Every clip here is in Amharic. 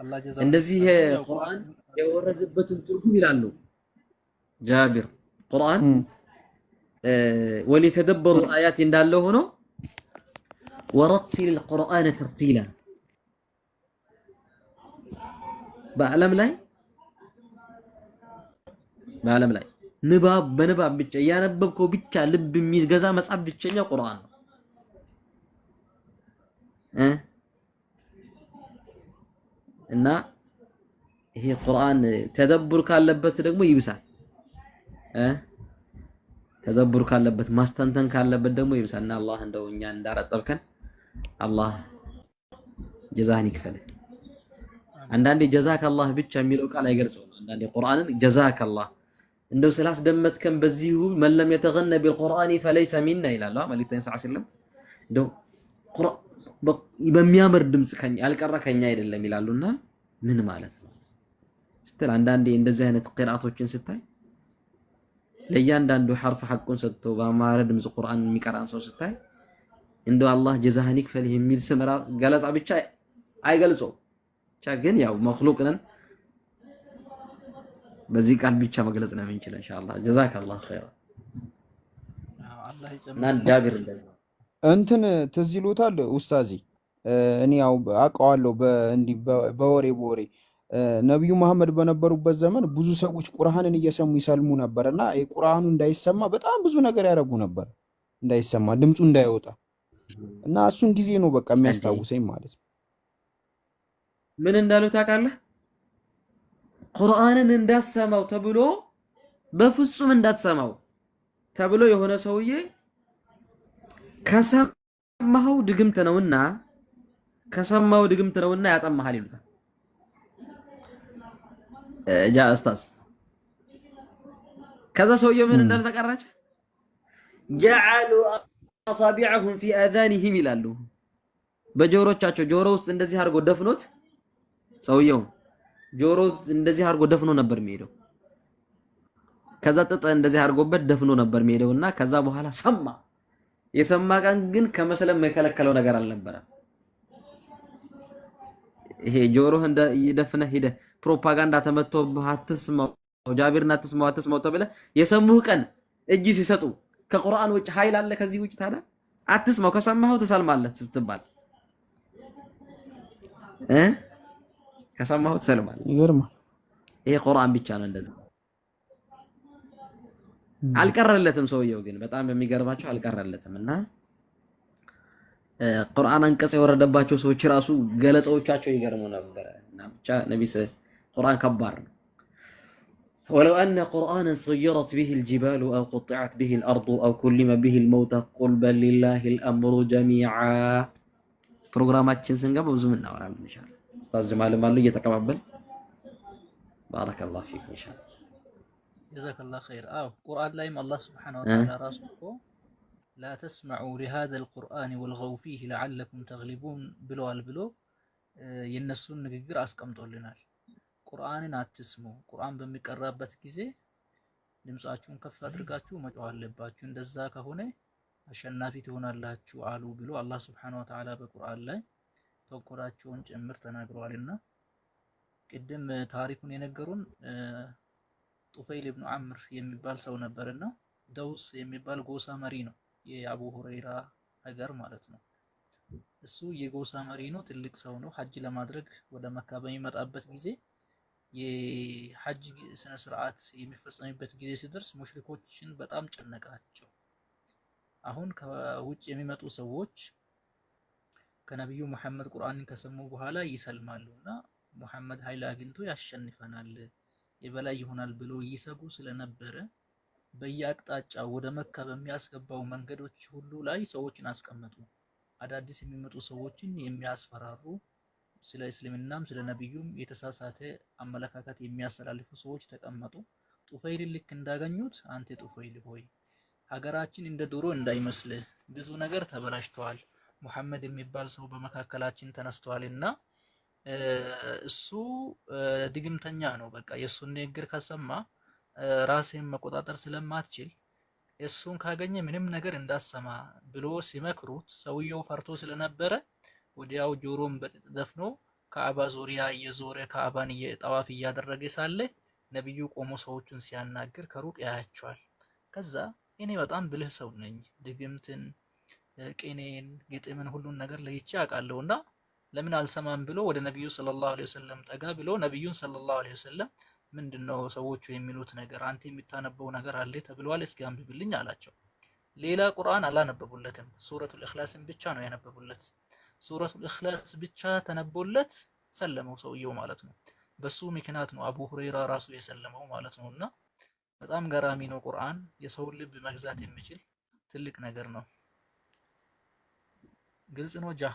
አላህ ጀዛውን እንደዚህ ይክፈለው። ቁርአን የወረደበትን ትርጉም ይላሉ ጃቢር ቁርአን ወሊተደበሩ አያት እንዳለ ሆኖ ወረቲል القرآن ተርቲላ በዓለም ላይ ንባብ በንባብ ብቻ ያነበብከው ብቻ ልብ የሚገዛ መጽሐፍ ብቸኛ ቁርአን ነው እና ይሄ ቁርአን ተደብር ካለበት ደግሞ ይብሳል ተደብር ካለበት ማስተንተን ካለበት ደግሞ ይብሳልና አላህ እንደው እኛ እንዳረጠብከን አላህ ጀዛህን ይክፈልህ። አንዳንዴ ጀዛከላህ ብቻ የሚለው ቃል አይገልጸውም። አንዳንዴ ቁርአንን ጀዛከላህ እንደው ስላስደመጥከን በዚሁ መለም የተገነ ቢልቁርአኒ ፈለይሰ ሚና ይላል መልእክተኛው ሰለላሁ ዐለይሂ ወሰለም። እንደው በሚያምር ድምጽ ያልቀረ ከኛ አይደለም ይላሉና ምን ማለት ነው ስትል አንዳንዴ እንደዚህ አይነት ቂራአቶችን ስታይ ለእያንዳንዱ ሐርፍ ሐቁን ሰጥቶ በአማረ ድምጽ ቁርአን የሚቀራን ሰው ስታይ እንደው አላህ ጀዛህን ይክፈልህ የሚል ስም ገለጻ ብቻ አይገልጸውም። ብቻ ግን ያው መክሉቅ ነን በዚህ ቃል ብቻ መግለጽ ነው እንችላለን ኢንሻአላህ ጀዛከላህ ኸይራ አላህ እና ጃቢር እንደዛ እንትን ትዝ ይሉታል ኡስታዚ እኔ ያው አውቀዋለሁ በእንዲህ በወሬ ነብዩ መሐመድ በነበሩበት ዘመን ብዙ ሰዎች ቁርአንን እየሰሙ ይሰልሙ ነበርና ቁርአኑ እንዳይሰማ በጣም ብዙ ነገር ያደርጉ ነበር እንዳይሰማ ድምፁ እንዳይወጣ እና እሱን ጊዜ ነው በቃ የሚያስታውሰኝ ማለት ነው። ምን እንዳሉ ታውቃለህ? ቁርአንን እንዳሰማው ተብሎ በፍጹም እንዳትሰማው ተብሎ የሆነ ሰውዬ ከሰማው ድግምት ነውና ያጠማሃል ይሉታል። ጃ ኡስታዝ ከዛ ሰውዬው ምን እንዳለ ተቀራጭ ጀዐሉ አሳቢዐሁም ፊ አዛኒሂም ይላሉ። በጆሮቻቸው ጆሮ ውስጥ እንደዚህ አድርጎ ደፍኖት ሰውየው ጆሮ እንደዚህ አድርጎ ደፍኖ ነበር የሚሄደው። ከዛ ጥጥ እንደዚህ አድርጎበት ደፍኖ ነበር የሚሄደውና ከዛ በኋላ ሰማ። የሰማ ቀን ግን ከመስለም የከለከለው ነገር አልነበረም። ይሄ ጆሮህ እንደ ይደፍነህ ሄደህ ፕሮፓጋንዳ ተመቶብህ አትስማው ጃቢርና አትስማው ተብለህ የሰሙህ ቀን እጅ ሲሰጡ ከቁርአን ውጭ ኃይል አለ ከዚህ ውጭ ታዲያ አትስማው። ከሰማኸው ተሰልማለህ ስትባል ከሰማኸው ተሰልማለህ። ይገርማል። ይሄ ቁርአን ብቻ ነው እንደዛ። አልቀረለትም ሰውየው ግን በጣም በሚገርማቸው አልቀረለትም እና ቁርአን አንቀጽ የወረደባቸው ሰዎች ራሱ ገለጻዎቻቸው ይገርሙ ነበር እና ብቻ ነብይ ቁርአን ከባድ ነው። ولو أن قرآنا سيرت به الجبال أو قطعت به الأرض أو كلم به الموتى قل بل لله الأمر جميعا ፕሮግራማችን ስንገባ ብዙ ምን እናወራለን ኢንሻአላህ። ኡስታዝ ጀማልም አሉ እየተቀባበል ባረከላሁ ፊክ ኢንሻአላህ ጀዛከላህ ኸይር። ቁርአን ላይም አላህ ሱብሓነሁ ወተዓላ ራሱ እኮ ላ ተስመዑ ሊሃዘል ቁርአን ወልገው ፊህ ለዓለኩም ተግሊቡን ብለዋል ብሎ የነሱን ንግግር አስቀምጦልናል። ቁርአንን አትስሙ፣ ቁርአን በሚቀራበት ጊዜ ድምጻችሁን ከፍ አድርጋችሁ መጮህ አለባችሁ፣ እንደዛ ከሆነ አሸናፊ ትሆናላችሁ አሉ ብሎ አላህ ሱብሓነሁ ወተዓላ በቁርአን ላይ ተቆራቸውን ጭምር ተናግረዋልና ቅድም ታሪኩን የነገሩን ጡፈይል ኢብኑ አምር የሚባል ሰው ነበርና ደውስ የሚባል ጎሳ መሪ ነው፣ የአቡ ሁረይራ ሀገር ማለት ነው። እሱ የጎሳ መሪ ነው፣ ትልቅ ሰው ነው። ሐጅ ለማድረግ ወደ መካ በሚመጣበት ጊዜ የሐጅ ስነ ስርዓት የሚፈጸምበት ጊዜ ሲደርስ ሙሽሪኮችን በጣም ጨነቃቸው። አሁን ከውጭ የሚመጡ ሰዎች ከነብዩ መሐመድ ቁርአንን ከሰሙ በኋላ ይሰልማሉና መሐመድ ኃይል አግኝቶ ያሸንፈናል የበላይ ይሆናል ብሎ ይሰጉ ስለነበረ በየአቅጣጫው ወደ መካ በሚያስገባው መንገዶች ሁሉ ላይ ሰዎችን አስቀመጡ። አዳዲስ የሚመጡ ሰዎችን የሚያስፈራሩ፣ ስለ እስልምናም ስለ ነብዩም የተሳሳተ አመለካከት የሚያስተላልፉ ሰዎች ተቀመጡ። ጡፈይል ልክ እንዳገኙት አንተ ጡፈይል ሆይ ሀገራችን እንደ ድሮ እንዳይመስልህ፣ ብዙ ነገር ተበላሽቷል፣ መሐመድ የሚባል ሰው በመካከላችን ተነስቷልና እሱ ድግምተኛ ነው፣ በቃ የሱን ንግግር ከሰማ ራስህን መቆጣጠር ስለማትችል እሱን ካገኘ ምንም ነገር እንዳሰማ ብሎ ሲመክሩት ሰውየው ፈርቶ ስለነበረ ወዲያው ጆሮም በጥጥ ደፍኖ ካዕባ ዙሪያ እየዞረ ካዕባን ጠዋፍ እያደረገ ሳለ ነብዩ ቆሞ ሰዎቹን ሲያናግር ከሩቅ ያያቸዋል። ከዛ እኔ በጣም ብልህ ሰው ነኝ፣ ድግምትን፣ ቅኔን፣ ግጥምን ሁሉን ነገር ለይቼ አውቃለሁና ለምን አልሰማም ብሎ ወደ ነብዩ ሰለላሁ ዐለይሂ ወሰለም ጠጋ ብሎ ነብዩን ሰለላሁ ዐለይሂ ወሰለም ምንድነው ሰዎቹ የሚሉት ነገር፣ አንተ የምታነበው ነገር አለ ተብሏል፣ እስኪ አንብብልኝ አላቸው። ሌላ ቁርአን አላነበቡለትም፣ ሱረቱል ኢኽላስን ብቻ ነው ያነበቡለት። ሱረቱል ኢኽላስ ብቻ ተነቦለት ሰለመው ሰውየው ማለት ነው። በሱ ምክንያት ነው አቡ ሁረይራ ራሱ የሰለመው ማለት ነውና በጣም ገራሚ ነው። ቁርአን የሰውን ልብ መግዛት የሚችል ትልቅ ነገር ነው። ግልጽ ነው ጃ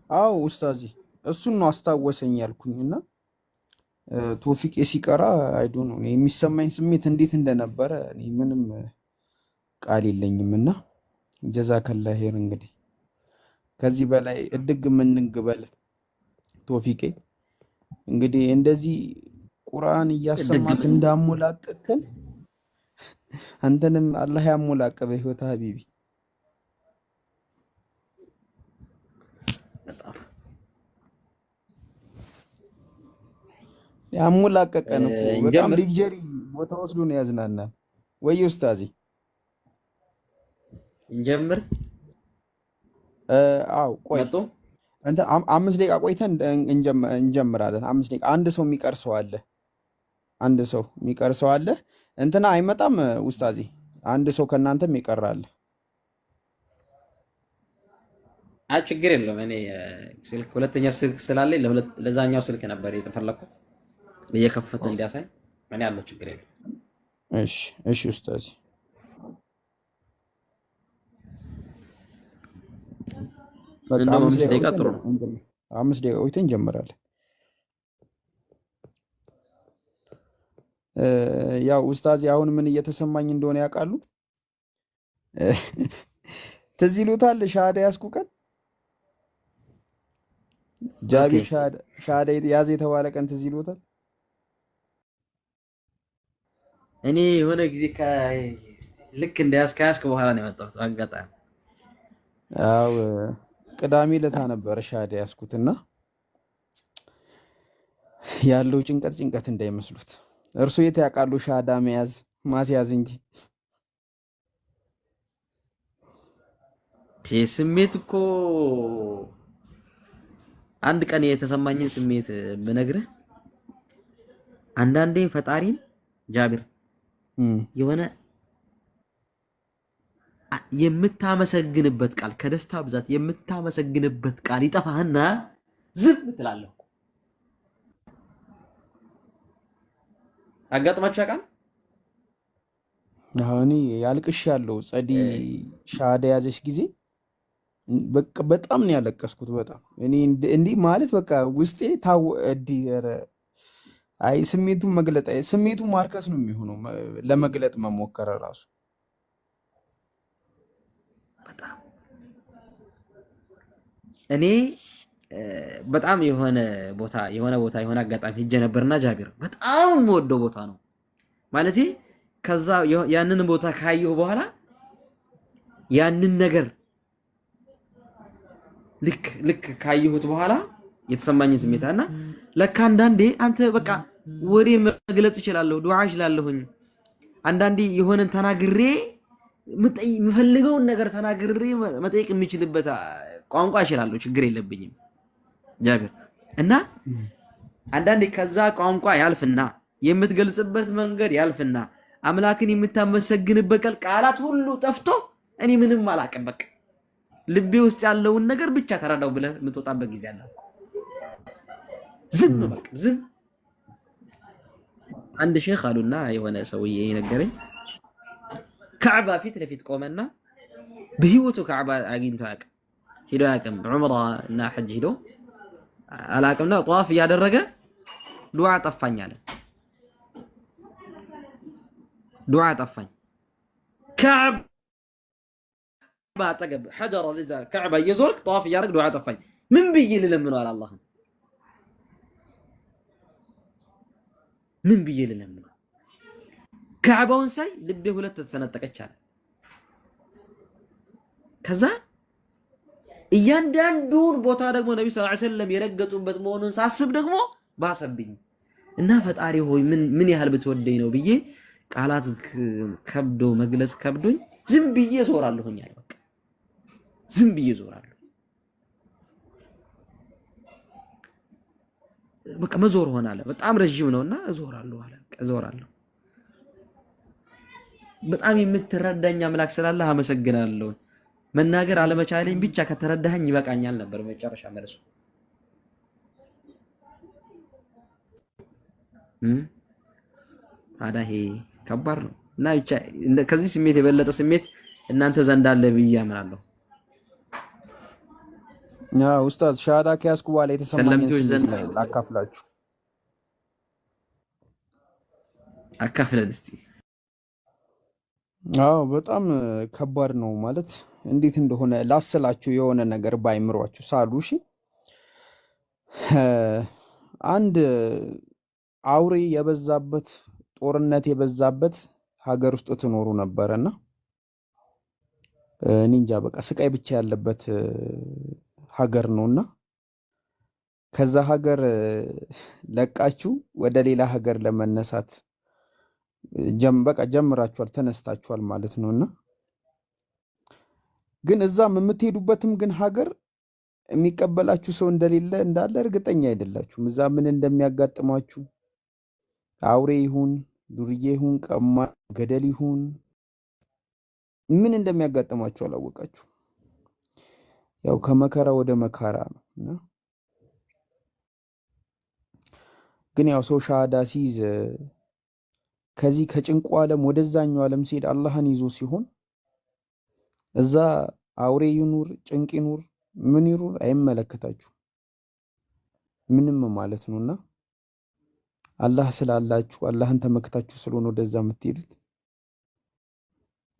አዎ ኡስታዚ እሱን ነው አስታወሰኝ ያልኩኝና ቶፊቄ ሲቀራ አይዶ ነው የሚሰማኝ ስሜት እንዴት እንደነበረ እኔ ምንም ቃል የለኝምና ጀዛከላ ኸይር። እንግዲህ ከዚህ በላይ እድግ ምን እንግበል ቶፊቄ። እንግዲህ እንደዚህ ቁርአን እያሰማክ እንዳሞላቀቅን አንተንም አላህ ያሞላቀ በህይወት ሀቢቢ። ያሞላቀቀን እኮ በጣም ሊግጀሪ ቦታ ወስዶ ነው ያዝናናል። ወይ ኡስታዚ እንጀምር? አው ቆይ እንተ 5 ደቂቃ ቆይተን እንጀምራለን። 5 ደቂቃ አንድ ሰው የሚቀር ሰው አለ። አንድ ሰው የሚቀር ሰው አለ። እንትና አይመጣም ኡስታዚ? አንድ ሰው ከናንተም ይቀራል። ችግር የለውም። እኔ ስልክ ሁለተኛ ስልክ ስላለኝ ለዛኛው ስልክ ነበር የተፈለኩት እየከፈተ እንዲያሳይ። ምን ያለው ችግር የለም። እሺ እሺ ኡስታዚ በቃ 5 ደቂቃ ጥሩ ነው። 5 ደቂቃ ቆይተን እንጀምራለን። ያው ኡስታዚ አሁን ምን እየተሰማኝ እንደሆነ ያውቃሉ? ትዝ ይሉታል ሻሃዳ ያዝኩ ቀን ጃቢር ሻሃዳ ያዘ የተባለ ቀን ትዝ ይሉታል? እኔ የሆነ ጊዜ ልክ ከያዝክ በኋላ ነው የመጣሁት አጋጣሚ። አው ቅዳሜ ለታ ነበር ሻሃዳ ያዝኩትና ያለው ጭንቀት እንዳይመስሉት። እርሱ የት ያውቃሉ ሻሃዳ መያዝ ማስያዝ እንጂ። ስሜት እኮ አንድ ቀን የተሰማኝን ስሜት ብነግርህ፣ አንዳንዴ ፈጣሪን ጃቢር የሆነ የምታመሰግንበት ቃል ከደስታ ብዛት የምታመሰግንበት ቃል ይጠፋህና ዝም ትላለህ። አጋጥማችሁ ያውቃል? አሁን ያልቅሻለሁ። ጸዲ ሻሃዳ ያዘች ጊዜ በቃ በጣም ነው ያለቀስኩት። በጣም እኔ እንዲህ ማለት በቃ ውስጤ አይ ስሜቱን መግለጥ ስሜቱ ማርከስ ነው የሚሆነው ለመግለጥ መሞከር ራሱ በጣም እኔ በጣም የሆነ ቦታ አጋጣሚ ሄጄ ነበርና ጃቢር በጣም የምወደው ቦታ ነው ማለቴ። ከዛ ያንን ቦታ ካየሁ በኋላ ያንን ነገር ልክ ካየሁት በኋላ የተሰማኝ ስሜታና ለካ አንዳንዴ አንተ በቃ ወሬ መግለጽ እችላለሁ፣ ዱዓ እችላለሁኝ። አንዳንዴ የሆነን ተናግሬ የምፈልገውን ነገር ተናግሬ መጠየቅ የሚችልበት ቋንቋ እችላለሁ፣ ችግር የለብኝም ጃቢር። እና አንዳንዴ ከዛ ቋንቋ ያልፍና የምትገልጽበት መንገድ ያልፍና አምላክን የምታመሰግንበት ቃላት ሁሉ ጠፍቶ እኔ ምንም አላውቅም፣ በቃ ልቤ ውስጥ ያለውን ነገር ብቻ ተረዳው ብለህ የምትወጣበት ጊዜ አለ። ዝም በቃ ዝም። አንድ ሼክ አሉና የሆነ ሰውዬ ነገረኝ፣ ካዕባ ፊት ለፊት ቆመና በህይወቱ ካዕባ አግኝቶ አያውቅም፣ ሄዶ አያውቅም። ዑምራ እና ሐጅ ሄዶ አላውቅምና ጧፍ እያደረገ ዱዓ ጠፋኝ አለ። ዱዓ ጠፋኝ። ካዕባ አጠገብ ሐጀር ለዛ ካዕባ እየዞርክ ጧፍ እያደረግ ዱዓ ጠፋኝ። ምን ብዬ ልለምነው አለ አላህን? ምን ብዬ ልለምነው? ካዕባውን ሳይ ልቤ ሁለት ተሰነጠቀች አለ። ከዛ እያንዳንዱን ቦታ ደግሞ ነብዩ ሰለላሁ ዐለይሂ ወሰለም የረገጡበት መሆኑን ሳስብ ደግሞ ባሰብኝ እና ፈጣሪ ሆይ ምን ያህል ብትወደኝ ነው ብዬ ቃላት ከብዶ መግለጽ ከብዶኝ ዝም ብዬ ዞራለሁኛል። በቃ ዝም ብዬ ዞራለሁ። በቃ መዞር ሆናለ። በጣም ረጅም ነውና እዞራለሁ አለ። እዞራለሁ። በጣም የምትረዳኝ አምላክ ስላለ አመሰግናለሁ። መናገር አለመቻለኝ ብቻ ከተረዳኸኝ ይበቃኛል ነበር መጨረሻ መልሱ። ታዲያ ከባድ ነው እና ብቻ ከዚህ ስሜት የበለጠ ስሜት እናንተ ዘንድ አለ ብዬ አምናለሁ። ኡስታዝ ሻሃዳ ከያዝኩ በኋላ የተሰማኝን ስሜት ላካፍላችሁ። አካፍለን እስቲ። በጣም ከባድ ነው ማለት እንዴት እንደሆነ ላስላችሁ የሆነ ነገር ባይምሯችሁ ሳሉ። እሺ አንድ አውሬ የበዛበት ጦርነት የበዛበት ሀገር ውስጥ ትኖሩ ነበርና እኔ እንጃ በቃ ስቃይ ብቻ ያለበት ሀገር ነውና ከዛ ሀገር ለቃችሁ ወደ ሌላ ሀገር ለመነሳት በቃ ጀምራችኋል፣ ተነስታችኋል ማለት ነውና ግን እዛም የምትሄዱበትም ግን ሀገር የሚቀበላችሁ ሰው እንደሌለ እንዳለ እርግጠኛ አይደላችሁም። እዛ ምን እንደሚያጋጥማችሁ አውሬ ይሁን ዱርዬ ይሁን ቀማ ገደል ይሁን ምን እንደሚያጋጥማችሁ አላወቃችሁ። ያው ከመከራ ወደ መከራ ነው። ግን ያው ሰው ሻሃዳ ሲይዝ ከዚህ ከጭንቁ ዓለም ወደዛኛው ዓለም ሲሄድ አላህን ይዞ ሲሆን እዛ አውሬ ይኑር ጭንቅ ይኑር ምን ይኑር አይመለከታችሁ ምንም ማለት ነውና አላህ ስላላችሁ አላህን ተመክታችሁ ስለሆነ ወደዛ የምትሄዱት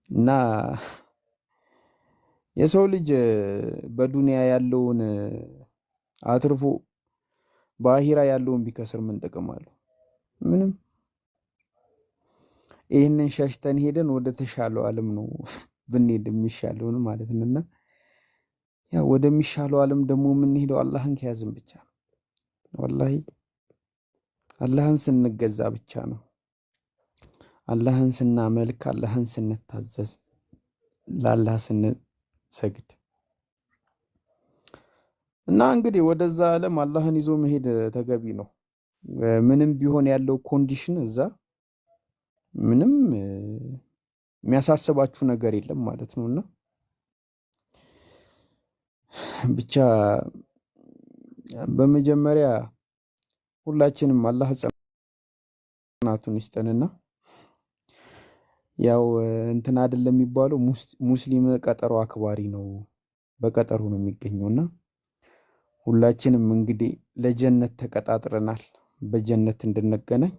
እና የሰው ልጅ በዱንያ ያለውን አትርፎ በአኺራ ያለውን ቢከስር ምን ጥቅም አለው? ምንም። ይህንን ሸሽተን ሄደን ወደ ተሻለው ዓለም ነው ብንሄድ የሚሻለውን ማለት ነውና ያ ወደሚሻለው ዓለም ደግሞ የምንሄደው አላህን ከያዝን ብቻ ነው። ወላሂ አላህን ስንገዛ ብቻ ነው። አላህን ስናመልክ፣ አላህን ስንታዘዝ፣ ለአላህ ስንሰግድ እና እንግዲህ ወደዛ ዓለም አላህን ይዞ መሄድ ተገቢ ነው። ምንም ቢሆን ያለው ኮንዲሽን እዛ ምንም የሚያሳስባችሁ ነገር የለም ማለት ነውና ብቻ በመጀመሪያ ሁላችንም አላህ ጽናቱን ይስጠንና ያው እንትን አይደለም የሚባለው ሙስሊም ቀጠሮ አክባሪ ነው፣ በቀጠሮ ነው የሚገኘውና ሁላችንም እንግዲህ ለጀነት ተቀጣጥረናል። በጀነት እንድንገናኝ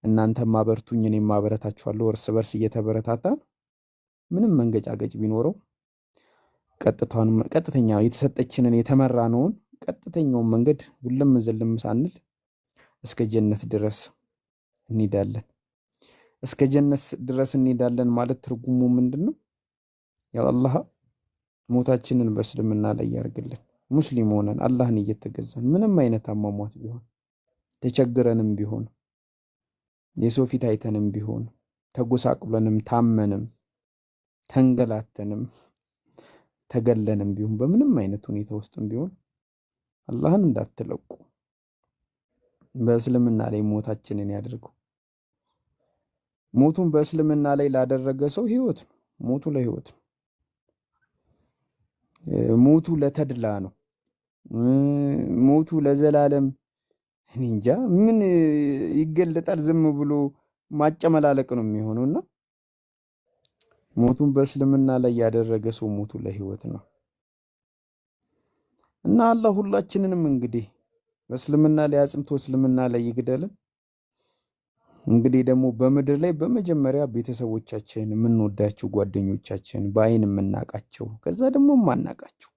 እናንተም አበርቱኝ እኔም አበረታችኋለሁ። እርስ በርስ እየተበረታታን ምንም መንገጫገጭ ቢኖረው ቀጥተኛ የተሰጠችንን የተመራነውን ቀጥተኛውን መንገድ ሁሉም ዝልም ሳንል እስከ ጀነት ድረስ እንሄዳለን። እስከ ጀነት ድረስ እንሄዳለን ማለት ትርጉሙ ምንድነው? ያው አላህ ሞታችንን በእስልምና ላይ ያርግልን። ሙስሊም ሆነን አላህን እየተገዛን ምንም አይነት አሟሟት ቢሆን ተቸግረንም ቢሆን የሰው ፊት አይተንም ቢሆን ተጎሳቅለንም ታመንም ተንገላተንም ተገለንም ቢሆን በምንም አይነት ሁኔታ ውስጥም ቢሆን አላህን እንዳትለቁ በእስልምና ላይ ሞታችንን ያድርገው። ሞቱን በእስልምና ላይ ላደረገ ሰው ህይወት ነው። ሞቱ ለህይወት ነው። ሞቱ ለተድላ ነው። ሞቱ ለዘላለም እኔ እንጃ ምን ይገለጣል? ዝም ብሎ ማጨመላለቅ ነው የሚሆነውና ሞቱን በእስልምና ላይ ያደረገ ሰው ሞቱ ለህይወት ነው እና አላህ ሁላችንንም እንግዲህ በእስልምና ላይ አጽንቶ እስልምና ላይ ይግደልን። እንግዲህ ደግሞ በምድር ላይ በመጀመሪያ ቤተሰቦቻችን፣ የምንወዳቸው ጓደኞቻችን፣ በአይን የምናቃቸው ከዛ ደግሞ የማናቃቸው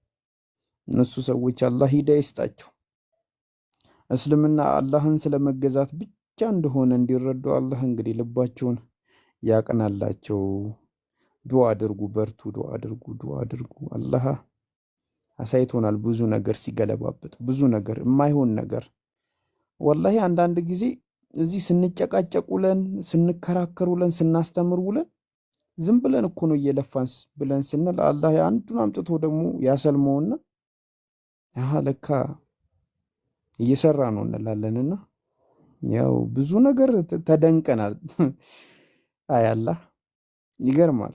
እነሱ ሰዎች አላህ ሂዳያ ይስጣቸው። እስልምና አላህን ስለመገዛት ብቻ እንደሆነ እንዲረዱ አላህ እንግዲህ ልባቸውን ያቀናላቸው። ዱዓ አድርጉ፣ በርቱ፣ ዱዓ አድርጉ፣ ዱዓ አድርጉ። አላህ አሳይቶናል። ብዙ ነገር ሲገለባበጥ ብዙ ነገር የማይሆን ነገር ወላሂ አንዳንድ ጊዜ እዚህ ስንጨቃጨቅ ውለን ስንከራከር ውለን ስናስተምር ውለን ዝም ብለን እኮ ነው እየለፋን ብለን ስንል አላህ አንዱን አምጥቶ ደግሞ ያሰልመውና ለካ እየሰራ ነው እንላለንና ያው ብዙ ነገር ተደንቀናል። አይ አላህ ይገርማል።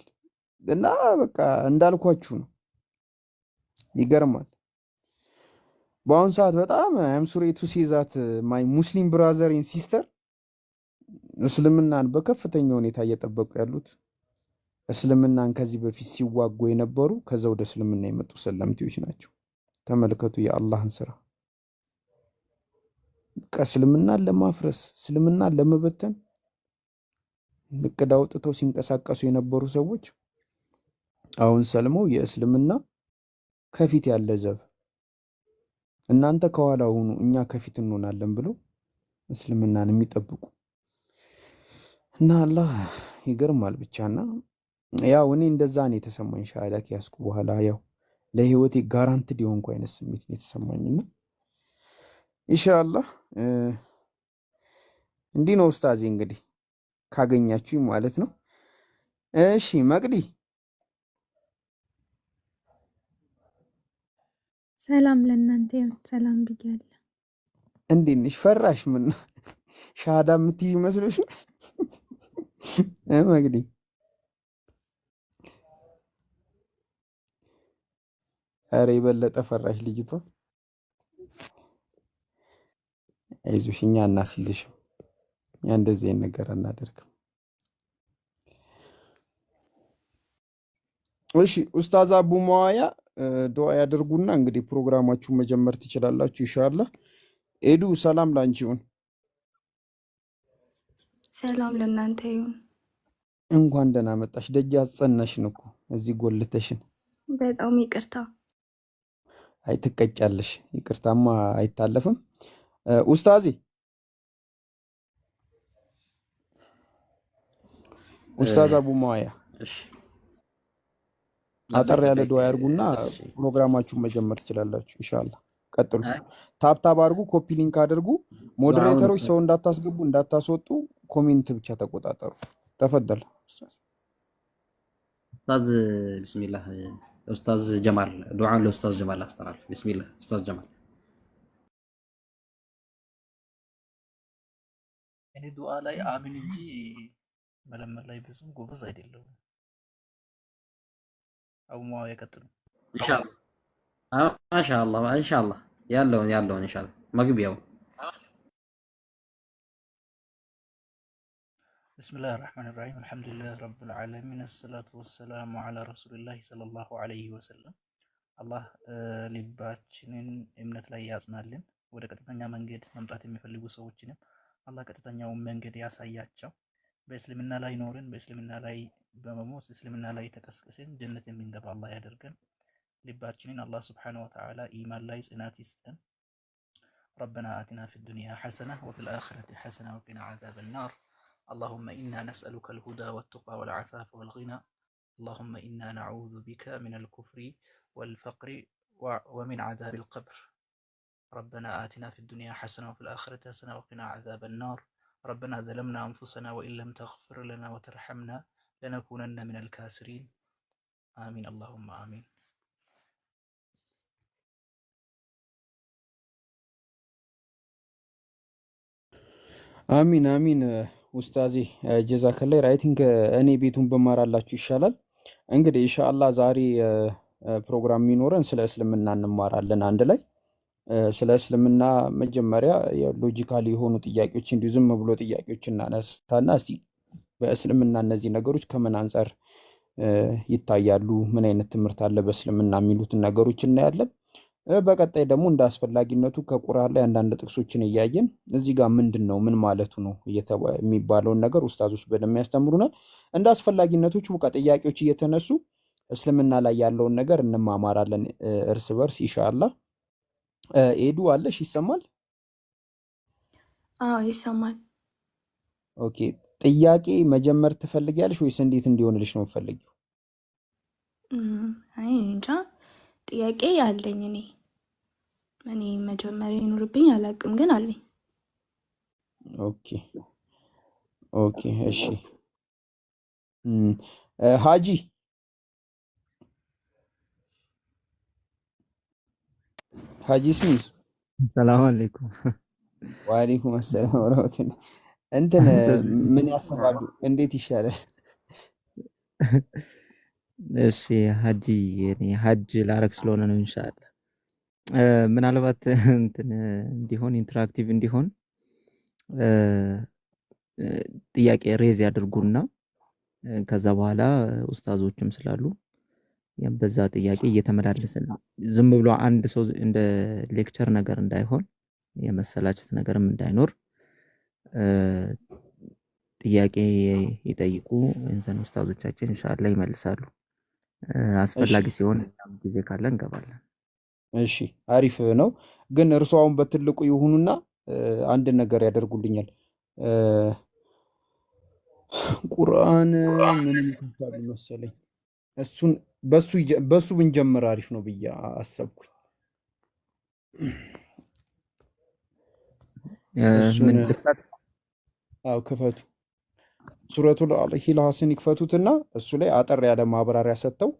እና በቃ እንዳልኳችሁ ነው ይገርማል። በአሁን ሰዓት በጣም አም ሶሪ ቱ ሲ ዛት ማይ ሙስሊም ብራዘር ኤንድ ሲስተር እስልምናን በከፍተኛ ሁኔታ እየጠበቁ ያሉት እስልምናን ከዚህ በፊት ሲዋጉ የነበሩ ከዛ ወደ እስልምና የመጡ ሰለምቴዎች ናቸው። ተመልከቱ የአላህን ስራ። እስልምናን ለማፍረስ እስልምናን ለመበተን እቅድ አውጥተው ሲንቀሳቀሱ የነበሩ ሰዎች አሁን ሰልመው የእስልምና ከፊት ያለ ዘብ እናንተ ከኋላ ሁኑ እኛ ከፊት እንሆናለን ብሎ እስልምናን የሚጠብቁ እና አላህ ይገርማል ብቻና ያው እኔ እንደዛ ነው የተሰማኝ። ሻሃዳ ከያዝኩ በኋላ ያው ለህይወቴ ጋራንትድ የሆንኩ አይነት ስሜት ነው የተሰማኝና ኢንሻአላህ እንዲህ ነው ኡስታዜ እንግዲህ ካገኛችሁ ማለት ነው። እሺ መቅዲ ሰላም ለእናንተ ይሁን። ሰላም ብያለሁ። እንዴት ነሽ? ፈራሽ? ምን ሻሃዳ የምትይዥ መስሎሽ መቅዲ? ኧረ የበለጠ ፈራሽ ልጅቷ። አይዞሽ እኛ እናስይዝሽም። እኛ እንደዚህ አይነት ነገር አናደርግም። እሺ ኡስታዝ አቡ መዋያ ዱዓ ያድርጉና እንግዲህ ፕሮግራማችሁን መጀመር ትችላላችሁ ኢንሻአላህ። ኤዱ ሰላም ላንቺ ይሁን። ሰላም ለእናንተ ይሁን። እንኳን ደህና መጣሽ። ደጅ አስጸናሽን እኮ እዚህ ጎልተሽን። በጣም ይቅርታ። አይ ትቀጫለሽ። ይቅርታማ አይታለፍም። ኡስታዚ ኡስታዝ አቡ መዋያ አጠር ያለ ዱዓ ያድርጉና ፕሮግራማችሁን መጀመር ትችላላችሁ ኢንሻአላህ። ቀጥሉ። ታፕታፕ አድርጉ፣ ኮፒ ሊንክ አድርጉ። ሞዴሬተሮች ሰው እንዳታስገቡ እንዳታስወጡ፣ ኮሜንት ብቻ ተቆጣጠሩ። ተፈደል ኡስታዝ ቢስሚላህ። ኡስታዝ ጀማል ዱዓን ለኡስታዝ ጀማል አስተላልፍ። ቢስሚላህ ኡስታዝ ጀማል። እኔ ዱዓ ላይ አሚን እንጂ መለመን ላይ ብዙም ጎበዝ አይደለሁም። አቡ ሙአዊያ ይቀጥሉ ኢንሻአላህ። ማሻአላህ ኢንሻአላህ ያለውን ኢንሻአላህ መግቢያው ብስሚላህ ራህማን ራሂም አልሐምዱሊላህ ረብል ዓለሚን አሰላቱ ወሰላሙ ዐላ ረሱሊላህ ሰለላሁ ዐለይሂ ወሰለም። አላህ ልባችንን እምነት ላይ ያጽናልን። ወደ ቀጥተኛ መንገድ መምጣት የሚፈልጉ ሰዎችንም አላህ ቀጥተኛውን መንገድ ያሳያቸው። በእስልምና ላይ ኖረን በእስልምና ላይ በመሞት እስልምና ላይ ተቀስቅሰን ጀነት የምንገባ አላህ ያደርገን። ልባችንን አላህ ሱብሓነሁ ወተዓላ ኢማን ላይ ጽናት ይስጠን። ረበና አቲና ፊ ዱንያ ሐሰና ወፊ ልአኺረቲ ሐሰና ወቂና ዐዛበ ናር። اللهم إنا نسألك الهدى والتقى والعفاف والغنى. اللهم إنا نعوذ بك من الكفر والفقر ومن عذاب القبر. ربنا آتنا في الدنيا حسنة وفي الآخرة حسنة وقنا عذاب النار. ربنا ظلمنا أنفسنا وإن لم تغفر لنا وترحمنا لنكونن من الكاسرين. آمين اللهم آمين. አሚን አሚን። ኡስታዚ ጀዛከላይ አይ ቲንክ እኔ ቤቱን በማራላችሁ ይሻላል። እንግዲህ ኢንሻአላህ ዛሬ ፕሮግራም የሚኖረን ስለ እስልምና እንማራለን አንድ ላይ። ስለ እስልምና መጀመሪያ ሎጂካሊ የሆኑ ጥያቄዎች እንዲሁ ዝም ብሎ ጥያቄዎች እናነሳና እስቲ በእስልምና እነዚህ ነገሮች ከምን አንጻር ይታያሉ፣ ምን አይነት ትምህርት አለ በእስልምና የሚሉትን ነገሮች እናያለን። በቀጣይ ደግሞ እንደ አስፈላጊነቱ ከቁርአን ላይ አንዳንድ ጥቅሶችን እያየን እዚህ ጋር ምንድን ነው ምን ማለቱ ነው የሚባለውን ነገር ኡስታዞች በደንብ ያስተምሩናል። እንደ አስፈላጊነቶቹ በቃ ጥያቄዎች እየተነሱ እስልምና ላይ ያለውን ነገር እንማማራለን እርስ በርስ ኢንሻአላህ። ኤዱ አለሽ? ይሰማል? አዎ ይሰማል። ኦኬ። ጥያቄ መጀመር ትፈልጊያለሽ ወይስ እንዴት እንዲሆንልሽ ነው የምትፈልጊው? አይ እንጃ ጥያቄ አለኝ እኔ መጀመሪያ ይኑርብኝ አላውቅም ግን አለኝ። ኦኬ እሺ። ሀጂ ስሚዝ ሰላም አለይኩም። ወአለይኩም ሰላም ወራህመቱላህ። እንትን ምን ያስባሉ? እንዴት ይሻላል? እሺ ሀጂ እኔ ሀጅ ላረግ ስለሆነ ነው ኢንሻአላህ። ምናልባት እንትን እንዲሆን ኢንተራክቲቭ እንዲሆን ጥያቄ ሬዝ ያድርጉና ከዛ በኋላ ኡስታዞችም ስላሉ በዛ ጥያቄ እየተመላለስን ዝም ብሎ አንድ ሰው እንደ ሌክቸር ነገር እንዳይሆን የመሰላችት ነገርም እንዳይኖር ጥያቄ ይጠይቁ። እንሰን ኡስታዞቻችን ኢንሻአላህ ይመልሳሉ። አስፈላጊ ሲሆን ጊዜ ካለ እንገባለን። እሺ አሪፍ ነው። ግን እርሱ አሁን በትልቁ ይሁኑና አንድ ነገር ያደርጉልኛል። ቁርአን ምንም ይከፍታሉ መሰለኝ። እሱን በሱ ብንጀምር አሪፍ ነው ብዬ አሰብኩኝ። ምን ክፈቱ። ሱረቱል ኢኽላስን ይክፈቱትና እሱ ላይ አጠር ያለ ማብራሪያ ሰጥተው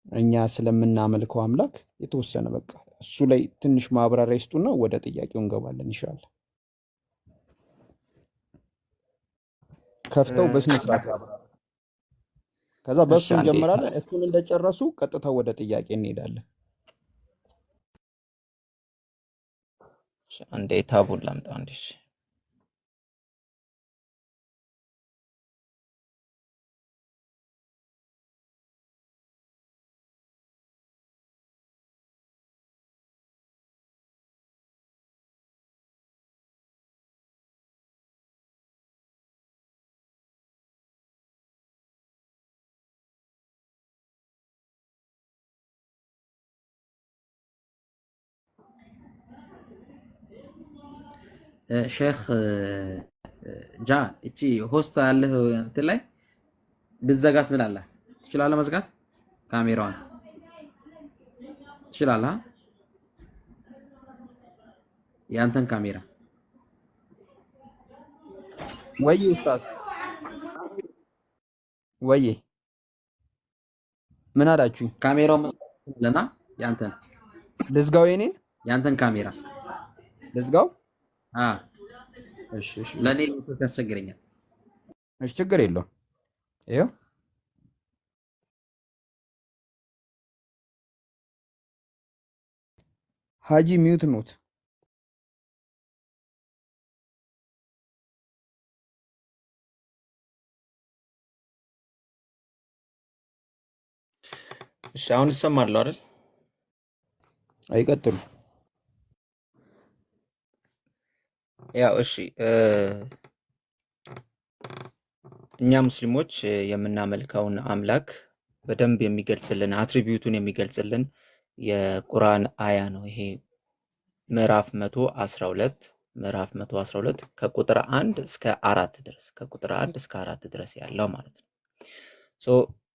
እኛ ስለምናመልከው አምላክ የተወሰነ በቃ እሱ ላይ ትንሽ ማብራሪያ ይስጡና ወደ ጥያቄው እንገባለን ኢንሻአላህ። ከፍተው በስነ ስርዓት ያብራሩ። ከዛ በሱ እንጀምራለን። እሱን እንደጨረሱ ቀጥታ ወደ ጥያቄ እንሄዳለን። አንዴ ታቡን ላምጣ አንዴ። ሼክ ጃ እቺ ሆስት ያለህ እንትን ላይ ብዘጋት ምን አላት? ትችላለህ መዝጋት? ካሜራዋን ትችላለህ? ያንተን ካሜራ ወይ ኡስታዝ ወይ ምን አላችሁኝ? ካሜራው ለና ያንተን ልዝጋው? የኔን ያንተን ካሜራ ልዝጋው? እሺ ለኔ ያስቸግረኛል። እሺ ችግር የለውም። ይኸው ሀጂ ሚዩት ኖት። እሺ አሁን እሰማለሁ አይደል? አይቀጥሉ። ያው እሺ እኛ ሙስሊሞች የምናመልከውን አምላክ በደንብ የሚገልጽልን አትሪቢዩቱን የሚገልጽልን የቁርአን አያ ነው። ይሄ ምዕራፍ 112 ከቁጥር 1 እስከ 4 ድረስ ያለው ማለት ነው።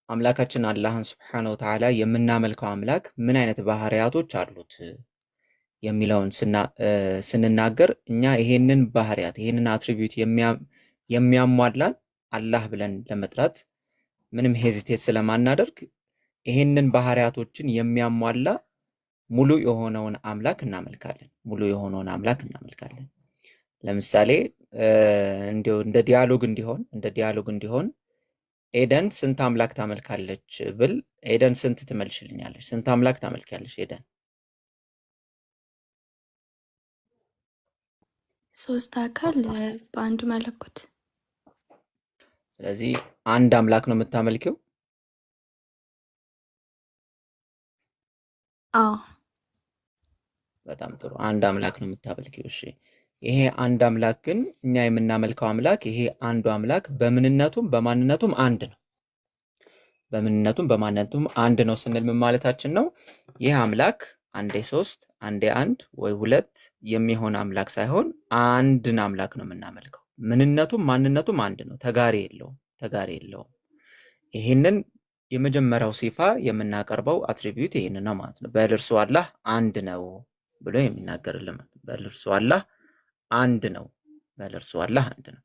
አምላካችን አላህን ሱብሓነሁ ወተዓላ የምናመልከው አምላክ ምን አይነት ባህሪያቶች አሉት የሚለውን ስንናገር እኛ ይሄንን ባህሪያት ይሄንን አትሪቢዩት የሚያሟላን አላህ ብለን ለመጥራት ምንም ሄዚቴት ስለማናደርግ ይሄንን ባህሪያቶችን የሚያሟላ ሙሉ የሆነውን አምላክ እናመልካለን። ለምሳሌ እንደ ዲያሎግ እንዲሆን ኤደን ስንት አምላክ ታመልካለች ብል ኤደን ስንት ትመልሽልኛለች? ስንት አምላክ ታመልካለች ኤደን? 3 አካል በአንድ መለኮት። ስለዚህ አንድ አምላክ ነው የምታመልኪው? አዎ። በጣም ጥሩ። አንድ አምላክ ነው የምታመልኪው። እሺ ይሄ አንድ አምላክ ግን እኛ የምናመልከው አምላክ ይሄ አንዱ አምላክ በምንነቱም በማንነቱም አንድ ነው ስንል ምን ማለታችን ነው? ይህ አምላክ አንዴ 3 አንዴ 1 ወይ 2 የሚሆን አምላክ ሳይሆን አንድን አምላክ ነው የምናመልከው። ምንነቱም ማንነቱም አንድ ነው፣ ተጋሪ የለውም። ይህንን የመጀመሪያው ሲፋ የምናቀርበው አትሪቢዩት ይሄንን ነው ማለት ነው። በእርሱ አላህ አንድ ነው ብሎ የሚናገርልን በእርሱ አላህ አንድ ነው፣ በእርሱ አላህ አንድ ነው።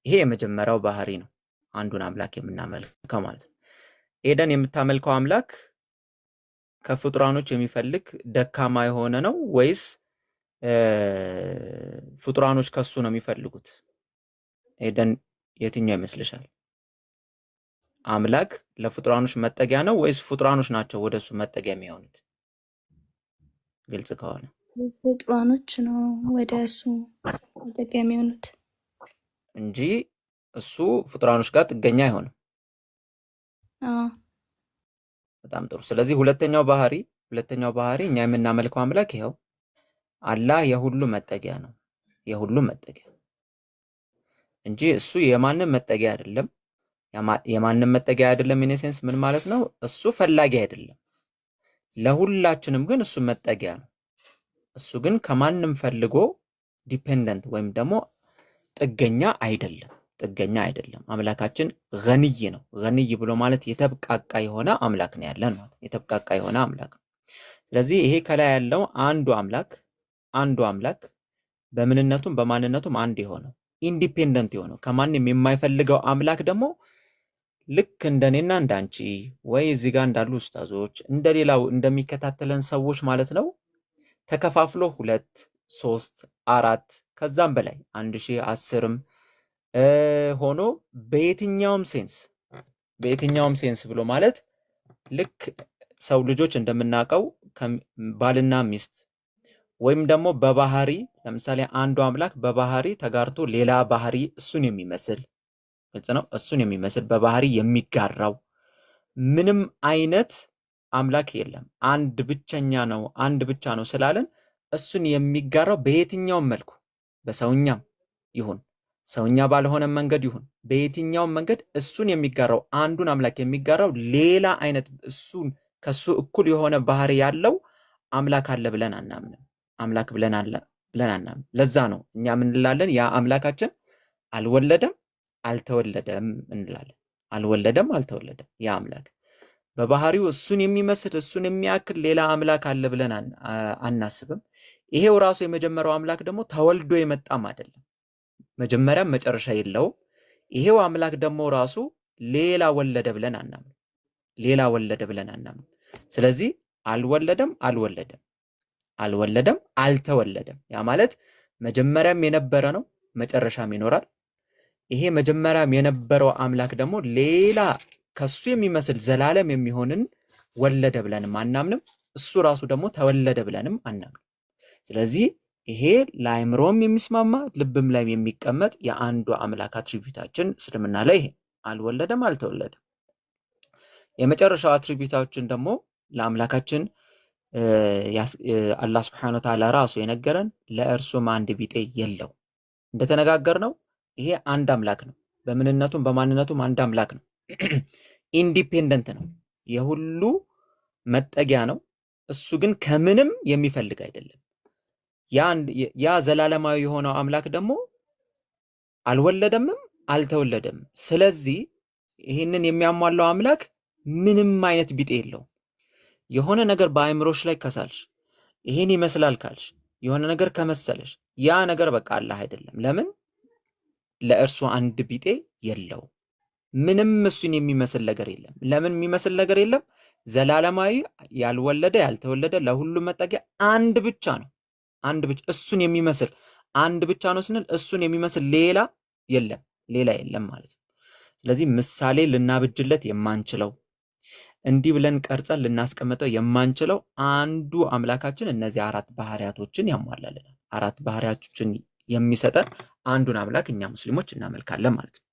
ይሄ የመጀመሪያው ባህሪ ነው፣ አንዱን አምላክ የምናመልከው ማለት ነው። ኤደን የምታመልከው አምላክ ከፍጡራኖች የሚፈልግ ደካማ የሆነ ነው ወይስ ፍጡራኖች ከሱ ነው የሚፈልጉት? ኤደን የትኛው ይመስልሻል? አምላክ ለፍጡራኖች መጠጊያ ነው ወይስ ፍጡራኖች ናቸው ወደሱ መጠጊያ የሚሆኑት? ግልጽ ከሆነ ፍጡራኖች ነው ወደ እሱ መጠጊያ የሚሆኑት እንጂ እሱ ፍጡራኖች ጋር ጥገኛ አይሆንም። በጣም ጥሩ። ስለዚህ ሁለተኛው ባህሪ እኛ የምናመልከው አምላክ ይኸው አላህ የሁሉ መጠጊያ ነው፣ የሁሉ መጠጊያ እንጂ እሱ የማንም መጠጊያ አይደለም። የማንም መጠጊያ አይደለም። ኢኔሴንስ ምን ማለት ነው? እሱ ፈላጊ አይደለም። ለሁላችንም ግን እሱ መጠጊያ ነው። እሱ ግን ከማንም ፈልጎ ዲፔንደንት ወይም ደግሞ ጥገኛ አይደለም። ጥገኛ አይደለም። አምላካችን ገንይ ነው። ገንይ ብሎ ማለት የተብቃቃ የሆነ አምላክ ነው ያለን ማለት የተብቃቃ የሆነ አምላክ ነው። ስለዚህ ይሄ ከላይ ያለው አንዱ አምላክ በምንነቱም በማንነቱም አንድ የሆነው ኢንዲፔንደንት የሆነው ከማንም የማይፈልገው አምላክ ደግሞ ልክ እንደኔና እንዳንቺ ወይ እዚህ ጋር እንዳሉ ኡስታዞች እንደሌላው እንደሚከታተለን ሰዎች ማለት ነው ተከፋፍሎ 2 3 4 ከዛም በላይ 1000 10ም ሆኖ በየትኛውም ሴንስ ብሎ ማለት ልክ ሰው ልጆች እንደምናውቀው ባልና ሚስት ወይም ደግሞ በባህሪ ለምሳሌ አንዱ አምላክ በባህሪ ተጋርቶ ሌላ ባህሪ እሱን የሚመስል ግልጽ ነው። እሱን የሚመስል በባህሪ የሚጋራው ምንም አይነት አምላክ የለም። አንድ ብቸኛ ነው፣ አንድ ብቻ ነው ስላለን እሱን የሚጋራው በየትኛውም መልኩ በሰውኛም ይሁን ሰውኛ ባልሆነ መንገድ ይሁን በየትኛውም መንገድ እሱን የሚጋራው አንዱን አምላክ የሚጋራው ሌላ አይነት እሱን ከሱ እኩል የሆነ ባህሪ ያለው አምላክ አለ ብለን አናምንም። አምላክ ብለን አናምንም። ለዛ ነው እኛ ምን እንላለን? ያ አምላካችን አልወለደም አልተወለደም እንላለን። አልወለደም አልተወለደም። ያ አምላክ በባህሪው እሱን የሚመስል እሱን የሚያክል ሌላ አምላክ አለ ብለን አናስብም። ይሄው ራሱ የመጀመሪያው አምላክ ደግሞ ተወልዶ የመጣም አይደለም። መጀመሪያም መጨረሻ የለውም። ይሄው አምላክ ደግሞ ራሱ ሌላ ወለደ ብለን አናምንም። ስለዚህ አልወለደም አልተወለደም። ያ ማለት መጀመሪያም የነበረ ነው፣ መጨረሻም ይኖራል። ይሄ መጀመሪያም የነበረው አምላክ ደግሞ ሌላ ከሱ የሚመስል ዘላለም የሚሆንን ወለደ ብለንም አናምንም። እሱ ራሱ ደግሞ ተወለደ ብለንም አናምንም። ስለዚህ ይሄ ለአእምሮም የሚስማማ ልብም ላይ የሚቀመጥ የአንዱ አምላክ አትሪቢዩታችን እስልምና ላይ ይሄ አልወለደም አልተወለደም። የመጨረሻው አትሪቢዩታችን ደግሞ ለአምላካችን አላህ Subhanahu Wa Ta'ala ራሱ የነገረን ለእርሱም አንድ ቢጤ የለው። እንደተነጋገርነው ይሄ አንድ አምላክ ነው። በምንነቱም በማንነቱም አንድ አምላክ ነው። ኢንዲፔንደንት ነው። የሁሉ መጠጊያ ነው። እሱ ግን ከምንም የሚፈልግ አይደለም። ያ ዘላለማዊ የሆነው አምላክ ደግሞ አልወለደምም አልተወለደም። ስለዚህ ይህንን የሚያሟላው አምላክ ምንም አይነት ቢጤ የለው። የሆነ ነገር በአእምሮሽ ላይ ከሳልሽ ይሄን ይመስላል ካልሽ የሆነ ነገር ከመሰለሽ ያ ነገር በቃ አላህ አይደለም። ለምን? ለእርሱ አንድ ቢጤ የለው። ምንም እሱን የሚመስል ነገር የለም። ለምን የሚመስል ነገር የለም? ዘላለማዊ ያልወለደ ያልተወለደ ለሁሉም መጠጊያ አንድ ብቻ ነው። አንድ ብቻ እሱን የሚመስል አንድ ብቻ ነው ስንል እሱን የሚመስል ሌላ የለም ማለት ነው። ስለዚህ ምሳሌ ልናብጅለት የማንችለው እንዲህ ብለን ቀርጸን ልናስቀምጠው የማንችለው አንዱ አምላካችን እነዚህ አራት ባህሪያቶችን ያሟላልናል። አራት ባህሪያቶችን የሚሰጠን አንዱን አምላክ እኛ ሙስሊሞች እናመልካለን ማለት ነው።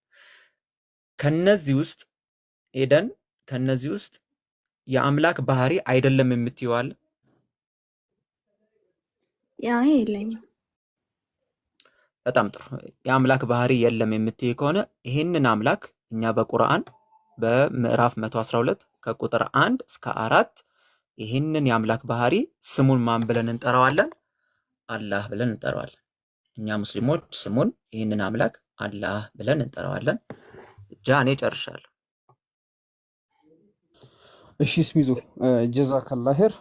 ከነዚህ ውስጥ የአምላክ ባህሪ አይደለም የምትይዋል? ያ የለኝም። በጣም ጥሩ። የአምላክ ባህሪ የለም የምትይ ከሆነ ይሄንን አምላክ እኛ በቁርአን በምዕራፍ 112 ከቁጥር 1 እስከ 4 ይሄንን የአምላክ ባህሪ ስሙን ማን ብለን እንጠራዋለን? አላህ ብለን እንጠራዋለን። እኛ ሙስሊሞች ስሙን ይሄንን አምላክ አላህ ብለን እንጠራዋለን። ጃኔ ጨርሻለሁ። እሺ ስሚዞ ጀዛከላ ኸይር።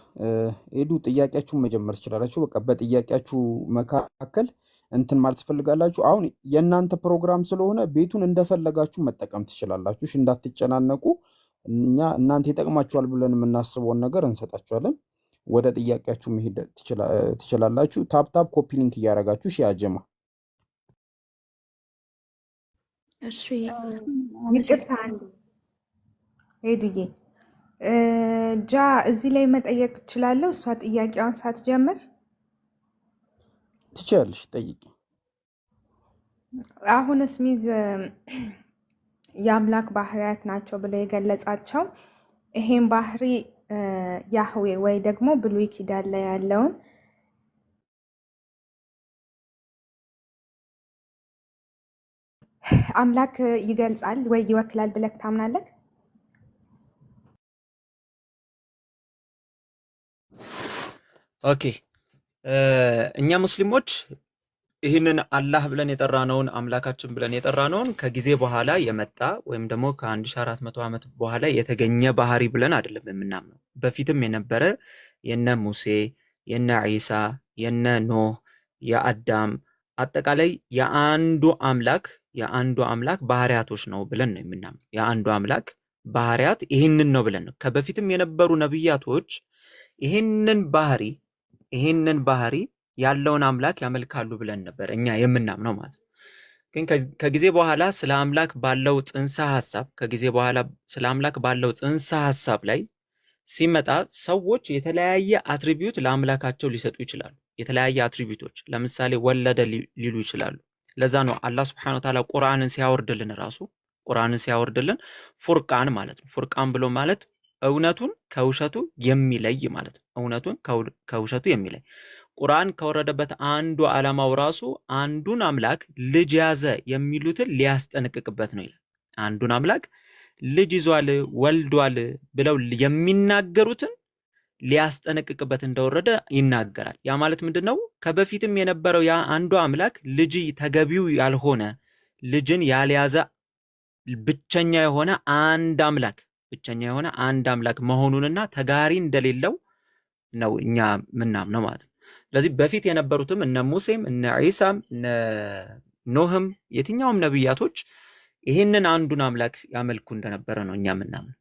ሄዱ ጥያቄያችሁን መጀመር ትችላላችሁ። በቃ በጥያቄያችሁ መካከል እንትን ማለት ትፈልጋላችሁ። አሁን የእናንተ ፕሮግራም ስለሆነ ቤቱን እንደፈለጋችሁ መጠቀም ትችላላችሁ። እሺ እንዳትጨናነቁ። እኛ እናንተ ይጠቅማችኋል ብለን የምናስበውን ነገር እንሰጣችኋለን። ወደ ጥያቄያችሁ መሄድ ትችላላችሁ። ታፕ ኮፒ ሊንክ እያደረጋችሁ እሺ ያጀማ። እሺ ይቅርታ ሄዱዬ ጃ እዚህ ላይ መጠየቅ እችላለሁ? እሷ ጥያቄዋን ሳትጀምር ትችያለሽ፣ ጠይቂ። አሁንስ ሚዝ የአምላክ ባህሪያት ናቸው ብሎ የገለጻቸው ይሄን ባህሪ ያህዌ ወይ ደግሞ ብሉይ ኪዳን ላይ ያለውን አምላክ ይገልጻል ወይ ይወክላል ብለህ ታምናለህ? ኦኬ እኛ ሙስሊሞች ይህንን አላህ ብለን የጠራነውን አምላካችን ብለን የጠራነውን ከጊዜ በኋላ የመጣ ወይም ደግሞ ከ1400 ዓመት በኋላ የተገኘ ባህሪ ብለን አይደለም የምናምነው። በፊትም የነበረ የነ ሙሴ፣ የነ ዒሳ፣ የነ ኖህ፣ የአዳም አጠቃላይ የአንዱ አምላክ ባህሪያቶች ነው ብለን ነው የምናምነው። የአንዱ አምላክ ባህሪያት ይህንን ነው ብለን ነው። ከበፊትም የነበሩ ነብያቶች ይህንን ባህሪ ያለውን አምላክ ያመልካሉ ብለን ነበር እኛ የምናምነው ማለት ነው። ግን ከጊዜ በኋላ ስለ አምላክ ባለው ጽንሰ ሐሳብ ላይ ሲመጣ ሰዎች የተለያየ አትሪቢዩት ለአምላካቸው ሊሰጡ ይችላሉ። የተለያየ አትሪቢዩቶች ለምሳሌ ወለደ ሊሉ ይችላሉ። ለዛ ነው አላህ Subhanahu Wa Ta'ala ቁርአንን ሲያወርድልን ፉርቃን ማለት ነው። ፉርቃን ብሎ ማለት እውነቱን ከውሸቱ የሚለይ ማለት ነው። እውነቱን ከውሸቱ የሚለይ ቁርአን ከወረደበት አንዱ ዓላማው ራሱ አንዱን አምላክ ልጅ ያዘ የሚሉትን ሊያስጠነቅቅበት ነው ይላል። አንዱን አምላክ ልጅ ይዟል ወልዷል ብለው የሚናገሩትን ሊያስጠነቅቅበት እንደወረደ ይናገራል። ያ ማለት ምንድነው? ከበፊትም የነበረው ያ አንዱ አምላክ ልጅ ተገቢው ያልሆነ ልጅን ያልያዘ ብቸኛ የሆነ አንድ አምላክ መሆኑንና ተጋሪ እንደሌለው ነው እኛ ምናምነው ማለት ነው። ስለዚህ በፊት የነበሩትም እነ ሙሴም እነ ዒሳም እነ ኖህም የትኛውም ነብያቶች ይሄንን አንዱን አምላክ ያመልኩ እንደነበረ ነው እኛ ምናምነው።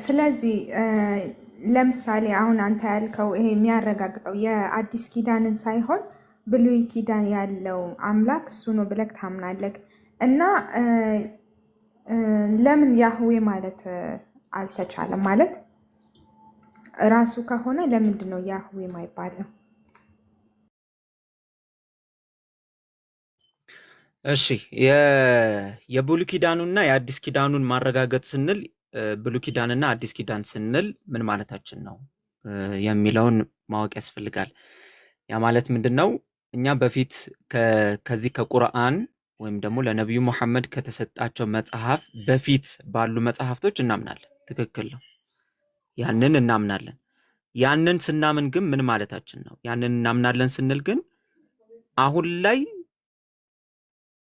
ስለዚህ ለምሳሌ አሁን አንተ ያልከው ይሄ የሚያረጋግጠው የአዲስ ኪዳንን ሳይሆን ብሉይ ኪዳን ያለው አምላክ እሱ ነው ብለህ ታምናለህ? እና ለምን ያህዌ ማለት አልተቻለም? ማለት ራሱ ከሆነ ለምንድን ነው ያህዌ የማይባለው? እሺ የብሉይ ኪዳኑና የአዲስ ኪዳኑን ማረጋገጥ ስንል ብሉይ ኪዳንና አዲስ ኪዳን ስንል ምን ማለታችን ነው የሚለውን ማወቅ ያስፈልጋል። ያ ማለት ምንድነው? እኛ በፊት ከዚህ ከቁርአን ወይም ደግሞ ለነብዩ መሐመድ ከተሰጣቸው መጽሐፍ በፊት ባሉ መጽሐፍቶች እናምናለን። ትክክል ነው። ያንን እናምናለን። ያንን ስናምን ግን ምን ማለታችን ነው? ያንን እናምናለን ስንል ግን አሁን ላይ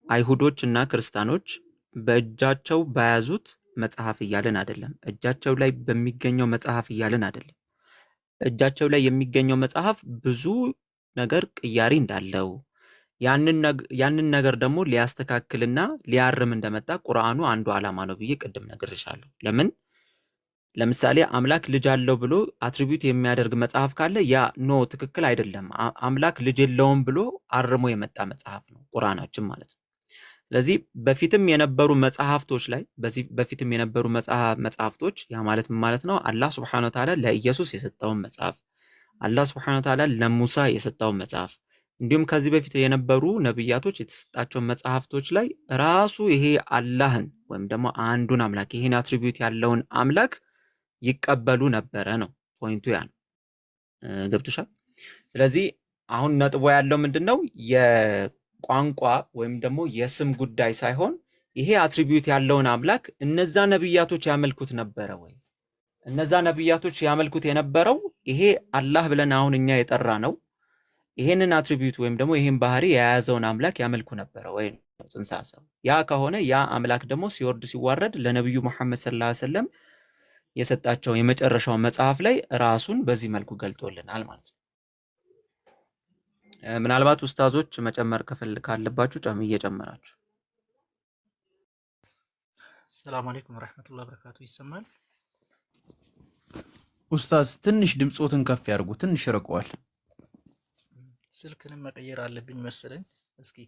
አይሁዶች እና ክርስቲያኖች በእጃቸው በያዙት መጽሐፍ እያልን አይደለም። እጃቸው ላይ በሚገኘው መጽሐፍ እያልን አይደለም። እጃቸው ላይ የሚገኘው መጽሐፍ ብዙ ነገር ቅያሪ እንዳለው ያንን ነገር ደግሞ ሊያስተካክልና ሊያርም እንደመጣ ቁርአኑ አንዱ ዓላማ ነው ብዬ ቅድም ነግሬሻለሁ። ለምሳሌ አምላክ ልጅ አለው ብሎ አትሪቢዩት የሚያደርግ መጽሐፍ ካለ ያ ትክክል አይደለም። አምላክ ልጅ የለውም ብሎ አርሞ የመጣ መጽሐፍ ነው ቁርአናችን ማለት ነው። ስለዚህ በፊትም የነበሩ መጽሐፍቶች ላይ በፊትም የነበሩ መጽሐፍቶች ያ ማለት ምን ማለት ነው? አላህ Subhanahu Wa Ta'ala ለኢየሱስ የሰጠውን መጽሐፍ፣ አላህ Subhanahu Wa Ta'ala ለሙሳ የሰጠውን መጽሐፍ፣ እንዲሁም ከዚህ በፊት የነበሩ ነብያቶች የተሰጣቸው መጽሐፍቶች ላይ ራሱ ይሄ አላህን ወይም ደግሞ አንዱን አምላክ ይሄን አትሪቢዩት ያለውን አምላክ ይቀበሉ ነበረ ነው ፖይንቱ። ያን ገብቶሻል? ስለዚህ አሁን ነጥቦ ያለው ምንድነው? ቋንቋ ወይም ደግሞ የስም ጉዳይ ሳይሆን ይሄ አትሪቢዩት ያለውን አምላክ እነዛ ነብያቶች ያመልኩት ነበረ ወይ? እነዛ ነብያቶች ያመልኩት የነበረው ይሄ አላህ ብለን አሁን እኛ የጠራ ነው ይሄንን አትሪቢዩት ወይም ደግሞ ይሄን ባህሪ የያዘውን አምላክ ያመልኩ ነበረ ወይ? ጽንሰ ሐሳቡ። ያ ከሆነ ያ አምላክ ደግሞ ሲወርድ ሲዋረድ ለነብዩ መሐመድ ሰለላሁ ዐለይሂ ወሰለም የሰጣቸው የመጨረሻው መጽሐፍ ላይ ራሱን በዚህ መልኩ ገልጦልናል ማለት ነው። ምናልባት ኡስታዞች መጨመር ካለባችሁ እየጨመራችሁ። ሰላም አለይኩም ወራህመቱላሂ ወበረካቱ። ይሰማል? ኡስታዝ ትንሽ ድምጾትን ከፍ ያርጉ፣ ትንሽ ርቀዋል። ስልክንም መቀየር አለብኝ መሰለኝ። እስኪ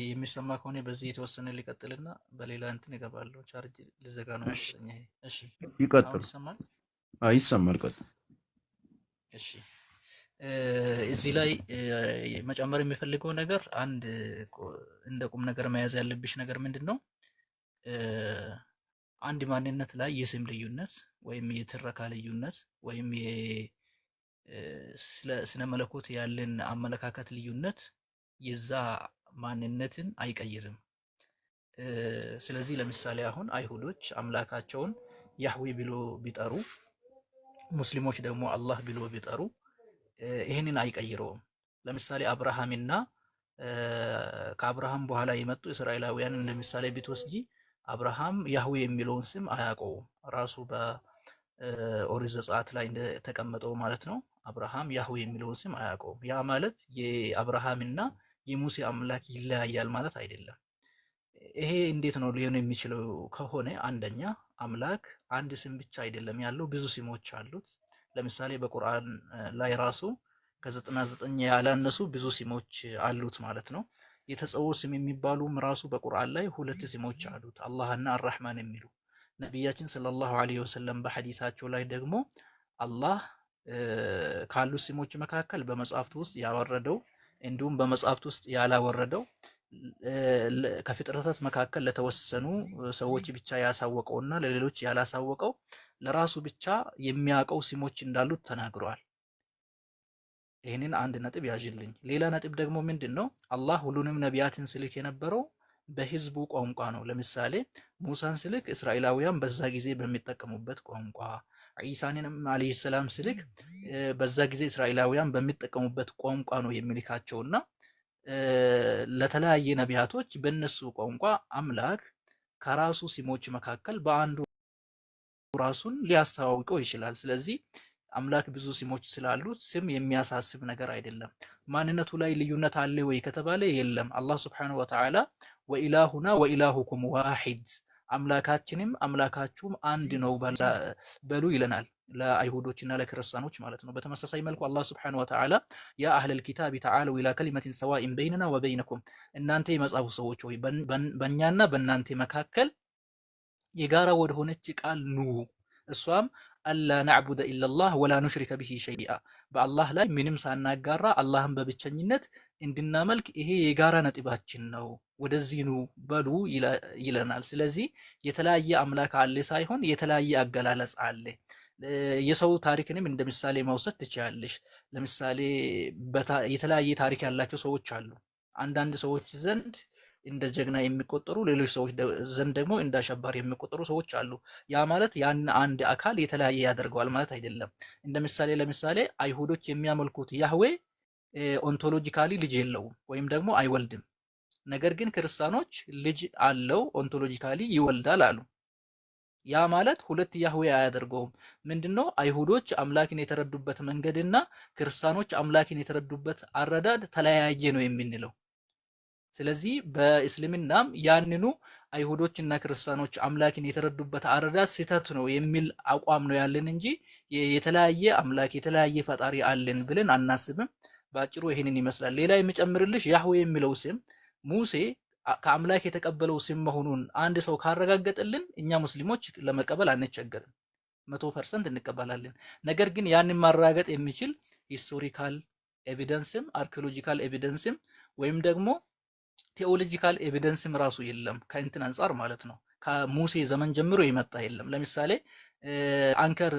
የሚሰማ ከሆነ በዚህ የተወሰነ ሊቀጥልና በሌላ እንትን እገባለሁ። ቻርጅ ልዘጋ ነው መሰለኝ። እሺ ይቀጥሉ። ይሰማል? ይሰማል። ቀጥሉ። እሺ እዚህ ላይ መጨመር የሚፈልገው ነገር አንድ እንደ ቁም ነገር መያዝ ያለብሽ ነገር ምንድን ነው? አንድ ማንነት ላይ የስም ልዩነት ወይም የትረካ ልዩነት ወይም ስነ መለኮት ያለን አመለካከት ልዩነት የዛ ማንነትን አይቀይርም። ስለዚህ ለምሳሌ አሁን አይሁዶች አምላካቸውን ያህዌ ብሎ ቢጠሩ፣ ሙስሊሞች ደግሞ አላህ ብሎ ቢጠሩ ይህንን አይቀይረውም። ለምሳሌ አብርሃምና ከአብርሃም በኋላ የመጡ እስራኤላውያን እንደ ምሳሌ ብትወስጂ አብርሃም ያህዌ የሚለውን ስም አያውቀውም። ራሱ በኦሪት ዘጸአት ላይ እንደተቀመጠው ማለት ነው። አብርሃም ያህዌ የሚለውን ስም አያውቀውም። ያ ማለት የአብርሃምና የሙሴ አምላክ ይለያያል ማለት አይደለም። ይሄ እንዴት ነው ሊሆን የሚችለው ከሆነ አንደኛ አምላክ አንድ ስም ብቻ አይደለም ያለው፣ ብዙ ስሞች አሉት። ለምሳሌ በቁርአን ላይ ራሱ ከ99 ያላነሱ ብዙ ስሞች አሉት ማለት ነው። የተጸውዖ ስም የሚባሉም ራሱ በቁርአን ላይ 2 ስሞች አሉት፣ አላህና አርራህማን የሚሉ። ነቢያችን ሰለላሁ ዐለይሂ ወሰለም በሐዲሳቸው ላይ ደግሞ አላህ ካሉት ስሞች መካከል በመጽሐፍት ውስጥ ያወረደው እንዲሁም በመጽሐፍት ውስጥ ያላወረደው ከፍጥረታት መካከል ለተወሰኑ ሰዎች ብቻ ያሳወቀውና ለሌሎች ያላሳወቀው ለራሱ ብቻ የሚያውቀው ስሞች እንዳሉት ተናግረዋል። ይህንን አንድ ነጥብ ያዥልኝ። ሌላ ነጥብ ደግሞ ምንድን ነው? አላህ ሁሉንም ነቢያትን ስልክ የነበረው በህዝቡ ቋንቋ ነው። ለምሳሌ ሙሳን ስልክ እስራኤላውያን በዛ ጊዜ በሚጠቀሙበት ቋንቋ፣ ዒሳንም አለይሂ ሰላም ስልክ በዛ ጊዜ እስራኤላውያን በሚጠቀሙበት ቋንቋ ነው የሚልካቸውና ለተለያየ ነቢያቶች በእነሱ ቋንቋ አምላክ ከራሱ ስሞች መካከል በአንዱ ራሱን ሊያስተዋውቀው ይችላል። ስለዚህ አምላክ ብዙ ስሞች ስላሉት ስም የሚያሳስብ ነገር አይደለም። ማንነቱ ላይ ልዩነት አለ ወይ ከተባለ የለም። አላህ ሱብሓነሁ ወተዓላ ወኢላሁና ወኢላሁኩም ዋሂድ፣ አምላካችንም አምላካችሁም አንድ ነው በሉ ይለናል፣ ለአይሁዶችና ለክርስቲያኖች ማለት ነው። በተመሳሳይ መልኩ አላህ ሱብሓነሁ ወተዓላ ያ አህለል ኪታቢ ተዓሉ ኢላ ከሊመቲን ሰዋኢን በይነና ወበይነኩም፣ እናንተ የመጻፉ ሰዎች ሆይ በእኛና በእናንተ መካከል የጋራ ወደሆነች ቃል ኑ፣ እሷም አላ ነዕቡደ ኢለላህ ወላ ኑሽሪከ ቢሂ ሸይአ፣ በአላህ ላይ ምንም ሳናጋራ አላህን በብቸኝነት እንድናመልክ ይሄ የጋራ ነጥባችን ነው፣ ወደዚህ ኑ በሉ ይለናል። ስለዚህ የተለያየ አምላክ አለ ሳይሆን የተለያየ አገላለጽ አለ። የሰው ታሪክንም እንደ ምሳሌ መውሰድ ትችላለሽ። ለምሳሌ የተለያየ ታሪክ ያላቸው ሰዎች አሉ። አንዳንድ ሰዎች ዘንድ እንደ ጀግና የሚቆጠሩ፣ ሌሎች ሰዎች ዘንድ ደግሞ እንደ አሸባሪ የሚቆጠሩ ሰዎች አሉ። ያ ማለት ያን አንድ አካል የተለያየ ያደርገዋል ማለት አይደለም። እንደ ምሳሌ ለምሳሌ አይሁዶች የሚያመልኩት ያህዌ ኦንቶሎጂካሊ ልጅ የለውም ወይም ደግሞ አይወልድም። ነገር ግን ክርስቲያኖች ልጅ አለው ኦንቶሎጂካሊ ይወልዳል አሉ። ያ ማለት ሁለት ያህዌ አያደርገውም። ምንድነው? አይሁዶች አምላክን የተረዱበት መንገድና ክርስቲያኖች አምላክን የተረዱበት አረዳድ ተለያየ ነው የምንለው። ስለዚህ በእስልምናም ያንኑ አይሁዶችና ክርስቲያኖች አምላክን የተረዱበት አረዳድ ስህተት ነው የሚል አቋም ነው ያለን እንጂ የተለያየ አምላክ የተለያየ ፈጣሪ አለን ብለን አናስብም። በአጭሩ ይሄንን ይመስላል። ሌላ የሚጨምርልሽ ያህዌ የሚለው ስም ሙሴ ከአምላክ የተቀበለው ስም መሆኑን አንድ ሰው ካረጋገጠልን እኛ ሙስሊሞች ለመቀበል አንቸገርም፣ 100% እንቀበላለን። ነገር ግን ያንን ማረጋገጥ የሚችል ሂስቶሪካል ኤቪደንስም አርኪኦሎጂካል ኤቪደንስም ወይም ደግሞ ቴዎሎጂካል ኤቪደንስም ራሱ የለም ከእንትን አንጻር ማለት ነው። ከሙሴ ዘመን ጀምሮ የመጣ የለም። ለምሳሌ አንከር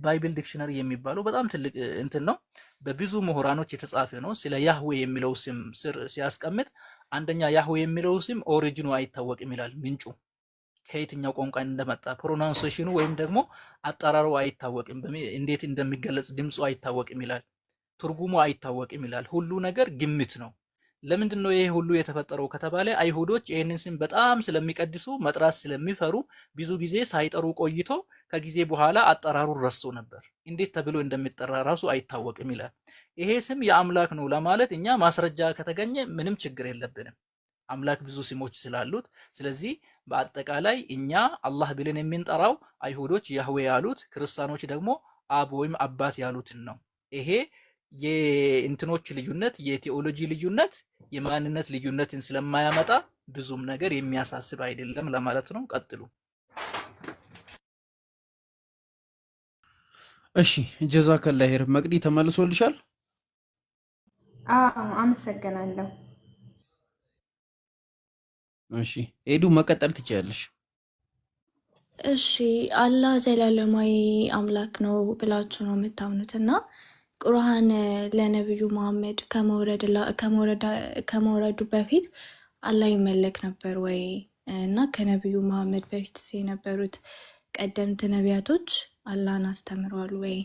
ባይብል ዲክሽነሪ የሚባለው በጣም ትልቅ እንትን ነው፣ በብዙ ምሁራኖች የተጻፈ ነው። ስለ ያህዌ የሚለው ስም ስር ሲያስቀምጥ አንደኛ ያህዌ የሚለው ስም ኦሪጂኑ አይታወቅም ይላል። ምንጩ ከየትኛው ቋንቋ እንደመጣ ፕሮናንሴሽኑ ወይም ደግሞ አጠራሩ አይታወቅም፣ እንዴት እንደሚገለጽ ድምፁ አይታወቅም ይላል። ትርጉሙ አይታወቅም ይላል። ሁሉ ነገር ግምት ነው። ለምንድን ነው ይሄ ሁሉ የተፈጠረው ከተባለ አይሁዶች ይህንን ስም በጣም ስለሚቀድሱ መጥራት ስለሚፈሩ ብዙ ጊዜ ሳይጠሩ ቆይቶ ከጊዜ በኋላ አጠራሩን ረስቶ ነበር። እንዴት ተብሎ እንደሚጠራ ራሱ አይታወቅም ይላል። ይሄ ስም የአምላክ ነው ለማለት እኛ ማስረጃ ከተገኘ ምንም ችግር የለብንም፣ አምላክ ብዙ ስሞች ስላሉት። ስለዚህ በአጠቃላይ እኛ አላህ ብለን የምንጠራው አይሁዶች ያህዌ ያሉት፣ ክርስቲያኖች ደግሞ አብ ወይም አባት ያሉትን ነው። ይሄ የእንትኖች ልዩነት የቴዎሎጂ ልዩነት የማንነት ልዩነትን ስለማያመጣ ብዙም ነገር የሚያሳስብ አይደለም ለማለት ነው። ቀጥሉ። እሺ ጀዛከላ ኸይር። መቅዲ ተመልሶልሻል? አዎ አመሰግናለሁ። እሺ ኤዱ መቀጠል ትችያለሽ። እሺ አላህ ዘላለማዊ አምላክ ነው ብላችሁ ነው የምታምኑት እና ቁርአን ለነብዩ መሐመድ ከመውረዱ በፊት አላህ ይመለክ ነበር ወይ? እና ከነብዩ መሐመድ በፊት የነበሩት ቀደምት ነቢያቶች አላህን አስተምረዋል ወይ?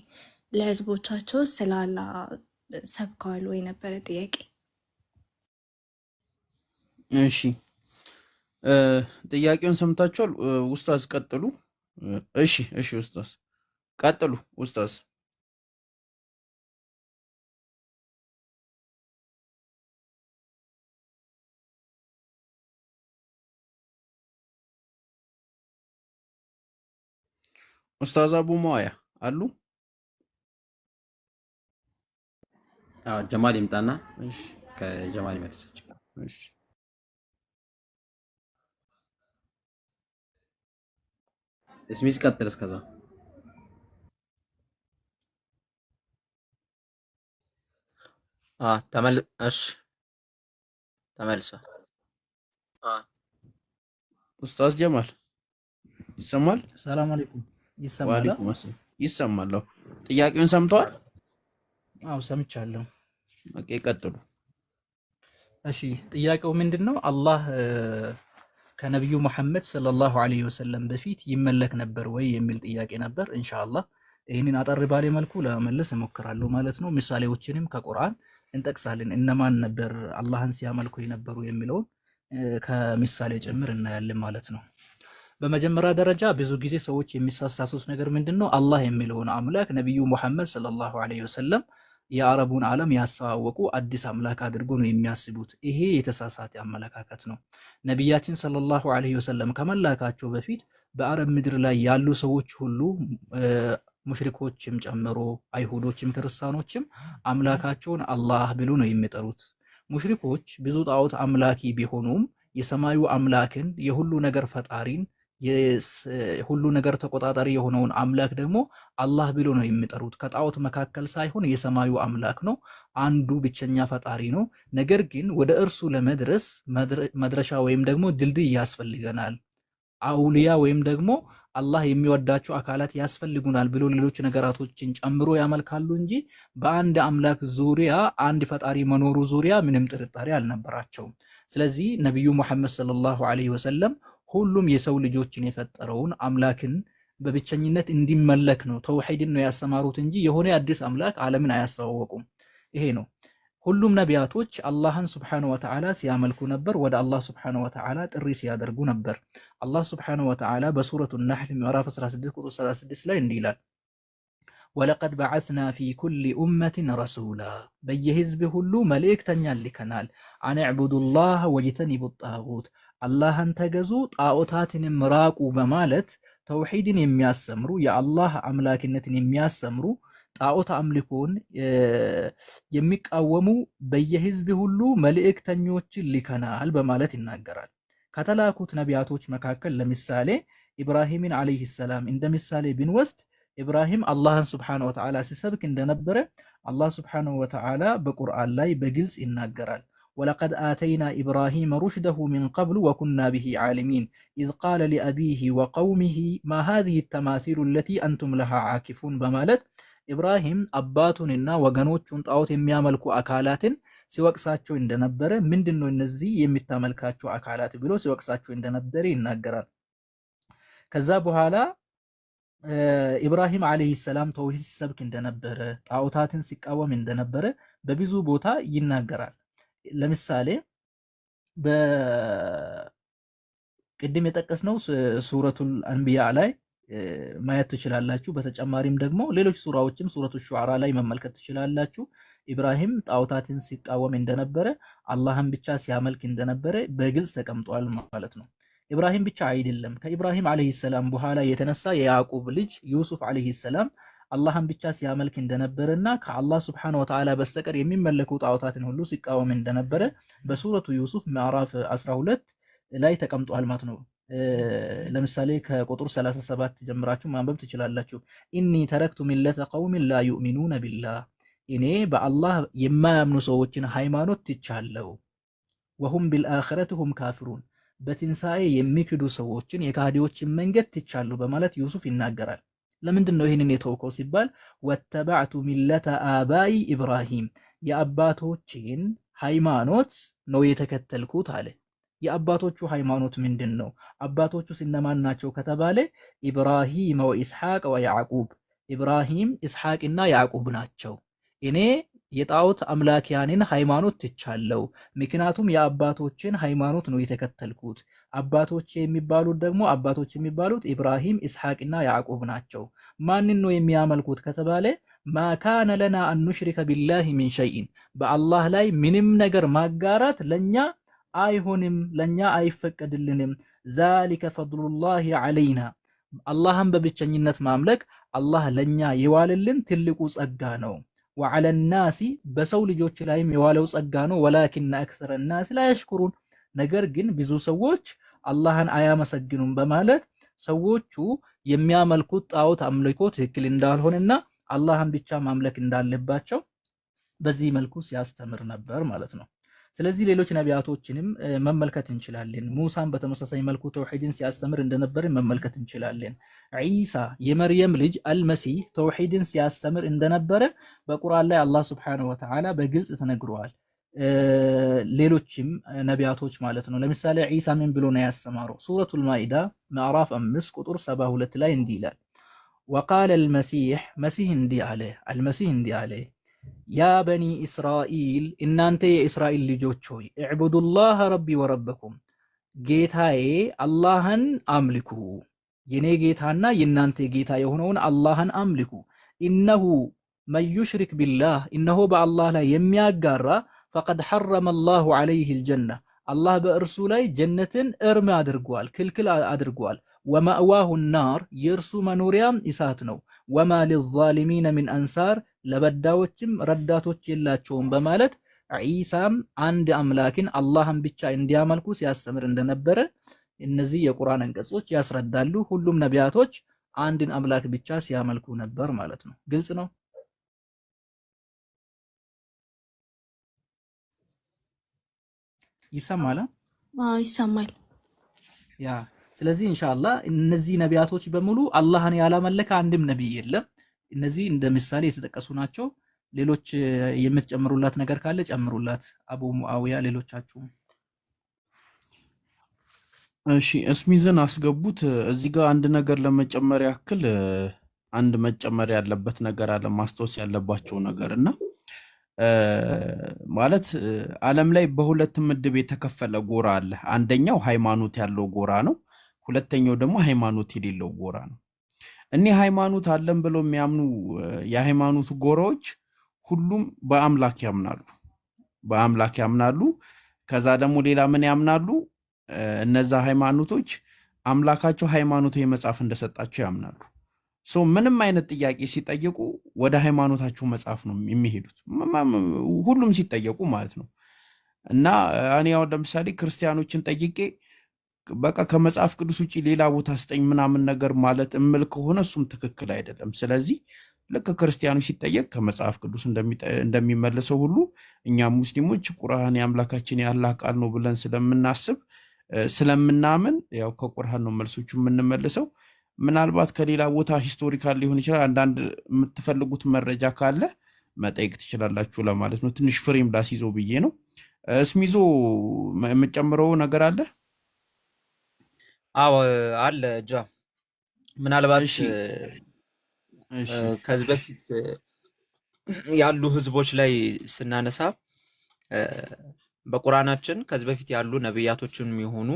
ለህዝቦቻቸው ስለ አላህ ሰብከዋል ወይ? ነበረ ጥያቄ። እሺ ጥያቄውን ሰምታችኋል? ኡስታዝ ቀጥሉ። እሺ ኡስታዝ ቀጥሉ። ኡስታዝ ኡስታዝ አቡ ሙአያ አሉ? ጀማል ይምጣና እሺ ከጀማል ይመልሰች። እሺ እስሚስ ቀጥል። እስከዛ ተመልሷል። ኡስታዝ ጀማል ይሰማል? ሰላም አለይኩም። ይሰማል? ወአለይኩም ሰላም። ይሰማል። ጥያቄውን ሰምተዋል? አዎ ሰምቻለሁ። ኦኬ ቀጥሉ። እሺ ጥያቄው ምንድነው? አላህ ከነብዩ መሐመድ ሰለላሁ ዐለይሂ ወሰለም በፊት ይመለክ ነበር ወይ የሚል ጥያቄ ነበር። ኢንሻአላህ ይህንን አጠር ባለ መልኩ ለመመለስ እሞክራለሁ ማለት ነው። ምሳሌዎችንም ከቁርአን እንጠቅሳለን። እነማን ነበር አላህን ሲያመልኩ የነበሩ የሚለውን ከምሳሌ ጭምር እናያለን ማለት ነው። በመጀመሪያ ደረጃ ብዙ ጊዜ ሰዎች የሚሳሳቱት ነገር ምንድነው? አላህ የሚለውን አምላክ ነብዩ መሐመድ ሰለላሁ ዐለይሂ ወሰለም የአረቡን ዓለም ያስተዋወቁ አዲስ አምላክ አድርጎ ነው የሚያስቡት። ይሄ የተሳሳተ አመለካከት ነው። ነቢያችን ሰለላሁ ዐለይሂ ወሰለም ከመላካቸው በፊት በአረብ ምድር ላይ ያሉ ሰዎች ሁሉ ሙሽሪኮችም ጨምሮ አይሁዶችም ክርስቲያኖችም አምላካቸውን አላህ ብሎ ነው የሚጠሩት። ሙሽሪኮች ብዙ ጣዖት አምላኪ ቢሆኑም የሰማዩ አምላክን የሁሉ ነገር ፈጣሪን ሁሉ ነገር ተቆጣጣሪ የሆነውን አምላክ ደግሞ አላህ ብሎ ነው የሚጠሩት። ከጣዖት መካከል ሳይሆን የሰማዩ አምላክ ነው፣ አንዱ ብቸኛ ፈጣሪ ነው። ነገር ግን ወደ እርሱ ለመድረስ መድረሻ ወይም ደግሞ ድልድይ ያስፈልገናል፣ አውሊያ ወይም ደግሞ አላህ የሚወዳቸው አካላት ያስፈልጉናል ብሎ ሌሎች ነገራቶችን ጨምሮ ያመልካሉ እንጂ በአንድ አምላክ ዙሪያ አንድ ፈጣሪ መኖሩ ዙሪያ ምንም ጥርጣሬ አልነበራቸውም። ስለዚህ ነቢዩ ሙሐመድ ሰለላሁ ዐለይሂ ወሰለም ሁሉም የሰው ልጆችን የፈጠረውን አምላክን በብቸኝነት እንዲመለክ ነው ተውሂድን ነው ያሰማሩት እንጂ የሆነ አዲስ አምላክ ዓለምን አያስተዋወቁም። ይሄ ነው። ሁሉም ነቢያቶች አላህን ስብሓነሁ ወተዓላ ሲያመልኩ ነበር፣ ወደ አላህ ስብሓነሁ ወተዓላ ጥሪ ሲያደርጉ ነበር። አላህ ስብሓነሁ ወተዓላ በሱረቱ ነሕል ምዕራፍ 16 ቁጥር 36 ላይ እንዲህ ይላል፣ ወለቀድ በዐስና ፊ ኩሊ ኡመትን ረሱላ፣ በየህዝብ ሁሉ መልእክተኛን ልከናል። አን ዕቡዱላህ ወጅተኒቡ ጣጉት፣ አላህን ተገዙ ጣዖታትንም ራቁ በማለት ተውሂድን የሚያስተምሩ የአላህ አምላክነትን የሚያስተምሩ ጣዖት አምልኮን የሚቃወሙ በየህዝብ ሁሉ መልእክተኞችን ልከናል በማለት ይናገራል። ከተላኩት ነቢያቶች መካከል ለምሳሌ ኢብራሂምን ዓለይሂ ሰላም እንደ ምሳሌ ብንወስድ ኢብራሂም አላህን ስብሓነሁ ወተዓላ ሲሰብክ እንደነበረ አላህ ስብሓነሁ ወተዓላ በቁርአን ላይ በግልጽ ይናገራል። ወለቀድ አተይና ኢብራሂመ ሩሽደሁ ሚን ቀብሉ ወኩና ቢሂ ዓሊሚን ኢዝ ቃለ ሊአቢሂ ወቀውሚሂ ማ ሃዚሂ ተማሲሉ ለቲ አንቱም ለሃ ዓኪፉን በማለት ኢብራሂም አባቱንና ወገኖቹን ጣዖት የሚያመልኩ አካላትን ሲወቅሳቸው እንደነበረ፣ ምንድነው እነዚህ የሚታመልካቸው አካላት ብሎ ሲወቅሳቸው እንደነበረ ይናገራል። ከዛ በኋላ ኢብራሂም ዓለይሂ ሰላም ተውሂድ ሲሰብክ እንደነበረ፣ ጣዖታትን ሲቃወም እንደነበረ በብዙ ቦታ ይናገራል። ለምሳሌ በቅድም የጠቀስነው ሱረቱል አንቢያ ላይ ማየት ትችላላችሁ። በተጨማሪም ደግሞ ሌሎች ሱራዎችም ሱረቱ ሹዓራ ላይ መመልከት ትችላላችሁ። ኢብራሂም ጣዖታትን ሲቃወም እንደነበረ አላህን ብቻ ሲያመልክ እንደነበረ በግልጽ ተቀምጧል ማለት ነው። ኢብራሂም ብቻ አይደለም። ከኢብራሂም ዓለይሂ ሰላም በኋላ የተነሳ የያዕቁብ ልጅ ዩሱፍ ዓለይሂ ሰላም አላህን ብቻ ሲያመልክ እንደነበረና ከአላህ ሱብሓነሁ ወተዓላ በስተቀር የሚመለኩ ጣዖታትን ሁሉ ሲቃወም እንደነበረ በሱረቱ ዩሱፍ ምዕራፍ 12 ላይ ተቀምጧል ማለት ነው። ለምሳሌ ከቁጥር 37 ጀምራችሁ ማንበብ ትችላላችሁ። ኢኒ ተረክቱ ሚለተ ቀውሚን ላ ዩእሚኑነ ቢላህ፣ እኔ በአላህ የማያምኑ ሰዎችን ሃይማኖት ትቻለሁ። ወሁም ቢልአኺረቲ ሁም ካፊሩን፣ በትንሣኤ የሚክዱ ሰዎችን የካህዲዎችን መንገድ ትቻለሁ በማለት ዩሱፍ ይናገራል። ለምንድን ነው ይህንን የተወከው ሲባል ወተባዕቱ ሚለተ አባይ ኢብራሂም፣ የአባቶችን ሃይማኖት ነው የተከተልኩት አለ። የአባቶቹ ሃይማኖት ምንድን ነው? አባቶቹ ሲነማን ናቸው ከተባለ ኢብራሂም ወኢስሐቅ ወያዕቁብ፣ ኢብራሂም ኢስሐቅና ያዕቁብ ናቸው። እኔ የጣዖት አምላኪያንን ሃይማኖት ትቻለሁ፣ ምክንያቱም የአባቶችን ሃይማኖት ነው የተከተልኩት። አባቶች የሚባሉት ኢብራሂም ኢስሐቅና ያዕቁብ ናቸው። ማንን ነው የሚያመልኩት ከተባለ ማካነ ለና አንሽሪከ ቢላሂ ሚን ሸይኢን፣ በአላህ ላይ ምንም ነገር ማጋራት ለኛ አይሆንም፣ ለኛ አይፈቀድልንም። ዛሊከ ፈድሉላሂ ዐለይና፣ አላህን በብቸኝነት ማምለክ አላህ ለኛ የዋለልን ትልቁ ጸጋ ነው። ወዐለ ናሲ፣ በሰው ልጆች ላይም የዋለው ጸጋ ነው። ወላኪነ አክሰረ ናሲ ላ የሽኩሩን፣ ነገር ግን ብዙ ሰዎች አላህን አያመሰግኑም በማለት ሰዎቹ የሚያመልኩት ጣዖት አምልኮ ትክክል እንዳልሆነና አላህን ብቻ ማምለክ እንዳለባቸው በዚህ መልኩ ሲያስተምር ነበር ማለት ነው። ስለዚህ ሌሎች ነቢያቶችንም መመልከት እንችላለን። ሙሳን በተመሳሳይ መልኩ ተውሂድን ሲያስተምር እንደነበር መመልከት እንችላለን። ዒሳ የመርየም ልጅ አልመሲህ ተውሂድን ሲያስተምር እንደነበረ በቁርአን ላይ አላህ ሱብሓነሁ ወተዓላ በግልጽ ተነግሯል። ሌሎችም ነቢያቶች ማለት ነው። ለምሳሌ ዒሳ ምን ብሎ ነው ያስተማረው? ሱረቱል ማኢዳ ምዕራፍ 5 ቁጥር 72 ላይ እንዲህ ይላል፣ ወቃለ መሲህ እንዲህ አለ ያ በኒ እስራኤል፣ እናንተ የእስራኤል ልጆች ሆይ እዕቡዱላህ ረቢ ወረበኩም፣ ጌታዬ አላህን አምልኩ፣ የኔ ጌታና የእናንተ ጌታ የሆነውን አላህን አምልኩ። ኢነሁ መን ዩሽሪክ ቢላህ፣ እነሆ በአላህ ላይ የሚያጋራ ፈቀድ ሐረመ አላሁ ዐለይሂ ልጀና፣ አላህ በእርሱ ላይ ጀነትን እርም አድርጓል፣ ክልክል አድርጓል። ወመእዋሁ ናር፣ የእርሱ መኖሪያም እሳት ነው። ወማ ሊዛሊሚነ ሚን አንሳር፣ ለበዳዎችም ረዳቶች የላቸውም በማለት ዒሳም አንድ አምላክን አላህን ብቻ እንዲያመልኩ ሲያስተምር እንደነበረ እነዚህ የቁርአን አንቀጾች ያስረዳሉ። ሁሉም ነቢያቶች አንድን አምላክ ብቻ ሲያመልኩ ነበር ማለት ነው። ግልጽ ነው። ይሰማል? ይሰማል። ያ ስለዚህ ኢንሻአላህ እነዚህ ነቢያቶች በሙሉ አላህን ያላመለከ አንድም ነቢይ የለም። እነዚህ እንደ ምሳሌ የተጠቀሱ ናቸው። ሌሎች የምትጨምሩላት ነገር ካለ ጨምሩላት። አቡ ሙአዊያ፣ ሌሎቻችሁም። እሺ እስሚዝን አስገቡት። እዚህ ጋር አንድ ነገር ለመጨመር ያክል አንድ መጨመር ያለበት ነገር አለ፣ ማስታወስ ያለባቸው ነገር እና ማለት ዓለም ላይ በሁለት ምድብ የተከፈለ ጎራ አለ። አንደኛው ሃይማኖት ያለው ጎራ ነው። ሁለተኛው ደግሞ ሃይማኖት የሌለው ጎራ ነው። እኒህ ሃይማኖት አለን ብለው የሚያምኑ የሃይማኖት ጎራዎች ሁሉም በአምላክ ያምናሉ። ከዛ ደግሞ ሌላ ምን ያምናሉ? እነዛ ሃይማኖቶች አምላካቸው ሃይማኖታዊ መጽሐፍ እንደሰጣቸው ያምናሉ። ምንም አይነት ጥያቄ ሲጠየቁ ወደ ሃይማኖታቸው መጽሐፍ ነው የሚሄዱት፣ ሁሉም ሲጠየቁ ማለት ነው። እና እኔ ያው ለምሳሌ ክርስቲያኖችን ጠይቄ በቃ ከመጽሐፍ ቅዱስ ውጪ ሌላ ቦታ ስጠኝ ምናምን ነገር ማለት እምል ከሆነ እሱም ትክክል አይደለም። ስለዚህ ልክ ክርስቲያኖች ሲጠየቅ ከመጽሐፍ ቅዱስ እንደሚመለሰው ሁሉ እኛም ሙስሊሞች ቁርአን የአምላካችን የአላህ ቃል ነው ብለን ስለምናስብ ስለምናምን ያው ከቁርአን ነው መልሶቹ የምንመልሰው። ምናልባት ከሌላ ቦታ ሂስቶሪካል ሊሆን ይችላል። አንዳንድ የምትፈልጉት መረጃ ካለ መጠየቅ ትችላላችሁ ለማለት ነው። ትንሽ ፍሬም ላስይዘው ብዬ ነው። እስሚዞ የምጨምረው ነገር አለ? አዎ አለ ጃ። ምናልባት ከዚህ በፊት ያሉ ህዝቦች ላይ ስናነሳ በቁርአናችን ከዚህ በፊት ያሉ ነብያቶችንም ይሆኑ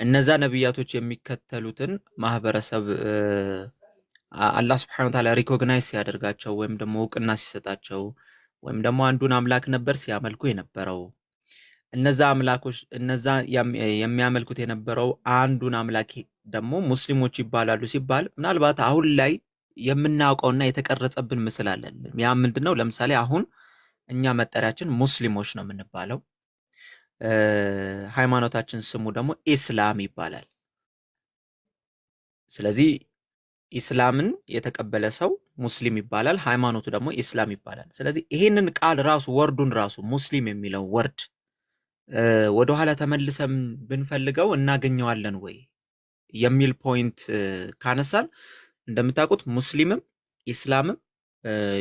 እነዛ ነብያቶች የሚከተሉትን ማህበረሰብ አላህ Subhanahu Wa Ta'ala ሪኮግናይዝ ሲያደርጋቸው ወይም ደግሞ እውቅና ሲሰጣቸው ወይም ደግሞ አንዱን አምላክ ነበር ሲያመልኩ የነበረው እነዛ አምላኮች እነዛ የሚያመልኩት የነበረው አንዱን አምላክ ደግሞ ሙስሊሞች ይባላሉ ሲባል ምናልባት አሁን ላይ የምናውቀውና የተቀረጸብን ምስል አለ። ያ ምንድነው? ለምሳሌ አሁን እኛ መጠሪያችን ሙስሊሞች ነው የምንባለው። ሃይማኖታችን ስሙ ደግሞ ኢስላም ይባላል። ስለዚህ ኢስላምን የተቀበለ ሰው ሙስሊም ይባላል፣ ሃይማኖቱ ደግሞ ኢስላም ይባላል። ስለዚህ ይሄንን ቃል ራሱ ወርዱን ራሱ ሙስሊም የሚለው ወርድ ወደ ኋላ ተመልሰን ብንፈልገው እናገኘዋለን ወይ የሚል ፖይንት ካነሳን እንደምታውቁት ሙስሊምም ኢስላምም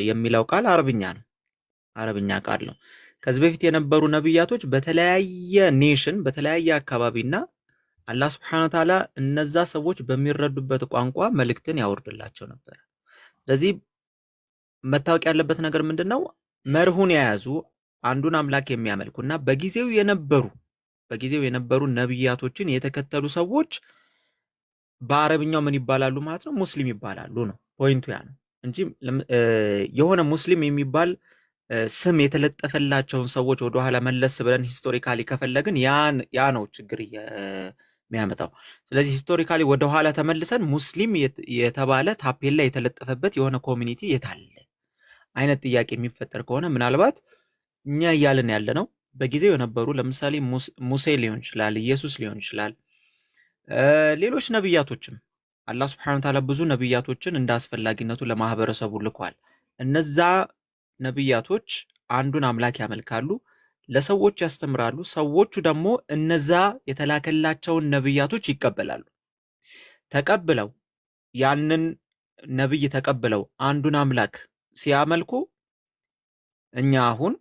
የሚለው ቃል አረብኛ ነው። አረብኛ ቃል ነው። ከዚህ በፊት የነበሩ ነብያቶች በተለያየ ኔሽን በተለያየ አካባቢና አላህ Subhanahu Wa Ta'ala እነዛ ሰዎች በሚረዱበት ቋንቋ መልእክትን ያወርድላቸው ነበር። ስለዚህ መታወቅ ያለበት ነገር ምንድነው? መርሁን የያዙ አንዱን አምላክ የሚያመልኩና በጊዜው የነበሩ ነብያቶችን የተከተሉ ሰዎች በአረብኛው ምን ይባላሉ ማለት ነው? ሙስሊም ይባላሉ ነው። ፖይንቱ ያ ነው እንጂ የሆነ ሙስሊም የሚባል ስም የተለጠፈላቸውን ሰዎች ወደ ኋላ መለስ ብለን ሂስቶሪካሊ ከፈለግን ያ ነው ችግር የሚያመጣው። ስለዚህ ሂስቶሪካሊ ወደ ኋላ ተመልሰን ሙስሊም የተባለ ታፔላ የተለጠፈበት የሆነ ኮሚኒቲ የታለ አይነት ጥያቄ የሚፈጠር ከሆነ ምናልባት እኛ እያልን ያለነው በጊዜው የነበሩ ለምሳሌ ሙሴ ሊሆን ይችላል፣ ኢየሱስ ሊሆን ይችላል፣ ሌሎች ነብያቶችም አላህ Subhanahu Wa Ta'ala ብዙ ነብያቶችን እንዳስፈላጊነቱ ለማህበረሰቡ ልኳል። እነዛ ነብያቶች አንዱን አምላክ ያመልካሉ፣ ለሰዎች ያስተምራሉ። ሰዎቹ ደግሞ እነዛ የተላከላቸውን ነብያቶች ይቀበላሉ። ተቀብለው ያንን ነብይ ተቀብለው አንዱን አምላክ ሲያመልኩ እኛ አሁን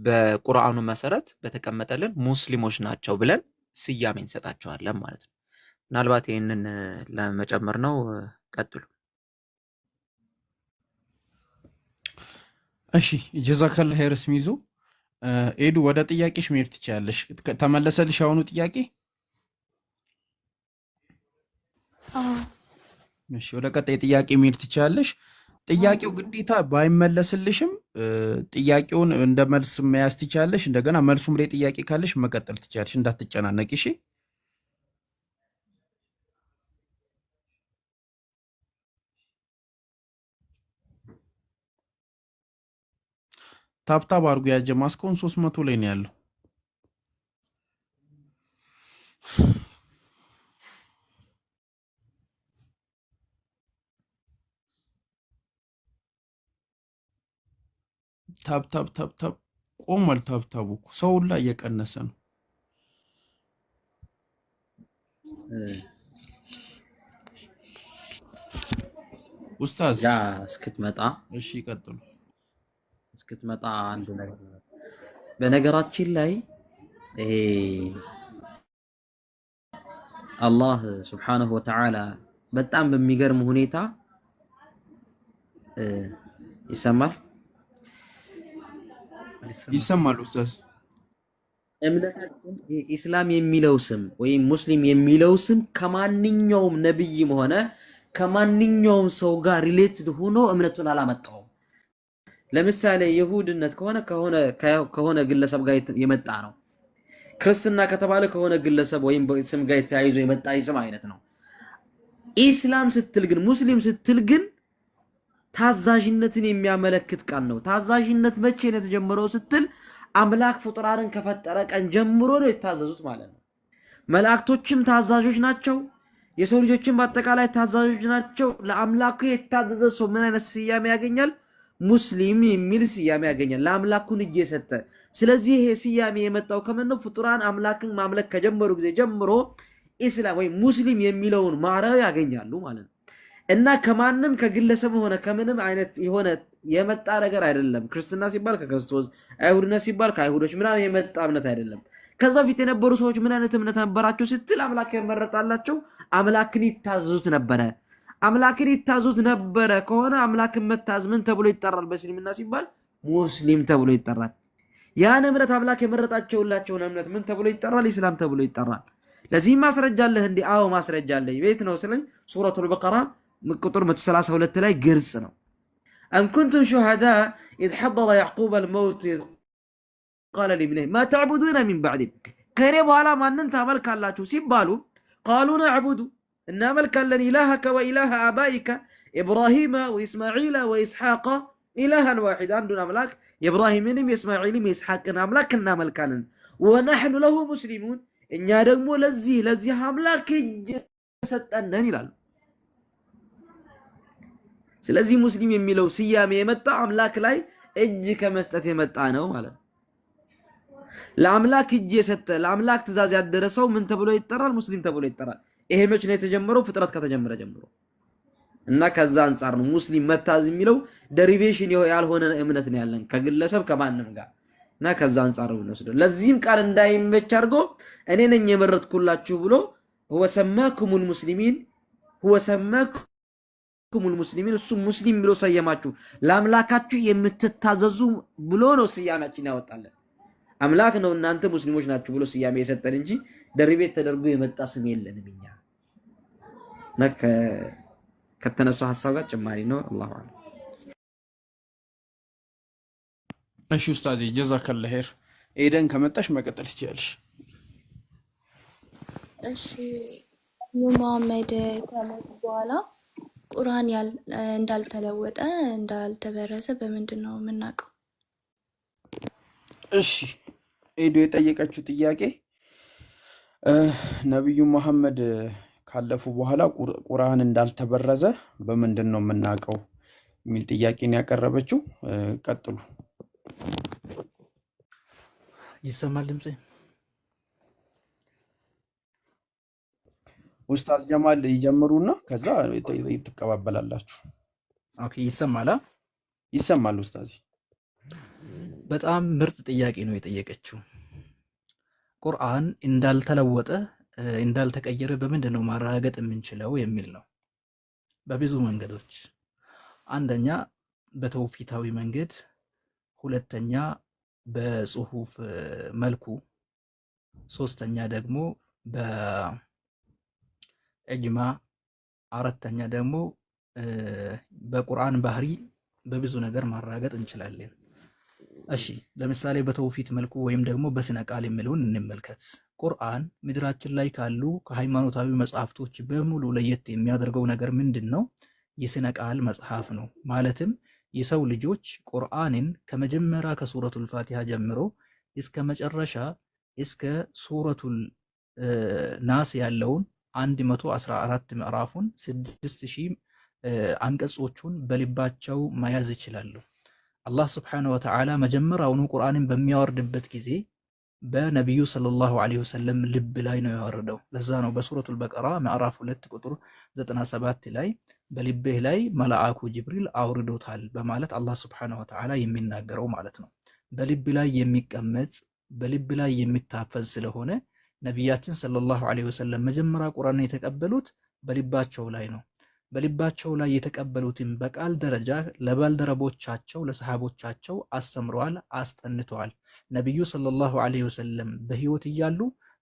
በቁርአኑ መሰረት በተቀመጠልን ሙስሊሞች ናቸው ብለን ስያሜ እንሰጣቸዋለን ማለት ነው። ምናልባት ይሄንን ለመጨመር ነው። ቀጥሉ። እሺ ጀዛከላ ኸይር ስሚዙ። ኤዱ ወደ ጥያቄሽ መሄድ ትችያለሽ። ተመለሰልሽ አሁኑ ጥያቄ? እሺ ወደ ቀጣይ ጥያቄ መሄድ ትችያለሽ። ጥያቄው ግዴታ ባይመለስልሽም ጥያቄውን እንደ መልስ መያዝ ትችያለሽ። እንደገና መልሱም ላይ ጥያቄ ካለሽ መቀጠል ትችያለሽ። እንዳትጨናነቂ እሺ። ታብታብ አድርጉ ያጀማ። እስካሁን 300 ላይ ነው ያለው። ታብ ቆሟል። ታብታቡ ሰው ሁላ እየቀነሰ ነው። ኡስታዝ ያ እስክትመጣ እሺ ይቀጥሉ። እስክትመጣ አንድ ነገር በነገራችን ላይ ይሄ አላህ Subhanahu Wa Ta'ala በጣም በሚገርም ሁኔታ ይሰማል ኡስታዝ። እምነታችን ኢስላም የሚለው ስም ወይም ሙስሊም የሚለው ስም ከማንኛውም ነብይም ሆነ ከማንኛውም ሰው ጋር ሪሌትድ ሆኖ እምነቱን አላመጣውም። ለምሳሌ ይሁድነት ከሆነ ግለሰብ ጋር የመጣ ነው። ክርስትና ከተባለ ከሆነ ግለሰብ ወይም ስም ጋር ተያይዞ የመጣ የስም አይነት ነው። ኢስላም ስትል ግን ሙስሊም ስትል ግን ታዛዥነትን የሚያመለክት ቃል ነው። ታዛዥነት መቼ ነው የተጀመረው ስትል አምላክ ፍጡራንን ከፈጠረ ቀን ጀምሮ ነው የታዘዙት ማለት ነው። መላእክቶችም ታዛዦች ናቸው። የሰው ልጆችም በአጠቃላይ ታዛዦች ናቸው። ለአምላኩ የታዘዘ ሰው ምን አይነት ስያሜ ያገኛል? ሙስሊም የሚል ስያሜ ያገኛል። ለአምላኩን እጅ የሰጠ። ስለዚህ ይሄ ስያሜ የመጣው ከምን ነው? ፍጡራን አምላክን ማምለክ ከጀመሩ ጊዜ ጀምሮ ኢስላም ወይ ሙስሊም የሚለውን ማዕረግ ያገኛሉ ማለት ነው። እና ከማንም ከግለሰብ ሆነ ከምንም አይነት የሆነ የመጣ ነገር አይደለም። ክርስትና ሲባል ከክርስቶስ፣ አይሁድነት ሲባል ከአይሁዶች ምናምን የመጣ እምነት አይደለም። ከዛ በፊት የነበሩ ሰዎች ምን አይነት እምነት ነበራቸው ስትል አምላክ የመረጣላቸው አምላክን ይታዘዙት ነበረ። አምላክን ይታዘዙት ነበረ ከሆነ አምላክን መታዘዝ ምን ተብሎ ይጠራል? በእስልምና ሲባል ሙስሊም ተብሎ ይጠራል። ያን እምነት አምላክ የመረጣቸውላቸውን እምነት ምን ተብሎ ይጠራል? ኢስላም ተብሎ ይጠራል። ለዚህም ማስረጃ አለህ እንዴ? አዎ ማስረጃ አለኝ። ቤት ነው ስለኝ ሱረቱል በቀራ ቁጥር 132 ላይ ግልጽ ነው። أم كنتم شهداء إذ حضر يعقوب الموت قال لابنه ما تعبدون من بعدي كيري بوالا ما ننت ملك الله سيبالو قالوا نعبد إن ملك لن إلهك وإله آبائك إبراهيم وإسماعيل وإسحاق إلها واحد عندنا ملاك إبراهيم إسماعيل إسحاق أملاك ملك لن ونحن له مسلمون إن يدمو لزي أملاك ستأنني لالو ስለዚህ ሙስሊም የሚለው ስያሜ የመጣ አምላክ ላይ እጅ ከመስጠት የመጣ ነው ማለት ነው። ለአምላክ እጅ የሰጠ ለአምላክ ትእዛዝ ያደረሰው ምን ተብሎ ይጠራል? ሙስሊም ተብሎ ይጠራል። ይሄ መች ነው የተጀመረው? ፍጥረት ከተጀመረ ጀምሮ እና ከዛ አንፃር ነው ሙስሊም መታዝ የሚለው ደሪቬሽን ያልሆነ እምነት ነው ያለን ከግለሰብ ከማንም ጋር እና ከዛ አንፃር ነው ወስዶ ለዚህም ቃል እንዳይመች አድርጎ እኔ ነኝ የመረጥኩላችሁ ብሎ هو سماكم المسلمين هو سماكم ሙስሊሚን እሱ ሙስሊም ብሎ ሰየማችሁ ለአምላካችሁ የምትታዘዙ ብሎ ነው ስያሜያችን ያወጣለን። አምላክ ነው እናንተ ሙስሊሞች ናችሁ ብሎ ስያሜ የሰጠን እንጂ ደሪቤት ተደርጎ የመጣ ስም የለንም እኛ። ነከ ከተነሳው ሐሳብ ጋር ጭማሪ ነው። አላሁ አለም። እሺ ኡስታዝ ጀዛከላህ ኸይር። ኤደን ከመጣሽ መቀጠል ትችያለሽ። እሺ ሙሐመድ ከሞተ በኋላ ቁርአን እንዳልተለወጠ እንዳልተበረዘ በምንድን ነው የምናውቀው? እሺ ኤዶ የጠየቀችው ጥያቄ ነብዩ መሐመድ ካለፉ በኋላ ቁርአን እንዳልተበረዘ በምንድን ነው የምናውቀው የሚል ጥያቄ ነው ያቀረበችው። ቀጥሉ። ይሰማል ድምጼ? ኡስታዝ ጀማል ይጀምሩና ከዛ ትቀባበላላችሁ። ኦኬ ይሰማል? ይሰማል ኡስታዝ። በጣም ምርጥ ጥያቄ ነው የጠየቀችው። ቁርአን እንዳልተለወጠ እንዳልተቀየረ በምንድን ነው ማረጋገጥ የምንችለው የሚል ነው። በብዙ መንገዶች፣ አንደኛ በተውፊታዊ መንገድ፣ ሁለተኛ በጽሁፍ መልኩ፣ ሶስተኛ ደግሞ በእጅማ፣ አራተኛ ደግሞ በቁርአን ባህሪ በብዙ ነገር ማረጋገጥ እንችላለን። እሺ ለምሳሌ በተውፊት መልኩ ወይም ደግሞ በስነ ቃል የሚለውን እንመልከት። ቁርአን ምድራችን ላይ ካሉ ከሃይማኖታዊ መጽሐፍቶች በሙሉ ለየት የሚያደርገው ነገር ምንድን ነው? የስነ ቃል መጽሐፍ ነው። ማለትም የሰው ልጆች ቁርአንን ከመጀመሪያ ከሱረቱል ፋቲሃ ጀምሮ እስከ መጨረሻ እስከ ሱረቱል ናስ ያለውን 114 ምዕራፉን 6000 አንቀጾቹን በልባቸው መያዝ ይችላሉ። አላህ ስብሓነሁ ወተዓላ መጀመሪያውኑ ቁርአንን በሚያወርድበት ጊዜ በነቢዩ ሰለላሁ ዐለይሂ ወሰለም ልብ ላይ ነው ያወረደው። ለዛ ነው በሱረቱል በቀራ ምዕራፍ 2 ቁጥር 97 ላይ በልብህ ላይ መልአኩ ጅብሪል አውርዶታል በማለት አላህ ስብሓነሁ ወተዓላ የሚናገረው ማለት ነው። በልብ ላይ የሚቀመጥ በልብ ላይ የሚታፈዝ ስለሆነ ነቢያችን ሰለላሁ ዐለይሂ ወሰለም መጀመሪያ ቁርአንን የተቀበሉት በልባቸው ላይ ነው። በልባቸው ላይ የተቀበሉትን በቃል ደረጃ ለባልደረቦቻቸው ለሰሃቦቻቸው አስተምረዋል፣ አስጠንተዋል። ነቢዩ ሰለላሁ ዐለይሂ ወሰለም በህይወት እያሉ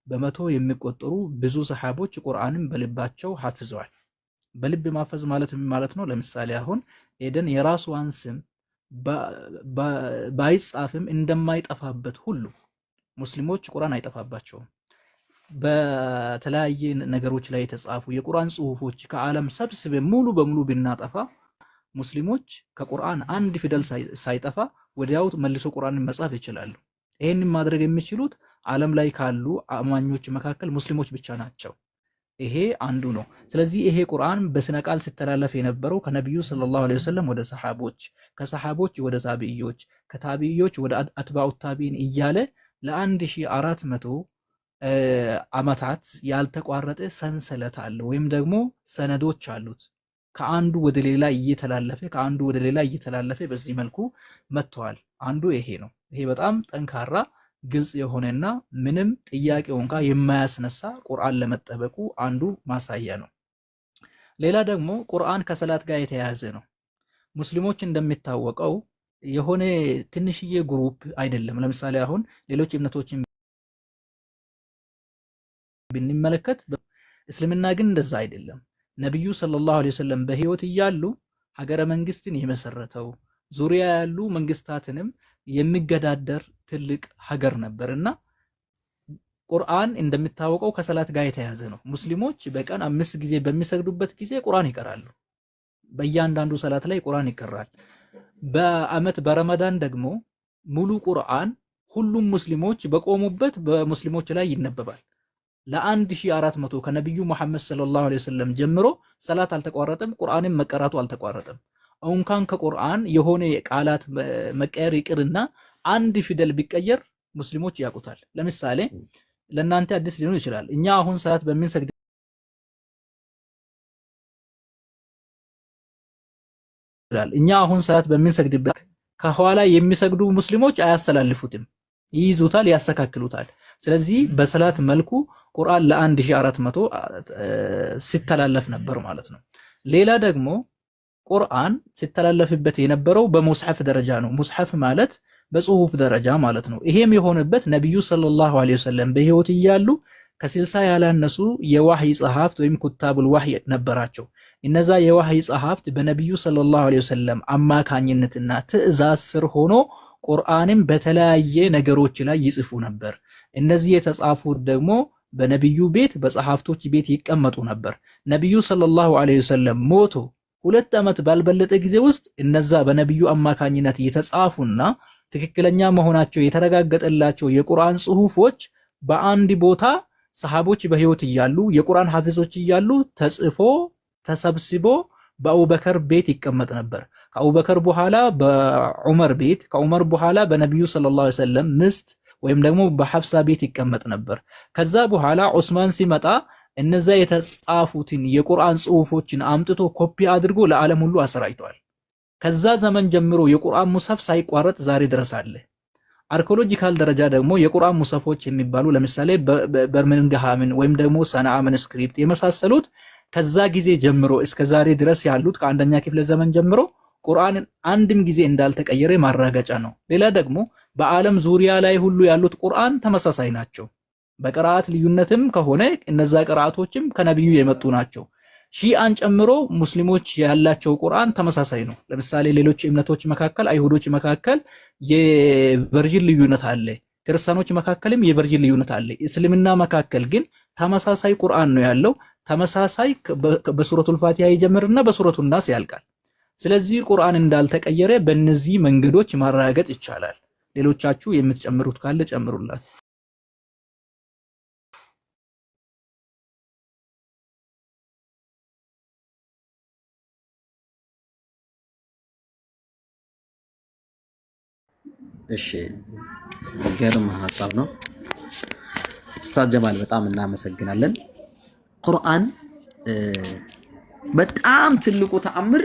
በመቶ የሚቆጠሩ ብዙ ሰሃቦች ቁርአንን በልባቸው ሐፍዘዋል። በልብ ማፈዝ ማለት ምን ማለት ነው? ለምሳሌ አሁን ኤደን የራሷን ስም ባይጻፍም እንደማይጠፋበት ሁሉ ሙስሊሞች ቁርአን አይጠፋባቸውም። በተለያየ ነገሮች ላይ የተጻፉ የቁርአን ጽሁፎች ከዓለም ሰብስበን ሙሉ በሙሉ ብናጠፋ ሙስሊሞች ከቁርአን አንድ ፊደል ሳይጠፋ ወዲያው መልሶ ቁርአንን መጻፍ ይችላሉ። ይሄንን ማድረግ የሚችሉት ዓለም ላይ ካሉ አማኞች መካከል ሙስሊሞች ብቻ ናቸው። ይሄ አንዱ ነው። ስለዚህ ይሄ ቁርአን በስነ ቃል ሲተላለፍ የነበረው ከነብዩ ሰለላሁ ዐለይሂ ወሰለም ወደ ሰሃቦች፣ ከሰሃቦች ወደ ታቢዒዎች፣ ከታቢዒዎች ወደ አትባኡ ታቢዒን እያለ ለ1400 ዓመታት ያልተቋረጠ ሰንሰለት አለ ወይም ደግሞ ሰነዶች አሉት። ከአንዱ ወደ ሌላ እየተላለፈ በዚህ መልኩ መጥተዋል። አንዱ ይሄ ነው። ይሄ በጣም ጠንካራ ግልጽ የሆነና ምንም ጥያቄው እንኳን የማያስነሳ ቁርአን ለመጠበቁ አንዱ ማሳያ ነው። ሌላ ደግሞ ቁርአን ከሰላት ጋር የተያያዘ ነው። ሙስሊሞች እንደሚታወቀው የሆነ ትንሽዬ ግሩፕ አይደለም። ለምሳሌ አሁን ሌሎች እምነቶችን ብንመለከት እስልምና ግን እንደዛ አይደለም። ነብዩ ሰለላሁ ዐለይሂ ወሰለም በህይወት እያሉ ሀገረ መንግስትን የመሰረተው ዙሪያ ያሉ መንግስታትንም የሚገዳደር ትልቅ ሀገር ነበርና ቁርአን እንደሚታወቀው ከሰላት ጋር የተያዘ ነው። ሙስሊሞች በቀን 5 ጊዜ በሚሰግዱበት ጊዜ ቁርአን ይቀራሉ። በእያንዳንዱ ሰላት ላይ ቁርአን ይቀራል። በአመት በረመዳን ደግሞ ሙሉ ቁርአን ሁሉም ሙስሊሞች በቆሙበት በሙስሊሞች ላይ ይነበባል። ለ1400 ከነብዩ መሐመድ ሰለላሁ ዐለይሂ ወሰለም ጀምሮ ሰላት አልተቋረጠም፣ ቁርአንም መቀራቱ አልተቋረጠም። እንኳን ከቁርአን የሆነ ቃላት መቀየር ይቅርና አንድ ፊደል ቢቀየር ሙስሊሞች ያውቁታል። ለምሳሌ ለእናንተ አዲስ ሊሆን ይችላል። እኛ አሁን ሰላት በምንሰግድበት ከኋላ የሚሰግዱ ሙስሊሞች አያስተላልፉትም፣ ይይዙታል፣ ያስተካክሉታል። ስለዚህ በሰላት መልኩ ቁርአን ለ1400 ሲተላለፍ ነበር ማለት ነው። ሌላ ደግሞ ቁርአን ሲተላለፍበት የነበረው በሙስሐፍ ደረጃ ነው። ሙስሐፍ ማለት በጽሁፍ ደረጃ ማለት ነው። ይሄም የሆነበት ነብዩ ሰለላሁ ዐለይሂ ወሰለም በህይወት እያሉ ከ60 ያላነሱ የዋህይ ጸሐፍት ወይም ኩታቡል ዋህይ ነበራቸው። እነዛ የዋህይ ጸሐፍት በነብዩ ሰለላሁ ዐለይሂ ወሰለም አማካኝነትና ትዕዛዝ ስር ሆኖ ቁርአንም በተለያየ ነገሮች ላይ ይጽፉ ነበር። እነዚህ የተጻፉት ደግሞ በነብዩ ቤት በጸሐፍቶች ቤት ይቀመጡ ነበር። ነብዩ ሰለላሁ ዐለይሂ ወሰለም ሞቶ 2 ዓመት ባልበለጠ ጊዜ ውስጥ እነዛ በነብዩ አማካኝነት የተጻፉና ትክክለኛ መሆናቸው የተረጋገጠላቸው የቁርአን ጽሁፎች በአንድ ቦታ ሰሃቦች በህይወት እያሉ የቁርአን ሐፊዞች እያሉ ተጽፎ ተሰብስቦ በአቡበከር ቤት ይቀመጥ ነበር። ከአቡበከር በኋላ በዑመር ቤት፣ ከዑመር በኋላ በነብዩ ሰለላሁ ዐለይሂ ወሰለም ምስት ወይም ደግሞ በሐፍሳ ቤት ይቀመጥ ነበር። ከዛ በኋላ ዑስማን ሲመጣ እነዛ የተጻፉትን የቁርአን ጽሁፎችን አምጥቶ ኮፒ አድርጎ ለዓለም ሁሉ አሰራጭቷል። ከዛ ዘመን ጀምሮ የቁርአን ሙስሐፍ ሳይቋረጥ ዛሬ ድረስ አለ። አርኪኦሎጂካል ደረጃ ደግሞ የቁርአን ሙስሐፎች የሚባሉ ለምሳሌ በርሚንግሃምን ወይም ደግሞ ሰነአ ማኑስክሪፕት የመሳሰሉት ከዛ ጊዜ ጀምሮ እስከ ዛሬ ድረስ ያሉት ከአንደኛ ክፍለ ዘመን ጀምሮ ቁርአን አንድም ጊዜ እንዳልተቀየረ ማረጋገጫ ነው። ሌላ ደግሞ በዓለም ዙሪያ ላይ ሁሉ ያሉት ቁርአን ተመሳሳይ ናቸው። በቅርአት ልዩነትም ከሆነ እነዛ ቅርአቶችም ከነብዩ የመጡ ናቸው። ሺአን ጨምሮ ሙስሊሞች ያላቸው ቁርአን ተመሳሳይ ነው። ለምሳሌ ሌሎች እምነቶች መካከል አይሁዶች መካከል የቨርዥን ልዩነት አለ፣ ክርስቲያኖች መካከልም የቨርዥን ልዩነት አለ። እስልምና መካከል ግን ተመሳሳይ ቁርአን ነው ያለው። ተመሳሳይ በሱረቱል ፋቲሃ ይጀምርና በሱረቱን ናስ ያልቃል። ስለዚህ ቁርአን እንዳልተቀየረ በእነዚህ መንገዶች ማረጋገጥ ይቻላል። ሌሎቻችሁ የምትጨምሩት ካለ ጨምሩላት። እሺ ገርም ሐሳብ ነው ኡስታዝ ጀማል፣ በጣም እናመሰግናለን። ቁርአን በጣም ትልቁ ተአምር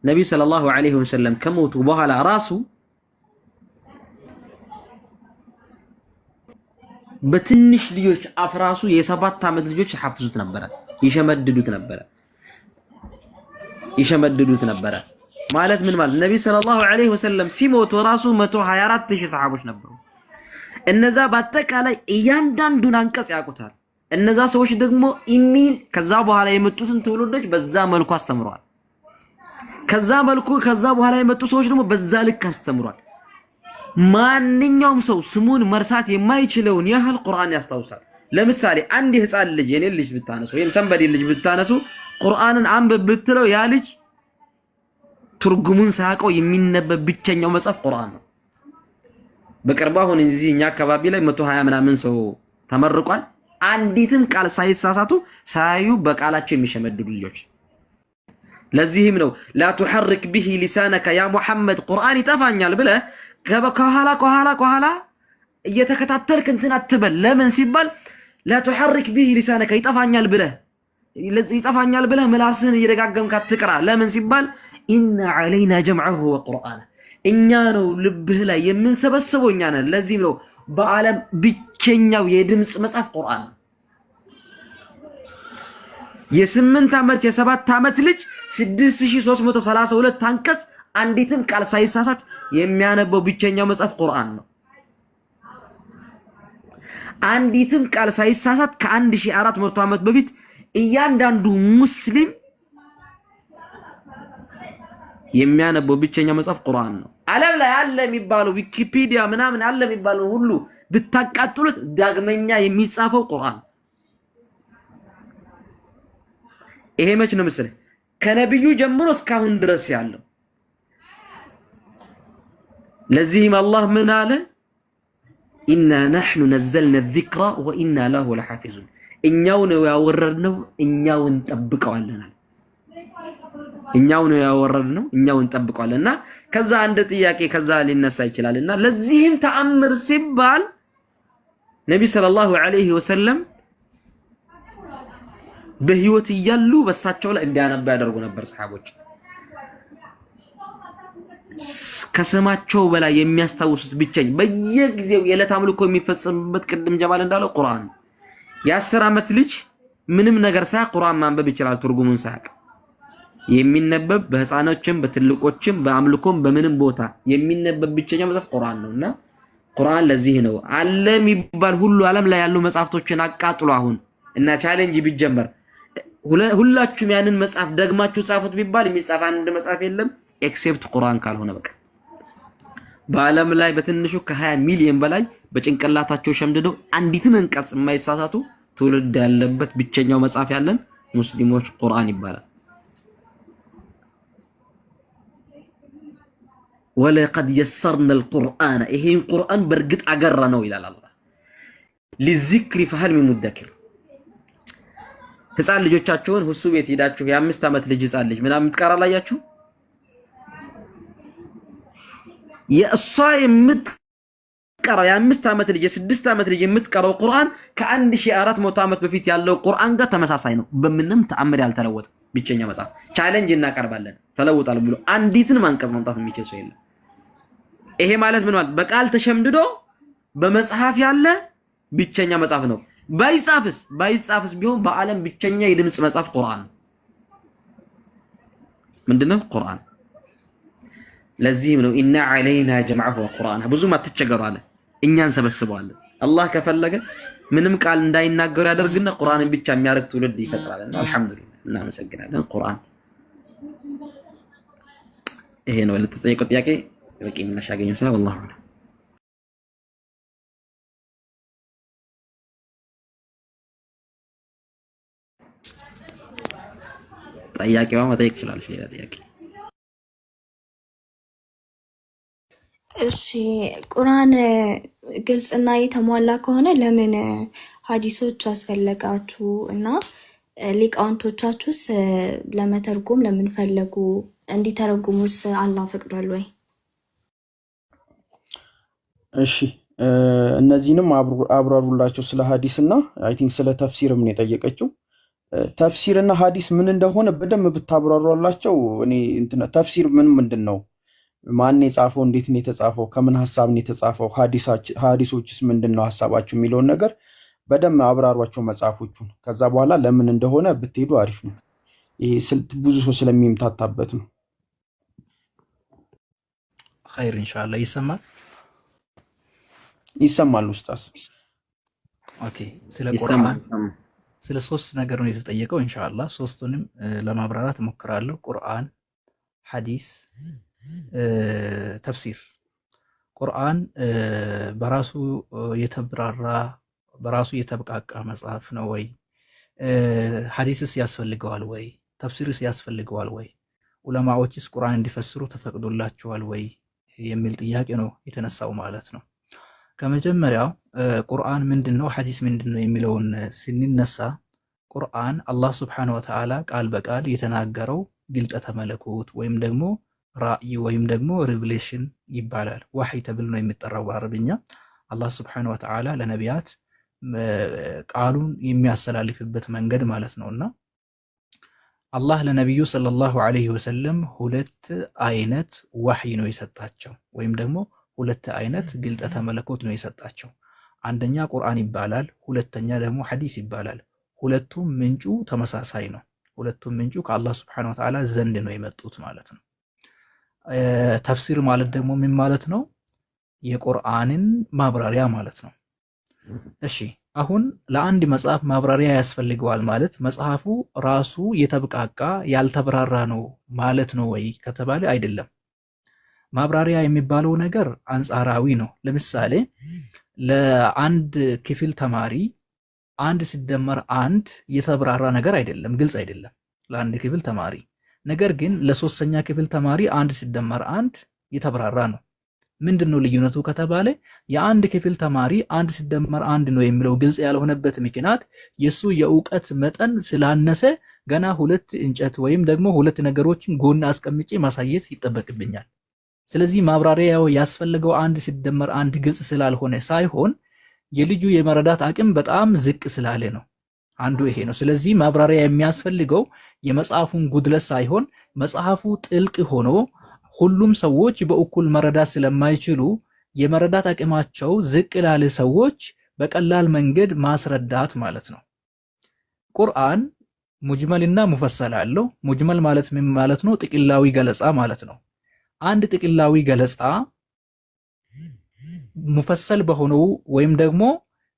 ነብዩ ሰለላሁ ዐለይሂ ወሰለም ከሞቱ በኋላ ራሱ በትንሽ ልጆች አፍራሱ የ7 ዓመት ልጆች ሐፍዙት ነበረ፣ ይሸመድዱት ነበረ። ማለት ምን ማለት? ነብዩ ሰለላሁ ዐለይሂ ወሰለም ሲሞቱ ራሱ 124000 ሰሃቦች ነበሩ። እነዛ በአጠቃላይ እያንዳንዱን አንቀጽ ያውቁታል። እነዛ ሰዎች ደግሞ ኢሚል ከዛ በኋላ የመጡትን ትውልዶች በዛ መልኩ አስተምረዋል። ከዛ በኋላ የመጡ ሰዎች ደግሞ በዛ ልክ አስተምሯል። ማንኛውም ሰው ስሙን መርሳት የማይችለውን ያህል ቁርአን ያስታውሳል። ለምሳሌ አንድ የህፃን ልጅ የኔን ልጅ ብታነሱ ወይም ሰንበዴ ልጅ ብታነሱ ቁርአንን አንብብ ብትለው ያ ልጅ ትርጉሙን ሳያውቀው የሚነበብ ብቸኛው መጽሐፍ ቁርአን ነው። በቅርቡ አሁን እዚህ እኛ አካባቢ ላይ 120 ምናምን ሰው ተመርቋል። አንዲትም ቃል ሳይሳሳቱ ሳያዩ በቃላቸው የሚሸመድዱ ልጆች። ለዚህም ነው ላ تحرك به لسانك يا محمد ቁርአን ይጠፋኛል ብለህ ከኋላ እየተከታተልክ እንትን አትበል። ለምን ሲባል لا تحرك به لسانك ይጠፋኛል ብለህ ምላስህን እየደጋገምክ አትቅራ። ለምን ሲባል إن علينا جمعه وقرآنه እኛ ነው ልብህ ላይ የምንሰበስበው እኛ ነን። ለዚህም ነው በዓለም ብቸኛው የድምጽ መጽሐፍ ቁርአን ነው። የ8 ዓመት የ7 ዓመት ልጅ 6332 አንቀጽ አንዲትም ቃል ሳይሳሳት የሚያነበው ብቸኛው መጽሐፍ ቁርአን ነው። አንዲትም ቃል ሳይሳሳት ከ1400 ዓመት በፊት እያንዳንዱ ሙስሊም የሚያነበው ብቸኛው መጽሐፍ ቁርአን ነው። ዓለም ላይ አለ የሚባለው ዊኪፒዲያ ምናምን አለ የሚባለው ሁሉ ብታቃጥሉት ዳግመኛ የሚጻፈው ቁርአን። ይሄ መች ነው መሰለህ? ከነብዩ ጀምሮ እስካሁን ድረስ ያለው። ለዚህም አላህ ምን አለ? ኢና ነሕኑ ነዘልና ዚክራ ወኢና ለሁ ለሓፊዙን። እኛው ነው ያወረድነው፣ እኛው እንጠብቀዋለን። እኛው ነው ያወረድነው፣ እኛው እንጠብቀዋለንና ከዛ አንድ ጥያቄ ከዛ ሊነሳ ይችላልና ለዚህም ተአምር ሲባል ነብይ ሰለላሁ ዐለይሂ ወሰለም በህይወት እያሉ በሳቸው ላይ እንዲያነቡ ያደርጉ ነበር ሰሃቦች። ከስማቸው በላይ የሚያስታውሱት ብቸኝ በየጊዜው የዕለት አምልኮ የሚፈጸምበት ቅድም ጀማል እንዳለው ቁርአን። የ10 ዓመት ልጅ ምንም ነገር ሳያውቅ ቁርአን ማንበብ ይችላል፣ ትርጉሙን ሳያውቅ። የሚነበብ በህፃኖችም በትልቆችም በአምልኮም በምንም ቦታ የሚነበብ ብቸኛው መጽሐፍ ቁርአን ነውና ቁርአን ለዚህ ነው አለ የሚባል ሁሉ ዓለም ላይ ያሉ መጽሐፍቶችን አቃጥሉ አሁን እና ቻሌንጅ ቢጀመር ሁላችሁም ያንን መጽሐፍ ደግማችሁ ጻፉት ቢባል የሚጻፍ አንድ መጽሐፍ የለም ኤክሴፕት ቁርአን ካልሆነ በቃ። በዓለም ላይ በትንሹ ከ20 ሚሊዮን በላይ በጭንቅላታቸው ሸምድደው አንዲትን አንቀጽ የማይሳሳቱ ትውልድ ያለበት ብቸኛው መጽሐፍ ያለን ሙስሊሞች ቁርአን ይባላል። ወለቀድ የሰርና القرآن ይሄን ቁርአን በርግጥ አገራ ነው ይላል አላህ። ለዚክሪ فهل من مدكر ህፃን ልጆቻችሁን ሁሱ ቤት ሄዳችሁ የ5 ዓመት ልጅ ህፃን ልጅ ምናምን ትቀራላያችሁ? የእሷ የምትቀራው የ5 ዓመት ልጅ የ6 ዓመት ልጅ የምትቀራው ቁርአን ከ1400 ዓመት በፊት ያለው ቁርአን ጋር ተመሳሳይ ነው። በምንም ተአምር ያልተለወጠ ብቸኛ መጽሐፍ። ቻሌንጅ እናቀርባለን ተለውጣል ብሎ አንዲትን ማንቀጽ ማምጣት የሚችል ሰው የለም። ይሄ ማለት ምን ማለት? በቃል ተሸምድዶ በመጽሐፍ ያለ ብቸኛ መጽሐፍ ነው። ባይጻፍስ ቢሆን በዓለም ብቸኛ የድምጽ መጽሐፍ ቁርአን ምንድነው? ቁርአን። ለዚህም ነው ኢና ዐለይና ጀምዐሁ ወቁርአን ብዙም አትቸገሩ አለ። እኛ እንሰበስበዋለን። አላህ ከፈለገ ምንም ቃል እንዳይናገሩ ያደርግና ቁርአንን ብቻ የሚያደርግ ትውልድ ይፈጥራልና አልሐምዱሊላህ እናመሰግናለን። ቁርአን ይሄ ነው ለተጠየቀው ጥያቄ በቂ ምላሽ ያገኘው ሰው والله ዐለም። ጥያቄዋ መጠየቅ ትችላለሽ። ሌላ ጥያቄ? እሺ ቁርአን ግልጽና የተሟላ ከሆነ ለምን ሐዲሶች አስፈለጋችሁ? እና ሊቃውንቶቻችሁስ ለመተርጎም ለምን ፈለጉ? እንዲተረጉሙስ አላህ ፈቅዷል ወይ? እሺ እነዚህንም አብራሩላቸው ስለ ሐዲስና አይ ቲንክ ስለ ተፍሲርም ነው የጠየቀችው። ተፍሲርና ሐዲስ ምን እንደሆነ በደንብ ብታብራሩላቸው። እኔ ተፍሲር ምንድነው? ማን የጻፈው? እንዴት ነው የተጻፈው? ከምን ሐሳብ ነው የተጻፈው? ሐዲሶችስ ምንድነው ሐሳባቸው የሚለውን ነገር በደንብ አብራሯቸው መጽሐፎቹን። ከዛ በኋላ ለምን እንደሆነ ብትሄዱ አሪፍ ነው። ይሄ ብዙ ሰው ስለሚምታታበት ነው። ኸይር ኢንሻአላህ። ይሰማል ኡስታዝ? ኦኬ። ስለ ቁርአን ስለ 3 ነገር ነው የተጠየቀው። ኢንሻአላህ ሶስቱንም ለማብራራት እሞክራለሁ። ቁርአን፣ ሐዲስ፣ ተፍሲር። ቁርአን በራሱ የተብራራ በራሱ የተብቃቃ መጽሐፍ ነው ወይ? ሐዲስስ ያስፈልገዋል ወይ? ተፍሲርስ ያስፈልገዋል ወይ? ዑለማዎችስ ቁርአን እንዲፈስሩ ተፈቅዶላቸዋል ወይ የሚል ጥያቄ ነው የተነሳው ማለት ነው። ከመጀመሪያው ቁርአን ምንድነው ሐዲስ ምንድነው የሚለውን ስንነሳ ቁርአን አላህ Subhanahu Wa Ta'ala ቃል በቃል የተናገረው ግልጠተ መለኮት ወይም ደግሞ ራእይ ወይም ደግሞ ሪቪሌሽን ይባላል። ወህይ ተብሎ ነው የሚጠራው በአረብኛ። አላህ Subhanahu Wa Ta'ala ለነቢያት ቃሉን የሚያስተላልፍበት መንገድ ማለት ነውና አላህ ለነብዩ ሰለላሁ ዐለይሂ ወሰለም 2 አይነት ወህይ ነው የሰጣቸው ወይም ደግሞ 2 አይነት ግልጠተ መለኮት ነው የሰጣቸው። አንደኛ ቁርአን ይባላል፣ ሁለተኛ ደግሞ ሐዲስ ይባላል። ሁለቱም ምንጩ ተመሳሳይ ነው። ሁለቱም ምንጩ ከአላህ Subhanahu Wa Ta'ala ዘንድ ነው የመጡት ማለት ነው። ተፍሲር ማለት ደግሞ ምን ማለት ነው? የቁርአንን ማብራሪያ ማለት ነው። እሺ አሁን ለአንድ መጽሐፍ ማብራሪያ ያስፈልገዋል ማለት መጽሐፉ ራሱ የተብቃቃ ያልተብራራ ነው ማለት ነው ወይ ከተባለ አይደለም። ማብራሪያ የሚባለው ነገር አንጻራዊ ነው። ለምሳሌ ለአንድ ክፍል ተማሪ 1 + 1 የተብራራ ነገር አይደለም፣ ግልጽ አይደለም ለአንድ ክፍል ተማሪ። ነገር ግን ለሶስተኛ ክፍል ተማሪ 1 + 1 የተብራራ ነው። ምንድነው ልዩነቱ ከተባለ የአንድ ክፍል ተማሪ 1 + 1 ነው የሚለው ግልጽ ያልሆነበት ምክንያት የሱ የእውቀት መጠን ስላነሰ ገና 2 እንጨት ወይም ደግሞ 2 ነገሮችን ጎን አስቀምጬ ማሳየት ይጠበቅብኛል። ስለዚህ ማብራሪያው ያስፈልገው 1 + 1 ግልጽ ስላልሆነ ሳይሆን የልጁ የመረዳት አቅም በጣም ዝቅ ስላለ ነው። አንዱ ይሄ ነው። ስለዚህ ማብራሪያ የሚያስፈልገው የመጽሐፉን ጉድለት ሳይሆን መጽሐፉ ጥልቅ ሆኖ ሁሉም ሰዎች በእኩል መረዳት ስለማይችሉ የመረዳት አቅማቸው ዝቅ ላለ ሰዎች በቀላል መንገድ ማስረዳት ማለት ነው። ቁርአን ሙጅመልና ሙፈሰል አለው። ሙጅመል ማለት ምን ማለት ነው? ጥቅላዊ ገለጻ ማለት ነው። አንድ ጥቅላዊ ገለጻ ሙፈሰል በሆነው ወይም ደግሞ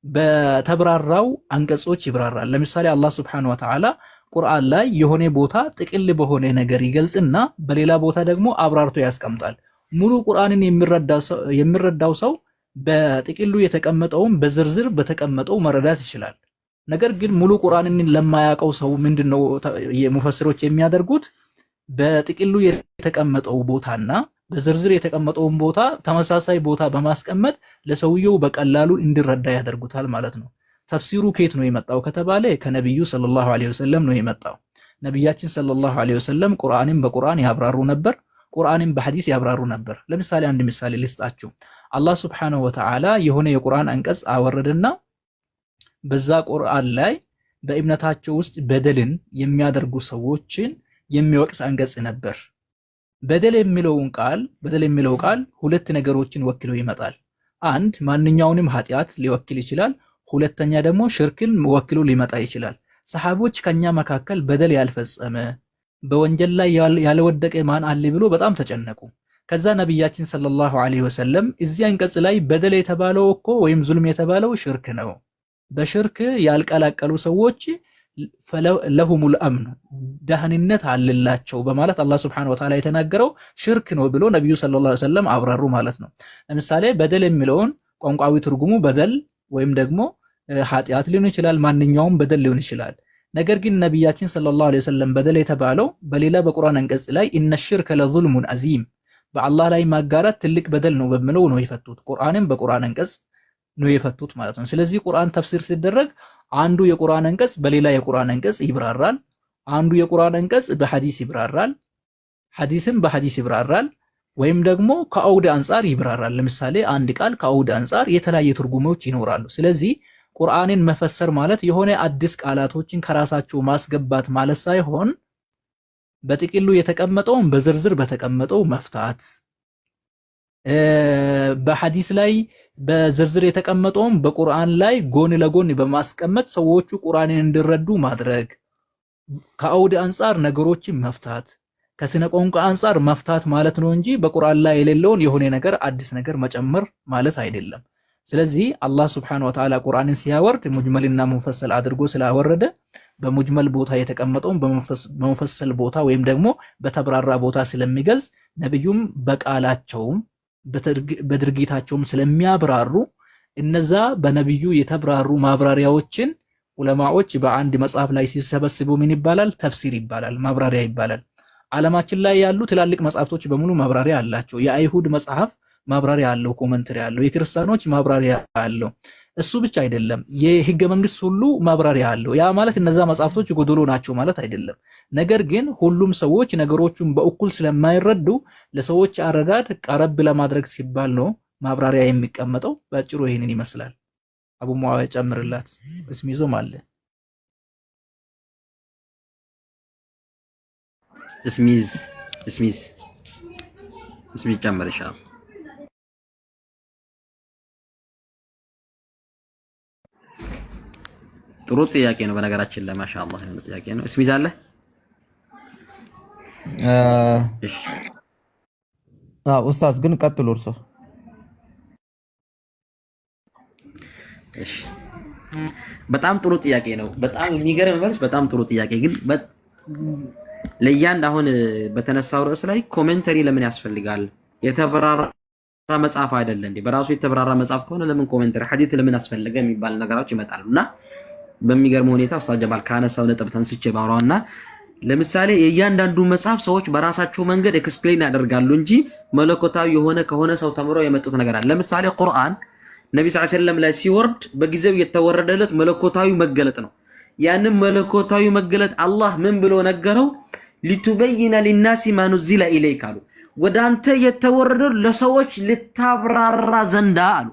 በተብራራው አንቀጾች ይብራራል። ለምሳሌ አላህ Subhanahu Wa Ta'ala ቁርአን ላይ የሆነ ቦታ ጥቅል በሆነ ነገር ይገልጽና በሌላ ቦታ ደግሞ አብራርቶ ያስቀምጣል። ሙሉ ቁርአንን የሚረዳው ሰው በጥቅሉ የተቀመጠውን በዝርዝር በተቀመጠው መረዳት ይችላል። ነገር ግን ሙሉ ቁርአንን ለማያውቀው ሰው ምንድነው የሙፈስሮች የሚያደርጉት? በጥቅሉ የተቀመጠው ቦታና በዝርዝር የተቀመጠውን ቦታ ተመሳሳይ ቦታ በማስቀመጥ ለሰውየው በቀላሉ እንዲረዳ ያደርጉታል ማለት ነው። ተፍሲሩ ከየት ነው የመጣው ከተባለ ከነብዩ ሰለላሁ ዐለይሂ ወሰለም ነው የመጣው። ነብያችን ሰለላሁ ዐለይሂ ወሰለም ቁርአንን በቁርአን ያብራሩ ነበር፣ ቁርአንን በሐዲስ ያብራሩ ነበር። ለምሳሌ አንድ ምሳሌ ልስጣችሁ። አላህ Subhanahu Wa Ta'ala የሆነ የቁርአን አንቀጽ አወረደና በዛ ቁርአን ላይ በእምነታቸው ውስጥ በደልን የሚያደርጉ ሰዎችን የሚወቅስ አንቀጽ ነበር። በደል የሚለው ቃል 2 ነገሮችን ወክሎ ይመጣል። አንድ ማንኛውንም ኃጢአት ሊወክል ይችላል። ሁለተኛ ደግሞ ሽርክን ወክሎ ሊመጣ ይችላል። ሰሃቦች ከኛ መካከል በደል ያልፈጸመ በወንጀል ላይ ያልወደቀ ማን አለ ብሎ በጣም ተጨነቁ። ከዛ ነብያችን ሰለላሁ ዐለይሂ ወሰለም እዚህ አንቀጽ ላይ በደል የተባለው እኮ ወይም ዙልም የተባለው ሽርክ ነው፣ በሽርክ ያልቀላቀሉ ሰዎች ለሁሙል አምን ደህንነት አለላቸው በማለት አላህ Subhanahu Wa Ta'ala የተናገረው ሽርክ ነው ብሎ ነብዩ ሰለላሁ ዐለይሂ ወሰለም አብራሩ ማለት ነው። ለምሳሌ በደል የሚለውን ቋንቋዊ ትርጉሙ በደል ወይም ደግሞ ኃጢአት ሊሆን ይችላል፣ ማንኛውም በደል ሊሆን ይችላል። ነገር ግን ነብያችን ሰለላሁ ዐለይሂ ወሰለም በደል የተባለው በሌላ በቁርአን አንቀጽ ላይ ኢነ ሽርከ ለዙልሙን አዚም በአላህ ላይ ማጋራት ትልቅ በደል ነው በሚለው ነው የፈቱት። ቁርአንን በቁርአን አንቀጽ ነው የፈቱት ማለት ነው። ስለዚህ ቁርአን ተፍሲር ሲደረግ አንዱ የቁርአን አንቀጽ በሌላ የቁርአን አንቀጽ ይብራራል፣ አንዱ የቁርአን አንቀጽ በሐዲስ ይብራራል፣ ሐዲስም በሐዲስ ይብራራል፣ ወይም ደግሞ ከአውድ አንፃር ይብራራል። ለምሳሌ አንድ ቃል ከአውድ አንፃር የተለያየ ትርጉሞች ይኖራሉ። ስለዚህ ቁርአንን መፈሰር ማለት የሆነ አዲስ ቃላቶችን ከራሳቸው ማስገባት ማለት ሳይሆን በጥቅሉ የተቀመጠውን በዝርዝር በተቀመጠው መፍታት፣ በሐዲስ ላይ በዝርዝር የተቀመጠውን በቁርአን ላይ ጎን ለጎን በማስቀመጥ ሰዎቹ ቁርአንን እንዲረዱ ማድረግ፣ ከአውድ አንፃር ነገሮችን መፍታት፣ ከስነ ቋንቋ አንፃር መፍታት ማለት ነው እንጂ በቁርአን ላይ የሌለውን የሆነ ነገር አዲስ ነገር መጨመር ማለት አይደለም። ስለዚህ አላህ Subhanahu Wa Ta'ala ቁርአንን ሲያወርድ ሙጅመልና ሙፈሰል አድርጎ ስላወረደ በሙጅመል ቦታ የተቀመጠውን በሙፈሰል ቦታ ወይም ደግሞ በተብራራ ቦታ ስለሚገልጽ ነብዩም በቃላቸውም በድርጊታቸውም ስለሚያብራሩ እነዛ በነብዩ የተብራሩ ማብራሪያዎችን ዑለማዎች በአንድ መጽሐፍ ላይ ሲሰበስቡ ምን ይባላል? ተፍሲር ይባላል፣ ማብራሪያ ይባላል። ዓለማችን ላይ ያሉ ትላልቅ መጽሐፍቶች በሙሉ ማብራሪያ አላቸው። የአይሁድ መጽሐፍ ማብራሪያ አለው፣ ኮመንተሪ አለው። የክርስቲያኖች ማብራሪያ አለው። እሱ ብቻ አይደለም፣ የህገ መንግስት ሁሉ ማብራሪያ አለው። ያ ማለት እነዛ መጽሐፍቶች ጎደሎ ናቸው ማለት አይደለም። ነገር ግን ሁሉም ሰዎች ነገሮቹን በእኩል ስለማይረዱ ለሰዎች አረዳድ ቀረብ ለማድረግ ሲባል ነው ማብራሪያ የሚቀመጠው። በአጭሩ ይሄንን ይመስላል። አቡ ሙአዊያ ጨምርላት። እስሚዞም አለ እስሚዝ ጨምር ኢንሻአላህ። ጥሩ ጥያቄ ነው። በነገራችን ላይ ማሻአላህ የሆነ ጥያቄ ነው። እስሚዝ አለ? እሺ ኡስታዝ ግን ቀጥሉ እርሶ። እሺ በጣም ጥሩ ጥያቄ ነው። በጣም የሚገርም መልስ። በጣም ጥሩ ጥያቄ ግን ለእያንድ አሁን በተነሳው ርዕስ ላይ ኮሜንተሪ ለምን ያስፈልጋል? የተብራራ መጽሐፍ አይደለ እንዴ? በራሱ የተብራራ መጽሐፍ ከሆነ ለምን ኮሜንተሪ ሐዲት ለምን አስፈለገ የሚባል ነገሮች ይመጣሉ። እና በሚገርም ሁኔታ ኡስታዝ ጀማል ካነሳው ነጥብ ተንስቼ ባወራውና ለምሳሌ የእያንዳንዱ መጽሐፍ ሰዎች በራሳቸው መንገድ ኤክስፕሌን ያደርጋሉ እንጂ መለኮታዊ የሆነ ከሆነ ሰው ተምረው የመጡት ነገር አለ። ለምሳሌ ቁርአን ነብዩ ሰለላሁ ዐለይሂ ወሰለም ላይ ሲወርድ በጊዜው የተወረደለት መለኮታዊ መገለጥ ነው። ያንን መለኮታዊ መገለጥ አላህ ምን ብሎ ነገረው? ሊቱበይነ ሊናሲ ማ ኑዚለ ኢለይክ አሉ። ወደ አንተ የተወረደው ለሰዎች ልታብራራ ዘንዳ አሉ።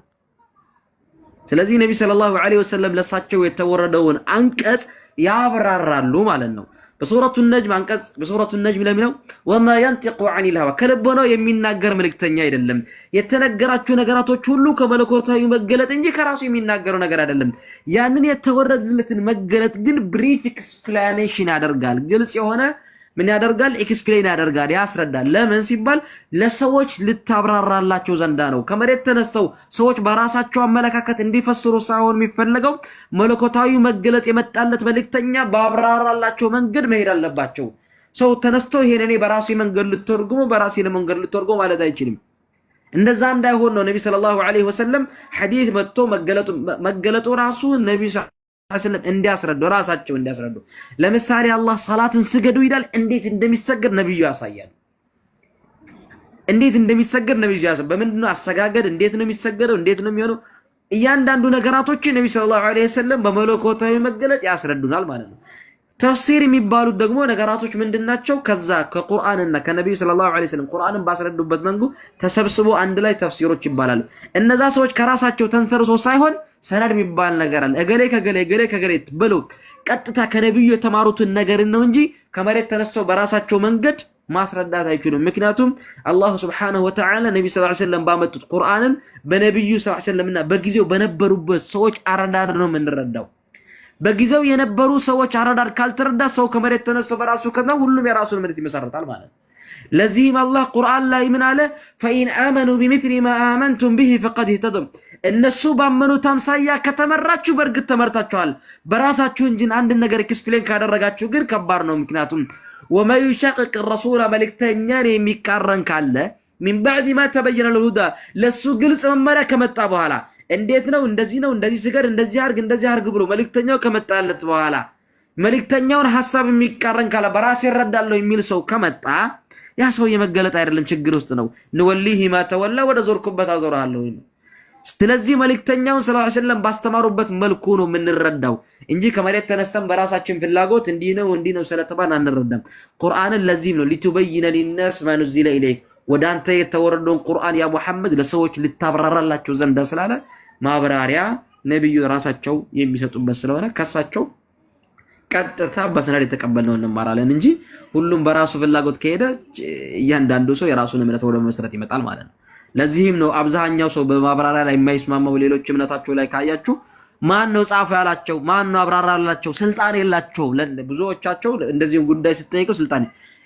ስለዚህ ነብዩ ሰለላሁ ዐለይሂ ወሰለም ለሳቸው የተወረደውን አንቀጽ ያብራራሉ ማለት ነው። በሱረቱ ነጅም አንቀጽ በሱረቱ ነጅም ለሚለው ወማ ينطق عن الهوى ከልቦናው የሚናገር መልእክተኛ አይደለም። የተነገራችሁ ነገራቶች ሁሉ ከመለኮታዊ መገለጥ እንጂ ከራሱ የሚናገረው ነገር አይደለም። ያንን የተወረደለትን መገለጥ ግን ብሪፍ ኤክስፕላኔሽን ያደርጋል። ግልጽ የሆነ ምን ያደርጋል? ኤክስፕሌን ያደርጋል፣ ያስረዳል። ለምን ሲባል ለሰዎች ልታብራራላቸው ዘንዳ ነው። ከመሬት ተነስተው ሰዎች በራሳቸው አመለካከት እንዲፈስሩ ሳይሆን የሚፈለገው መለኮታዊ መገለጥ የመጣለት መልእክተኛ ባብራራላቸው መንገድ መሄድ አለባቸው። ሰው ተነስቶ ይሄን እኔ በራሴ መንገድ ልተርጉሙ በራሴ መንገድ ልተርጉሙ ማለት አይችልም። እንደዛ እንዳይሆን ነው ነብዩ ሰለላሁ ዐለይሂ ወሰለም ሐዲስ መጥቶ መገለጡ ራሱ ነብዩ ሰለም እንዲያስረዱ ራሳቸው እንዲያስረዱ። ለምሳሌ አላህ ሰላትን ስገዱ ይላል። እንዴት እንደሚሰገድ ነብዩ ያሳያል። እንዴት እንደሚሰገድ ነብዩ ያሳያል። በምንድነው አሰጋገድ? እንዴት ነው የሚሰገደው? እንዴት ነው የሚሆነው? እያንዳንዱ ነገራቶች ነብዩ ሰለላሁ ዐለይሂ ወሰለም በመለኮታዊ መገለጥ ያስረዱናል ማለት ነው። ተፍሲር የሚባሉት ደግሞ ነገራቶች ምንድናቸው? ከዛ ከቁርአንና ከነብዩ ሰለላሁ ዐለይሂ ወሰለም ቁርአንን ባስረዱበት መንገዱ ተሰብስቦ አንድ ላይ ተፍሲሮች ይባላሉ። እነዛ ሰዎች ከራሳቸው ተንሰርሶ ሳይሆን ሰነድ የሚባል ነገር አለ። እገሌ ከገሌ ብለው ቀጥታ ከነብዩ የተማሩትን ነገር ነው እንጂ ከመሬት ተነስተው በራሳቸው መንገድ ማስረዳት አይችሉም። ምክንያቱም አላህ Subhanahu Wa Ta'ala ነብዩ ሰለላሁ ዐለይሂ ወሰለም ባመጡት ቁርአንን በነብዩ ሰለላሁ ዐለይሂ ወሰለምና በጊዜው በነበሩበት ሰዎች አረዳድ ነው የምንረዳው። በጊዜው የነበሩ ሰዎች አረዳድ ካልተረዳ ሰው ከመሬት ተነስቶ በራሱ ከዛ ሁሉም የራሱን እምነት ይመሰርታል ማለት ነው። ለዚህም አላህ ቁርአን ላይ ምን አለ? فإن آمنوا بمثل ما آمنتم به فقد اهتدوا እነሱ ባመኑት አምሳያ ከተመራችሁ በእርግጥ ተመርታችኋል። በራሳችሁ እንጂ አንድ ነገር ኤክስፕሌን ካደረጋችሁ ግን ከባድ ነው። ምክንያቱም وما يشاقق الرسول መልእክተኛን የሚቃረን ካለ من بعد ما تبين له الهدى ለሱ ግልጽ መመሪያ ከመጣ በኋላ እንዴት ነው እንደዚህ ስገድ እንደዚህ አርግ ብሎ መልእክተኛው ከመጣለት በኋላ መልእክተኛውን ሐሳብ የሚቃረን ካለ በራስ ይረዳለው የሚል ሰው ከመጣ ያ ሰው የመገለጥ አይደለም ችግር ውስጥ ነው። ንወሊሂ ማ ተወላ ወደ ዞርኩበት አዞራለሁ። ስለዚህ መልእክተኛውን ሰለላሁ ዐለይሂ ወሰለም ባስተማሩበት መልኩ ነው የምንረዳው እንጂ ከመሬት ተነስተን በራሳችን ፍላጎት እንዲህ ነው ስለተባን አንረዳም። ቁርአንን ለዚህም ነው ሊቱበይነ ሊናስ ማ ኑዚለ ኢለይክ ወደ አንተ የተወረደውን ቁርአን ያ ሙሐመድ ለሰዎች ልታብራራላቸው ዘንድ ስላለ ማብራሪያ ነብዩ ራሳቸው የሚሰጡበት ስለሆነ ከሳቸው ቀጥታ በሰነድ የተቀበልነው እንማራለን እንጂ ሁሉም በራሱ ፍላጎት ከሄደ እያንዳንዱ ሰው የራሱን እምነት ወደ መሰረት ይመጣል ማለት ነው። ለዚህም ነው አብዛኛው ሰው በማብራሪያ ላይ የማይስማማው። ሌሎች እምነታቸው ላይ ካያችሁ ማን ነው ጻፈ ያላቸው? ማን ነው አብራራላቸው? ስልጣን የላቸው። ብዙዎቻቸው እንደዚህም ጉዳይ ስትጠይቀው ስልጣን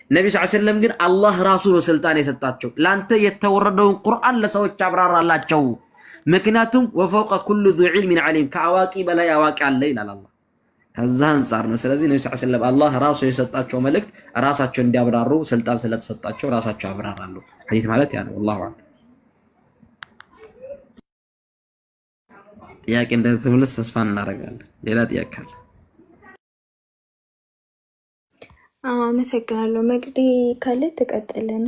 ነብዩ ሰለላሁ ዐለይሂ ወሰለም ግን አላህ ራሱ ነው ስልጣን የሰጣቸው። ላንተ የተወረደውን ቁርአን ለሰዎች አብራራላቸው። ምክንያቱም ወፈውቀ ኩሉ ذو علم عليم ከአዋቂ በላይ አዋቂ አለ ይላል አላህ። ከዛ አንፃር ነው። ስለዚህ ነብዩ ሰለላሁ ዐለይሂ ወሰለም አላህ ራሱ የሰጣቸው መልእክት ራሳቸው እንዲያብራሩ ስልጣን ስለተሰጣቸው ራሳቸው ያብራራሉ። ሐዲስ ማለት ያ ነው። والله اعلم። ጥያቄ እንደተመለስ ተስፋ እናደርጋለን። ሌላ ጥያቄ ካለ አመሰግናለሁ። መቅዲ ካለ ተቀጥልና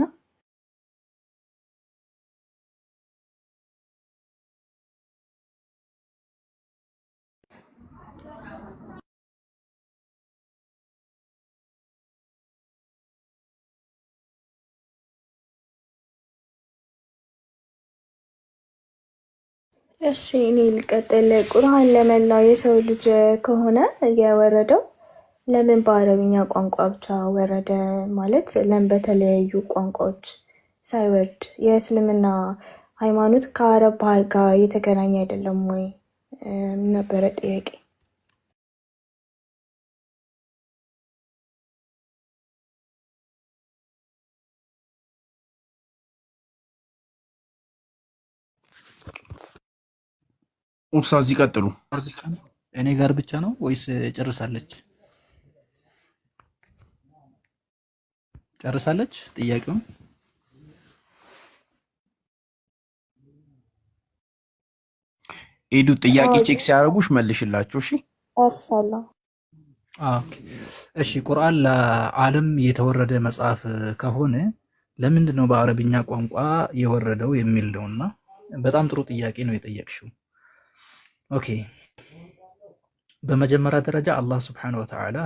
እሺ እኔ ልቀጥል። ቁርአን ለመላው የሰው ልጅ ከሆነ የወረደው ለምን በአረብኛ ቋንቋ ብቻ ወረደ? ማለት ለምን በተለያዩ ቋንቋዎች ሳይወርድ? የእስልምና ሃይማኖት ከአረብ ባህል ጋር የተገናኘ አይደለም ወይ ነበረ ጥያቄ። ኡስታዝ ይቀጥሉ። እኔ ጋር ብቻ ነው ወይስ ጨርሳለች? ጨርሳለች ጥያቄውን? ኤዱ ጥያቄ ቼክ ሲያደርጉሽ መልሽላቸው። እሺ ጨርሳለሁ። ኦኬ እሺ። ቁርአን ለዓለም የተወረደ መጽሐፍ ከሆነ ለምንድን ነው በአረብኛ ቋንቋ የወረደው የሚል ነውና በጣም ጥሩ ጥያቄ ነው የጠየቅሽው። ኦኬ በመጀመሪያ ደረጃ አላህ ሱብሓነሁ ወተዓላ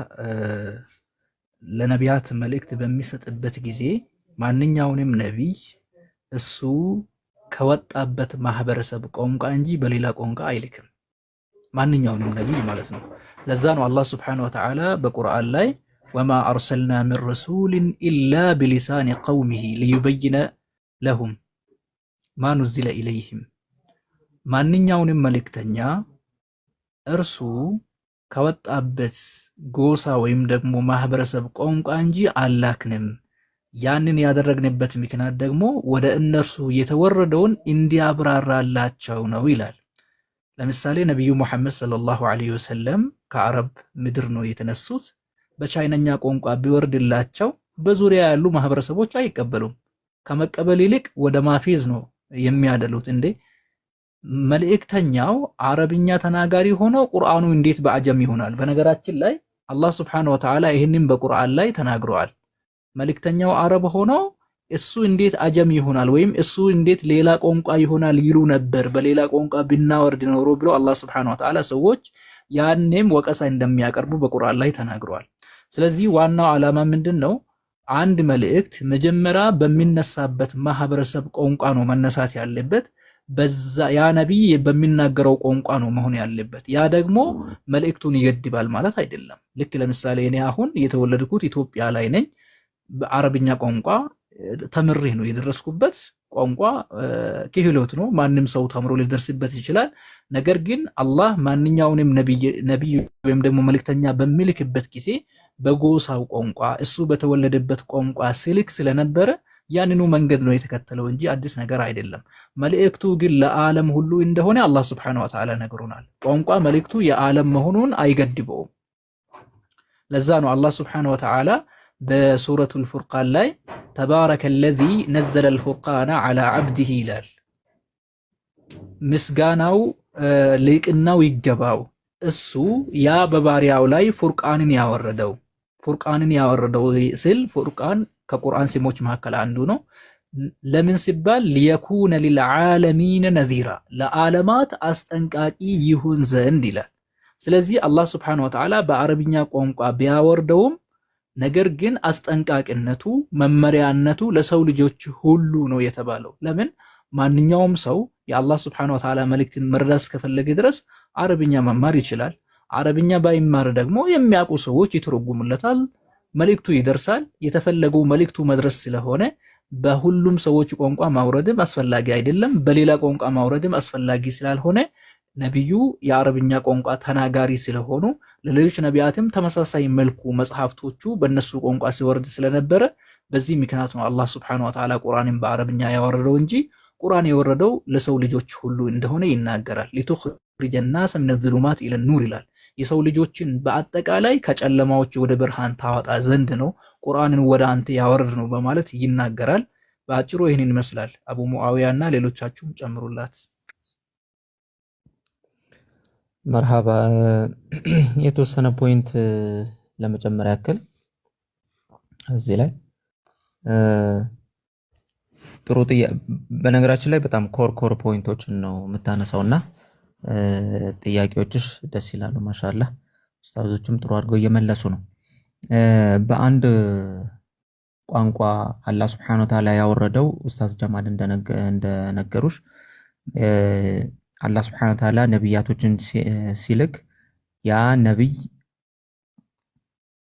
ለነቢያት መልእክት በሚሰጥበት ጊዜ ማንኛውንም ነቢይ እሱ ከወጣበት ማህበረሰብ ቋንቋ እንጂ በሌላ ቋንቋ አይልክም። ማንኛውንም ነቢይ ማለት ነው። ለዛ ነው አላህ ሱብሓነሁ ወተዓላ በቁርአን ላይ ወማ አርሰልና ሚን ረሱሊን ኢላ ቢሊሳኒ ቀውሚሂ ሊዩበይነ ለሁም ማ ኑዚለ ኢለይሂም፣ ማንኛውንም መልእክተኛ እርሱ ከወጣበት ጎሳ ወይም ደግሞ ማህበረሰብ ቋንቋ እንጂ አላክንም። ያንን ያደረግንበት ምክንያት ደግሞ ወደ እነርሱ የተወረደውን እንዲያብራራላቸው ነው ይላል። ለምሳሌ ነቢዩ ሙሐመድ ሰለላሁ ዐለይሂ ወሰለም ከአረብ ምድር ነው የተነሱት። በቻይነኛ ቋንቋ ቢወርድላቸው በዙሪያ ያሉ ማህበረሰቦች አይቀበሉም። ከመቀበል ይልቅ ወደ ማፌዝ ነው የሚያደሉት። እንዴ መልእክተኛው አረብኛ ተናጋሪ ሆኖ ቁርአኑ እንዴት በአጀም ይሆናል? በነገራችን ላይ አላህ ሱብሓነሁ ወተዓላ ይህንን በቁርአን ላይ ተናግረዋል። መልእክተኛው አረብ ሆኖ እሱ እንዴት አጀም ይሆናል ወይም እሱ እንዴት ሌላ ቋንቋ ይሆናል ይሉ ነበር፣ በሌላ ቋንቋ ብናወርድ ኖሮ ብሎ አላህ ሱብሓነሁ ወተዓላ ሰዎች ያኔም ወቀሳ እንደሚያቀርቡ በቁርአን ላይ ተናግረዋል። ስለዚህ ዋናው ዓላማ ምንድን ነው? አንድ መልእክት መጀመሪያ በሚነሳበት ማህበረሰብ ቋንቋ ነው መነሳት ያለበት። በዛ ያ ነቢይ በሚናገረው ቋንቋ ነው መሆን ያለበት። ያ ደግሞ መልእክቱን ይገድባል ማለት አይደለም። ልክ ለምሳሌ እኔ አሁን የተወለድኩት ኢትዮጵያ ላይ ነኝ። በአረብኛ ቋንቋ ተምሬ ነው የደረስኩበት። ቋንቋ ክህሎት ነው፣ ማንም ሰው ተምሮ ሊደርስበት ይችላል። ነገር ግን አላህ ማንኛውንም ነቢይ ወይም ደግሞ መልእክተኛ በሚልክበት ጊዜ በጎሳው ቋንቋ እሱ በተወለደበት ቋንቋ ሲልክ ስለነበረ ያንኑ መንገድ ነው የተከተለው እንጂ አዲስ ነገር አይደለም። መልእክቱ ግን ለዓለም ሁሉ እንደሆነ አላህ ሱብሓነሁ ወተዓላ ነግሮናል። ቋንቋ መልእክቱ የዓለም መሆኑን አይገድበውም። ለዛ ነው አላህ ሱብሓነሁ ወተዓላ በሱረቱል ፉርቃን ላይ ተባረከ ለዚ ነዘለል ፉርቃነ ዐላ ዐብዲሂ ይላል። ምስጋናው ልቅናው ይገባው እሱ ያ በባሪያው ላይ ፉርቃንን ያወረደው ሲል ፉርቃን ከቁርአን ስሞች መካከል አንዱ ነው። ለምን ሲባል ሊየኩነ ሊልዓለሚን ነዚራ፣ ለዓለማት አስጠንቃቂ ይሁን ዘንድ ይላል። ስለዚህ አላህ ሱብሓነሁ ወተዓላ በአረብኛ ቋንቋ ቢያወርደውም ነገር ግን አስጠንቃቂነቱ መመሪያነቱ ለሰው ልጆች ሁሉ ነው የተባለው። ለምን ማንኛውም ሰው የአላህ ሱብሓነሁ ወተዓላ መልእክትን መረዳት እስከፈለገ ድረስ አረብኛ መማር ይችላል። አረብኛ ባይማር ደግሞ የሚያውቁ ሰዎች ይተረጉሙለታል፣ መልእክቱ ይደርሳል። የተፈለገው መልእክቱ መድረስ ስለሆነ በሁሉም ሰዎች ቋንቋ ማውረድም አስፈላጊ አይደለም፣ በሌላ ቋንቋ ማውረድም አስፈላጊ ስላልሆነ ነቢዩ የአረብኛ ቋንቋ ተናጋሪ ስለሆኑ ለሌሎች ነቢያትም ተመሳሳይ መልኩ መጽሐፍቶቹ በእነሱ ቋንቋ ሲወርድ ስለነበረ በዚህ ምክንያት ነው አላህ ሱብሓነሁ ወተዓላ ቁርአንን በአረብኛ ያወረደው እንጂ ቁርአን የወረደው ለሰው ልጆች ሁሉ እንደሆነ ይናገራል። ሊቱኽሪጀ ናሰ ሚነ ዙሉማት ኢለ ኑር ይላል። የሰው ልጆችን በአጠቃላይ ከጨለማዎች ወደ ብርሃን ታወጣ ዘንድ ነው ቁርአንን ወደ አንተ ያወርድ ነው በማለት ይናገራል። በአጭሩ ይህንን ይመስላል። አቡ ሙአዊያና ሌሎቻችሁም ጨምሩላት። መርሃባ። የተወሰነ ፖይንት ለመጨመር ያክል እዚህ ላይ ጥሩ በነገራችን ላይ በጣም ኮር ፖይንቶችን ነው የምታነሳውና ጥያቄዎችሽ ደስ ይላሉ። ማሻአላህ ኡስታዞችም ጥሩ አድርገው እየመለሱ ነው። በአንድ ቋንቋ አላህ ሱብሓነሁ ወተዓላ ያወረደው ኡስታዝ ጀማል እንደነገሩሽ አላህ ሱብሓነሁ ወተዓላ ነቢያቶችን ሲልክ ያ ነቢይ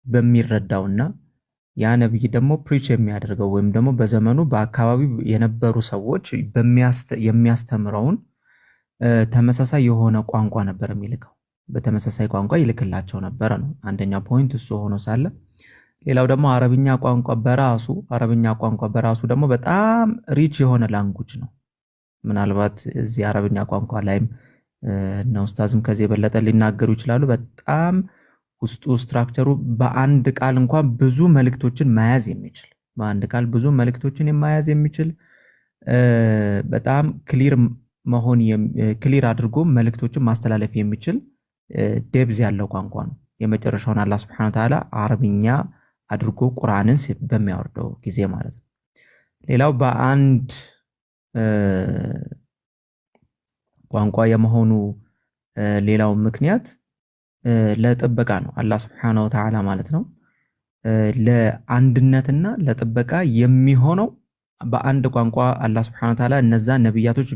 በሚረዳውና ያ ነቢይ ደግሞ ፕሪች የሚያደርገው ወይም ደግሞ በዘመኑ በአካባቢው የነበሩ ሰዎች የሚያስተምረውን ተመሳሳይ የሆነ ቋንቋ ነበር የሚልከው። በተመሳሳይ ቋንቋ ይልክላቸው ነበረ ነው አንደኛ ፖይንት እሱ ሆኖ ሳለ፣ ሌላው ደግሞ አረብኛ ቋንቋ በራሱ ደግሞ በጣም ሪች የሆነ ላንጉጅ ነው። ምናልባት እዚህ አረብኛ ቋንቋ ላይም እና ኡስታዝም ከዚህ የበለጠ ሊናገሩ ይችላሉ። በጣም ውስጡ ስትራክቸሩ በአንድ ቃል እንኳን ብዙ መልእክቶችን መያዝ የሚችል በአንድ ቃል ብዙ መልእክቶችን የማያዝ የሚችል በጣም ክሊር አድርጎ መልእክቶችን ማስተላለፍ የሚችል ዴብዝ ያለው ቋንቋ ነው። የመጨረሻውን አላህ Subhanahu Wa Ta'ala አረብኛ አድርጎ ቁርአንን በሚያወርደው ጊዜ ማለት ነው። ሌላው በአንድ ቋንቋ የመሆኑ ሌላው ምክንያት ለጥበቃ ነው። አላህ Subhanahu Wa Ta'ala ማለት ነው ለአንድነትና ለጥበቃ የሚሆነው በአንድ ቋንቋ አላህ Subhanahu Wa Ta'ala እነዛ ነብያቶች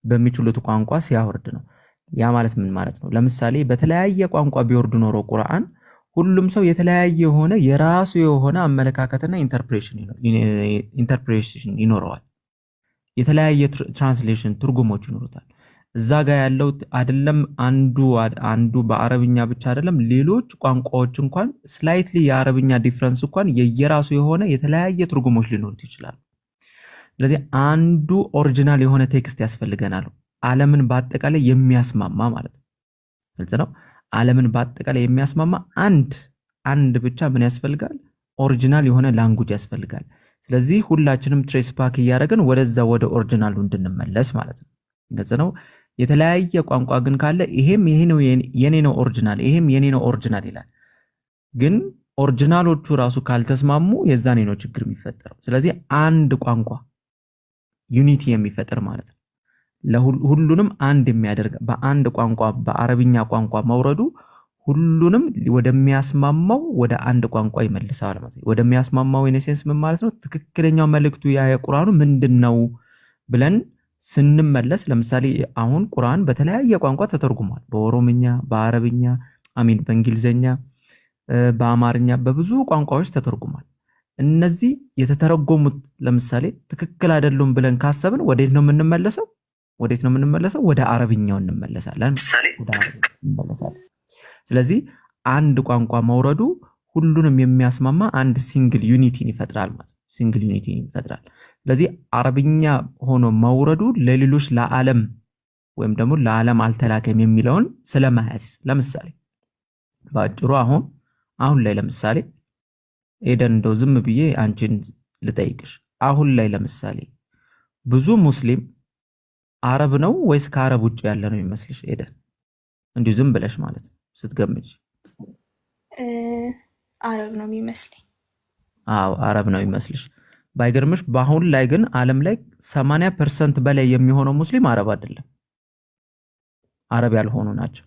በሚችሉት ቋንቋ ሲያወርድ ነው። ያ ማለት ምን ማለት ነው? ለምሳሌ በተለያየ ቋንቋ ቢወርድ ኖሮ ቁርአን ሁሉም ሰው የተለያየ የሆነ የራሱ የሆነ አመለካከትና ኢንተርፕሬሽን ይኖረዋል። የተለያየ ትራንስሌሽን ትርጉሞች ይኖሩታል። እዛ ጋር ያለው አይደለም አንዱ በአረብኛ ብቻ አይደለም ሌሎች ቋንቋዎች እንኳን ስላይትሊ የአረብኛ ዲፈረንስ እንኳን የየራሱ የሆነ የተለያየ ትርጉሞች ሊኖሩት ይችላል። ስለዚህ አንዱ ኦሪጂናል የሆነ ቴክስት ያስፈልገናል ዓለምን በአጠቃላይ የሚያስማማ ማለት ነው። ግልጽ ነው። ዓለምን በአጠቃላይ የሚያስማማ አንድ ብቻ ምን ያስፈልጋል? ኦሪጂናል የሆነ ላንጉጅ ያስፈልጋል። ስለዚህ ሁላችንም ትሬስ ባክ እያደረግን ወደዛ ወደ ኦሪጂናሉ እንድንመለስ ማለት ነው። ግልጽ ነው። የተለያየ ቋንቋ ግን ካለ ይሄም ይሄ ነው የኔ ነው ኦሪጂናል ይሄም የኔ ነው ኦሪጂናል ይላል። ግን ኦሪጂናሎቹ ራሱ ካልተስማሙ የዛኔ ነው ችግር የሚፈጠረው። ስለዚህ አንድ ቋንቋ ዩኒቲ የሚፈጠር ማለት ነው። ለሁሉንም አንድ የሚያደርግ በአንድ ቋንቋ በአረብኛ ቋንቋ መውረዱ ሁሉንም ወደሚያስማማው ወደ አንድ ቋንቋ ይመልሳል ማለት ነው። ወደሚያስማማው ኢነሴንስ ምን ማለት ነው? ትክክለኛው መልእክቱ ያ የቁርአኑ ምንድነው ብለን ስንመለስ ለምሳሌ አሁን ቁርአን በተለያየ ቋንቋ ተተርጉሟል። በኦሮምኛ፣ በአረብኛ፣ በእንግሊዘኛ፣ በአማርኛ በብዙ ቋንቋዎች ተተርጉሟል። እነዚህ የተተረጎሙት ለምሳሌ ትክክል አይደሉም ብለን ካሰብን ወዴት ነው የምንመለሰው? ወደ አረብኛው እንመለሳለን። ስለዚህ አንድ ቋንቋ መውረዱ ሁሉንም የሚያስማማ አንድ ሲንግል ዩኒቲን ይፈጥራል ማለት ነው። ስለዚህ አረብኛ ሆኖ መውረዱ ለሌሎች ለዓለም ወይም ደግሞ ለዓለም አልተላከም የሚለውን ስለማያዝ ለምሳሌ ባጭሩ አሁን ላይ ለምሳሌ ኤደን እንደው ዝም ብዬ አንቺን ልጠይቅሽ አሁን ላይ ለምሳሌ ብዙ ሙስሊም አረብ ነው ወይስ ከአረብ ውጭ ያለ ነው ይመስልሽ ኤደን? እንዲሁ ዝም ብለሽ ማለት ነው ስትገምጂ። አረብ ነው የሚመስለኝ። አዎ አረብ ነው ይመስልሽ። ባይገርምሽ በአሁን ላይ ግን ዓለም ላይ 80% በላይ የሚሆነው ሙስሊም አረብ አይደለም፣ አረብ ያልሆኑ ናቸው።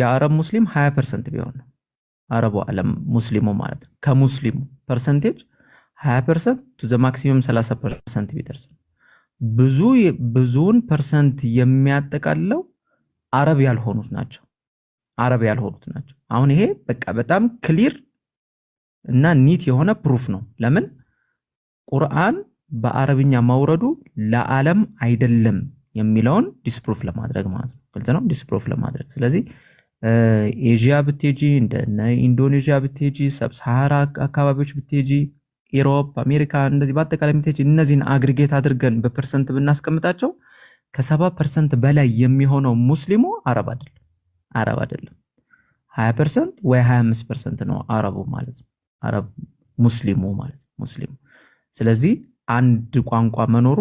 የአረብ ሙስሊም 20% ቢሆን ነው አረቡ ዓለም ሙስሊሙ ማለት ነው። ከሙስሊሙ ፐርሰንቴጅ 20% ቱ ዘ ማክሲመም 30% ቢደርስ ብዙውን ፐርሰንት የሚያጠቃልለው አረብ ያልሆኑት ናቸው። አሁን ይሄ በቃ በጣም ክሊር እና ኒት የሆነ ፕሩፍ ነው። ለምን ቁርአን በአረብኛ መውረዱ ለዓለም አይደለም የሚለውን ዲስፕሩፍ ለማድረግ ማለት ነው። ግልጽ ነው፣ ዲስፕሩፍ ለማድረግ። ስለዚህ ኤዥያ ብትሄጂ እንደነ ኢንዶኔዥያ ብትሄጂ ሰብሳሃራ አካባቢዎች ብትሄጂ ኢሮፕ፣ አሜሪካ እንደዚህ በአጠቃላይ ብትሄጂ እነዚህን አግሪጌት አድርገን በፐርሰንት ብናስቀምጣቸው ከ70% በላይ የሚሆነው ሙስሊሙ አረብ አይደለም። 20% ወይ 25% ነው አረቡ ማለት ነው። አረብ ሙስሊሙ ማለት ሙስሊሙ። ስለዚህ አንድ ቋንቋ መኖሩ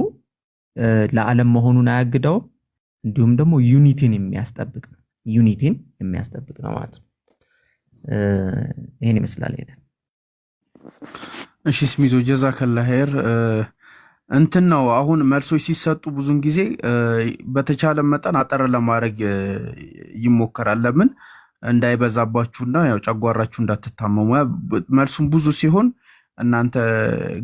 ለዓለም መሆኑን አያግደውም። እንዲሁም ደግሞ ዩኒቲን የሚያስጠብቅ ነው ማለት ነው። ይሄን ይመስላል ሄደ። እሺ ስሚዞ ጀዛከላ ኸይር። እንትን ነው አሁን መልሶች ሲሰጡ ብዙን ጊዜ በተቻለ መጠን አጠር ለማድረግ ይሞከራል። ለምን እንዳይበዛባችሁና ያው ጨጓራችሁ እንዳትታመሙ። መልሱም ብዙ ሲሆን እናንተ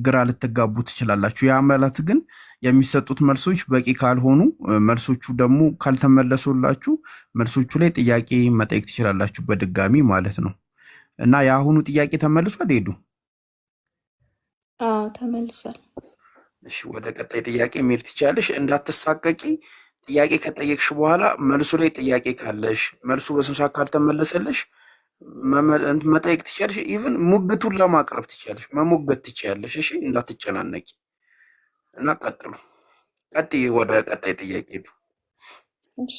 ግራ ልትጋቡ ትችላላችሁ። ያ ማለት ግን የሚሰጡት መልሶች በቂ ካልሆኑ መልሶቹ ደግሞ ካልተመለሱላችሁ መልሶቹ ላይ ጥያቄ መጠየቅ ትችላላችሁ በድጋሚ ማለት ነው። እና የአሁኑ ጥያቄ ተመልሷል ሄዱ? አዎ ተመልሷል። እሺ ወደ ቀጣይ ጥያቄ መሄድ ትችላለሽ። እንዳትሳቀቂ። ጥያቄ ከጠየቅሽ በኋላ መልሱ ላይ ጥያቄ ካለሽ መልሱ በስንት ካልተመለሰልሽ መጠየቅ ትችላለሽ። ኢቭን ሙግቱን ለማቅረብ ትችላለሽ፣ መሞገት ትችላለሽ። እሺ እንዳትጨናነቂ እና ቀጥሉ። ቀጥይ፣ ወደ ቀጣይ ጥያቄ ነው። እሺ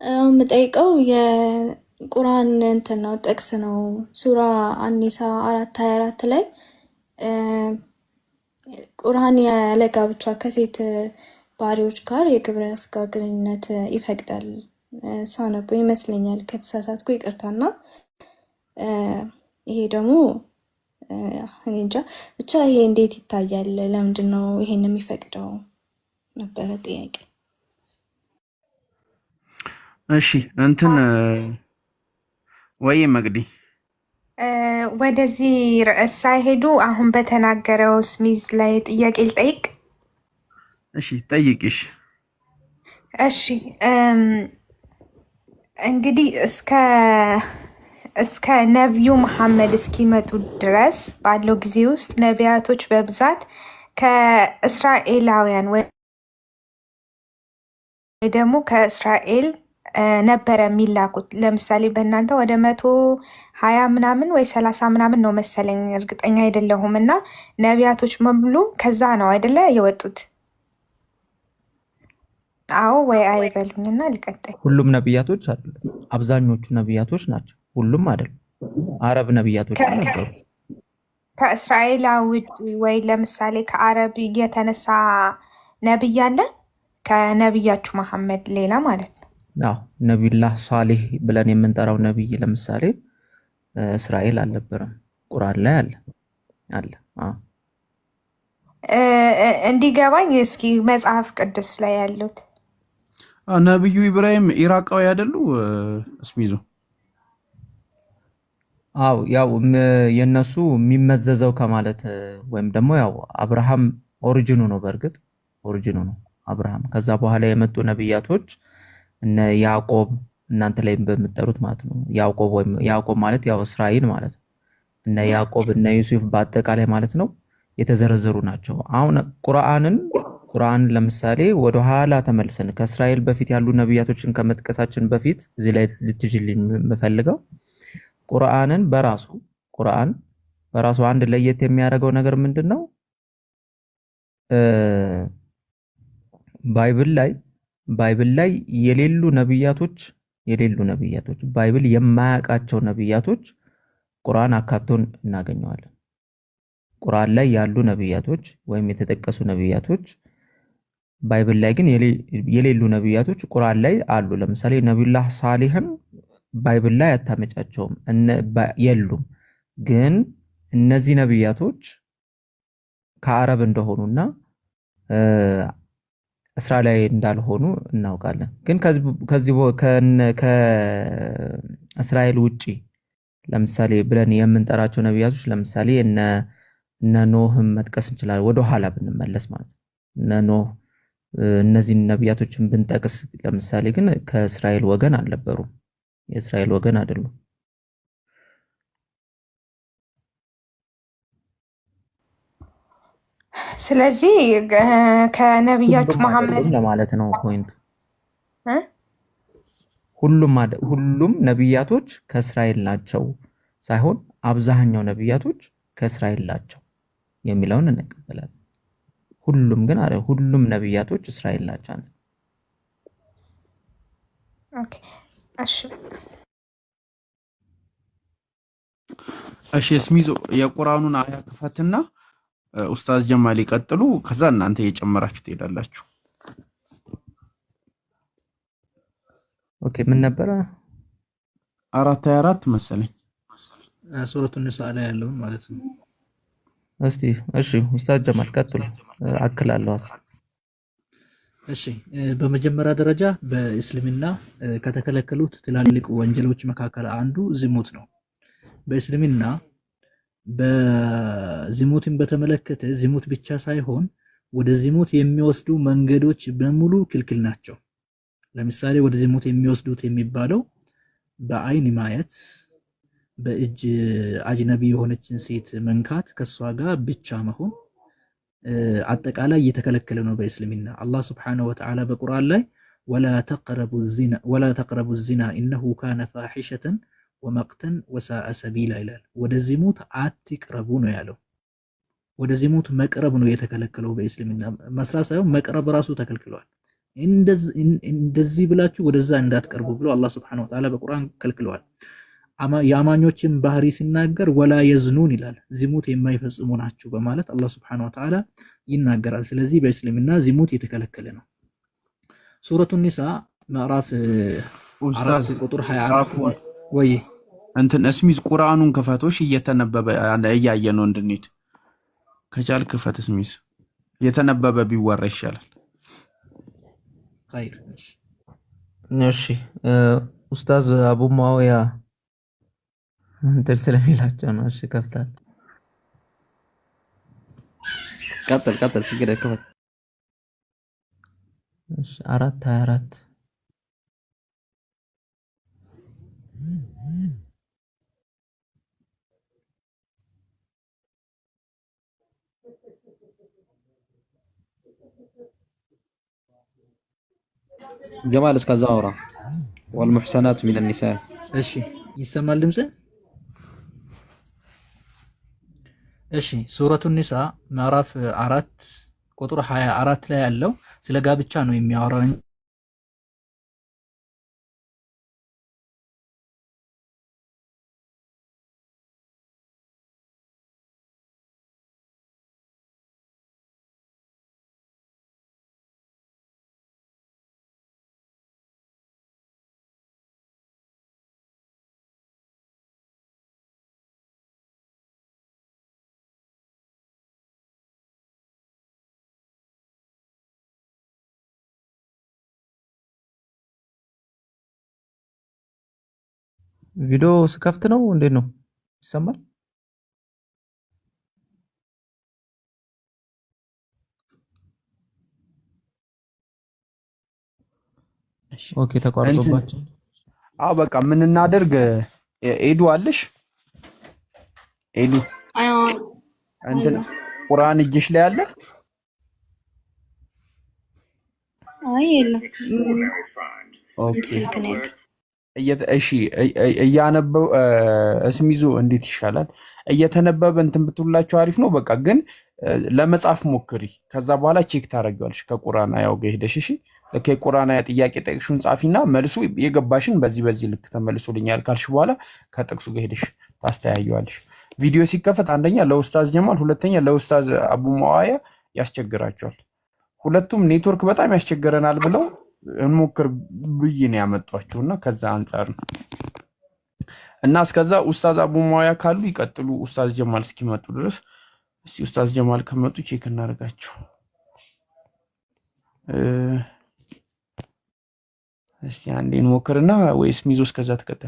የምጠይቀው የቁርአን እንትን ነው ጥቅስ ነው። ሱራ አኒሳ 4:24 ላይ ቁርአን ያለ ጋብቻ ከሴት ባሪዎች ጋር የግብረ ስጋ ግንኙነት ይፈቅዳል። ሳነበው ይመስለኛል፣ ከተሳሳትኩ ይቅርታና ይሄ ደግሞ እኔ እንጃ ብቻ ይሄ እንዴት ይታያል? ለምንድን ነው ይሄን የሚፈቅደው? ነበረ ጥያቄ። እሺ እንትን ወይ መግዲ ወደዚህ ርዕስ ሳይሄዱ አሁን በተናገረው ስሚዝ ላይ ጥያቄ ልጠይቅ። እሺ ጠይቂሽ። እሺ እንግዲህ እስከ ነቢዩ መሐመድ እስኪመጡ ድረስ ባለው ጊዜ ውስጥ ነቢያቶች በብዛት ከእስራኤላውያን ወይ ደግሞ ከእስራኤል ነበረ የሚላኩት። ለምሳሌ በእናንተ ወደ 120 ምናምን ወይ 30 ምናምን ነው መሰለኝ፣ እርግጠኛ አይደለሁም። እና ነቢያቶች በሙሉ ከዛ ነው አይደለ የወጡት? አዎ ወይ አይበሉኝና ልቀጥል። ሁሉም ነቢያቶች አይደሉም፣ አብዛኞቹ ነቢያቶች ናቸው። ሁሉም አይደሉም። አረብ ነቢያቶች ነበሩ። ከእስራኤላዊ ወይ ለምሳሌ ከአረብ የተነሳ ነብይ አለ ከነቢያችሁ መሐመድ ሌላ ማለት ነው? አዎ ነቢዩላህ ሷሊህ ብለን የምንጠራው ነቢይ ለምሳሌ እስራኤል አልነበረም። ቁርአን ላይ አለ። አዎ እንዲገባኝ እስኪ መጽሐፍ ቅዱስ ላይ ያሉት ነብዩ ኢብራሂም ኢራቃዊ አይደሉ? እስሚዞ አው ያው የነሱ የሚመዘዘው ከማለት ወይም ደግሞ ያው አብርሃም ኦሪጂኑ ነው። በእርግጥ ኦሪጂኑ ነው አብርሃም። ከዛ በኋላ የመጡ ነብያቶች እነ ያዕቆብ እናንተ ላይ በምትጠሩት ማለት ነው። ያዕቆብ ማለት ያው እስራኤል ማለት ነው። እነ ያዕቆብ እነ ዩሱፍ በአጠቃላይ ማለት ነው የተዘረዘሩ ናቸው። አሁን ቁርአን ለምሳሌ ወደ ኋላ ተመልሰን ከእስራኤል በፊት ያሉ ነብያቶችን ከመጥቀሳችን በፊት እዚህ ላይ ልትጅልኝ የምፈልገው ቁርአን በራሱ አንድ ለየት የሚያደርገው ነገር ምንድነው? ባይብል ላይ የሌሉ ነብያቶች ባይብል የማያውቃቸው ነብያቶች ቁርአን አካቶን እናገኘዋለን። ቁርአን ላይ ያሉ ነብያቶች ወይም የተጠቀሱ ነብያቶች ባይብል ላይ ግን የሌሉ ነብያቶች ቁርአን ላይ አሉ። ለምሳሌ ነብዩላህ ሷሊህን ባይብል ላይ አታመጫቸውም፣ የሉም። ግን እነዚህ ነብያቶች ከአረብ እንደሆኑና እስራኤላዊ እንዳልሆኑ እናውቃለን። ግን ከዚህ ከእስራኤል ውጪ ለምሳሌ ብለን የምንጠራቸው ነብያቶች ለምሳሌ እነ ኖህም መጥቀስ እንችላለን፣ ወደ ኋላ ብንመለስ ማለት ነው። እነ ኖህ እነዚህን ነብያቶችን ብንጠቅስ ለምሳሌ ግን ከእስራኤል ወገን አልነበሩም፣ የእስራኤል ወገን አይደሉም። ስለዚህ ከነቢያችሁ መሐመድ ለማለት ነው ፖይንቱ። ሁሉም ነብያቶች ከእስራኤል ናቸው ሳይሆን አብዛኛው ነብያቶች ከእስራኤል ናቸው የሚለውን እንቀበላለን። ሁሉም ግን ሁሉም ነብያቶች እስራኤል ናቸው። ኦኬ እሺ እስሚዞ የቁርአኑን አያ ክፈትና ኡስታዝ ጀማል ይቀጥሉ። ከዛ እናንተ እየጨመራችሁ ትሄዳላችሁ። ኦኬ ምን ነበረ? 4:24 መሰለኝ ሱረቱ ኒሳ ላይ ያለው ማለት ነው። እሺ ኡስታዝ ጀማል ቀጥሉ፣ አክላለሁ። እሺ በመጀመሪያ ደረጃ በእስልምና ከተከለከሉት ትላልቅ ወንጀሎች መካከል አንዱ ዝሙት ነው። በእስልምና በዝሙትን በተመለከተ ዝሙት ብቻ ሳይሆን ወደ ዝሙት የሚወስዱ መንገዶች በሙሉ ክልክል ናቸው። ለምሳሌ ወደ ዝሙት የሚወስዱት የሚባለው በአይን ማየት፣ በእጅ አጅነቢ የሆነችን ሴት መንካት፣ ከሷ ጋር ብቻ መሆን አጠቃላይ እየተከለከለ ነው በእስልምና። አላህ ሱብሓነሁ ወተዓላ በቁርአን ላይ ወላ ተቅረቡ ዚና ኢነሁ ካነ ፋሒሸተን ወመቅተን ወሳአ ሰቢላ ይላል። ወደ ዝሙት አትቅረቡ ነው ያለው። ወደ ዝሙት መቅረብ ነው የተከለከለው በእስልምና። መስራት ሳይሆን መቅረብ ራሱ ተከልክሏል። እንደዚህ ብላችሁ ወደዛ እንዳትቀርቡ ብሎ አላህ Subhanahu Wa Ta'ala በቁርአን ከልክለዋል። የአማኞችን ባህሪ ሲናገር ወላ የዝኑን ይላል፣ ዝሙት የማይፈጽሙ ናቸው በማለት አላህ Subhanahu Wa Ta'ala ይናገራል። ስለዚህ በእስልምና ዝሙት የተከለከለ ነው። ሱረቱ ኒሳ ምዕራፍ 4 ቁጥር 24 ወይ እንትን እስሚዝ ቁርአኑን ክፈቶሽ እየተነበበ እያየ ነው እንድንሄድ ከቻል ክፈት እስሚዝ እየተነበበ ቢወራ ይሻላል። ኸይር እሺ ኡስታዝ አቡ ሙአዊያ እንትን ስለሚላቸው ነው። እሺ ከፍታል። ቀጥል ችግር የለም። እሺ 4:24 ጀማል እስከዛ አውራ والمحسنات من النساء እሺ ይሰማል ድምጽ? እሺ ሱረቱ ኒሳ ምዕራፍ 4 ቁጥር 24 ላይ ያለው ስለ ጋብቻ ነው የሚያወራው። ቪዲዮ ስከፍት ነው እንዴት ነው ይሰማል? ኦኬ ተቋርጦባቸው። አዎ በቃ ምን እናደርግ? ኤዱ አለሽ? ኤዱ እንትን ቁርአን እጅሽ ላይ አለ? አይ የለም። ኦኬ ስልክ ነው ያለው። እሺ እያነበው እስሚዙ እንዴት ይሻላል? እየተነበበ እንትን ብትሉላችሁ አሪፍ ነው። በቃ ግን ለመጻፍ ሞክሪ። ከዛ በኋላ ቼክ ታደርጊዋለሽ ከቁርአን አያው ጋር ሄደሽ። እሺ ለከ ቁርአን አያ ጥያቄ ጠቅሹን ጻፊና መልሱ የገባሽን በዚህ ልክ ተመልሶልኛል ካልሽ በኋላ ከጥቅሱ ጋር ሄደሽ ታስተያዩዋለሽ። ቪዲዮ ሲከፈት አንደኛ ለኡስታዝ ጀማል፣ ሁለተኛ ለኡስታዝ አቡ ሙአያ ያስቸግራቸዋል። ሁለቱም ኔትወርክ በጣም ያስቸግረናል ብለው እንሞክር ብዬ ነው ያመጣቸውና ከዛ አንፃር ነው። እና እስከዛ ኡስታዝ አቡ ሙአያ ካሉ ይቀጥሉ፣ ኡስታዝ ጀማል እስኪመጡ ድረስ። እስቲ ኡስታዝ ጀማል ከመጡ ቼክ እናደርጋቸው። እስቲ አንዴ እንሞክርና ወይስ ሚዞ እስከዛ ተቀጣ።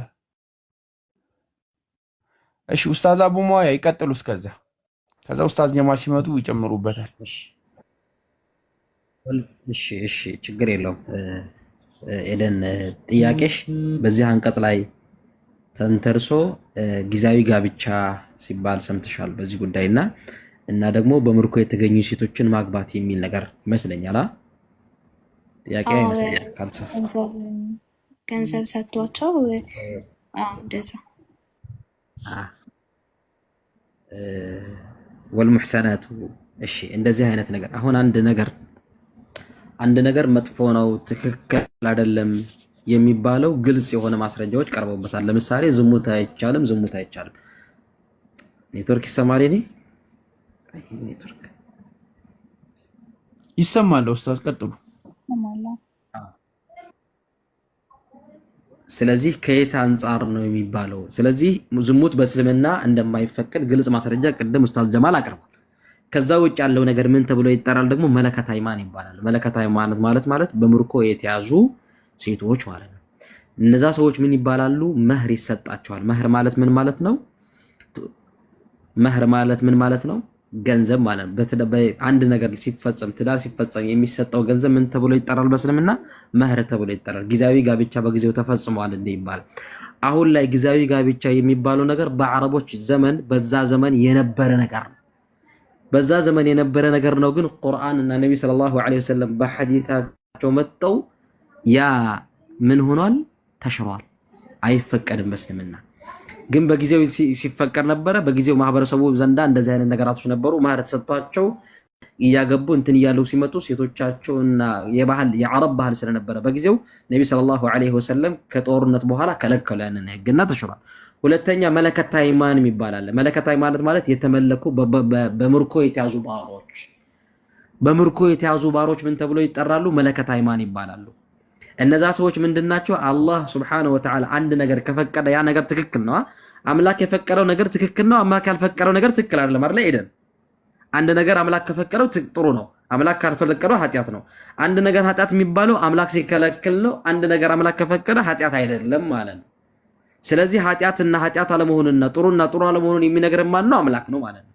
እሺ ኡስታዝ አቡ ሙአያ ይቀጥሉ እስከዛ። ከዛ ኡስታዝ ጀማል ሲመጡ ይጨምሩበታል። እሺ ችግር የለውም። ኤደን ጥያቄሽ በዚህ አንቀጽ ላይ ተንተርሶ ጊዜያዊ ጋብቻ ሲባል ሰምተሻል በዚህ ጉዳይና እና ደግሞ በምርኮ የተገኙ ሴቶችን ማግባት የሚል ነገር ይመስለኛል። ጥያቄ ይመስለኛል። ገንዘብ ሰጥቷቸው እንደዛ ወልሙሕሰናቱ። እሺ እንደዚህ አይነት ነገር አሁን አንድ ነገር መጥፎ ነው ትክክል አይደለም የሚባለው ግልጽ የሆነ ማስረጃዎች ቀርበውበታል። ለምሳሌ ዝሙት አይቻልም። ኔትወርክ ይሰማል? ኔትወርክ ይሰማል። ኡስታዝ ቀጥሉ። ስለዚህ ከየት አንፃር ነው የሚባለው? ስለዚህ ዝሙት በእስልምና እንደማይፈቀድ ግልጽ ማስረጃ ቅድም ኡስታዝ ጀማል አቅርቧል። ከዛ ውጭ ያለው ነገር ምን ተብሎ ይጠራል? ደግሞ መለከት ሃይማን ይባላል። መለከት ሃይማኖት ማለት በምርኮ የተያዙ ሴቶች ማለት ነው። እነዛ ሰዎች ምን ይባላሉ? መህር ይሰጣቸዋል። መህር ማለት ምን ማለት ነው? ገንዘብ ማለት ነው። አንድ ነገር ሲፈጸም ትዳር ሲፈጸም የሚሰጠው ገንዘብ ምን ተብሎ ይጠራል? በእስልምና መህር ተብሎ ይጠራል። ጊዜያዊ ጋብቻ በጊዜው ተፈጽሟል እንደ ይባላል። አሁን ላይ ጊዜያዊ ጋብቻ የሚባለው ነገር በአረቦች ዘመን በዛ ዘመን የነበረ ነገር ነው። በዛ ዘመን የነበረ ነገር ነው። ግን ቁርአን እና ነብይ ሰለላሁ ዐለይሂ ወሰለም በሐዲታቸው መጥተው ያ ምን ሆኗል? ተሽሯል። አይፈቀድም በእስልምና። ግን በጊዜው ሲፈቀድ ነበረ። በጊዜው ማህበረሰቡ ዘንዳ እንደዚህ አይነት ነገራቶች ነበሩ። ማህር ተሰጥቷቸው እያገቡ እንትን እያሉ ሲመጡ ሴቶቻቸውና የባህል የአረብ ባህል ስለነበረ በጊዜው ነቢ ሰለላሁ ዐለይሂ ወሰለም ከጦርነት በኋላ ከለከሉ ያንን ህግና ተሽሯል። ሁለተኛ መለከት ሃይማን ይባላል። መለከት ሃይማኖት ማለት የተመለኩ በምርኮ የተያዙ ባሮች በምርኮ የተያዙ ባሮች ምን ተብሎ ይጠራሉ? መለከት ሃይማን ይባላሉ። እነዛ ሰዎች ምንድናቸው? አላህ ሱብሓነሁ ወተዓላ አንድ ነገር ከፈቀደ ያ ነገር ትክክል ነው። አምላክ የፈቀደው ነገር ትክክል ነው። አምላክ ያልፈቀደው ነገር ትክክል አይደለም አይደል? ኤደን አንድ ነገር አምላክ ከፈቀደው ጥሩ ነው። አምላክ ካልፈቀደው ኃጢአት ነው። አንድ ነገር ኃጢአት የሚባለው አምላክ ሲከለክል ነው። አንድ ነገር አምላክ ከፈቀደ ኃጢአት አይደለም ማለት ነው። ስለዚህ ኃጢአትና ኃጢአት አለመሆንና ጥሩና ጥሩ አለመሆኑን የሚነግረን ማን ነው? አምላክ ነው ማለት ነው።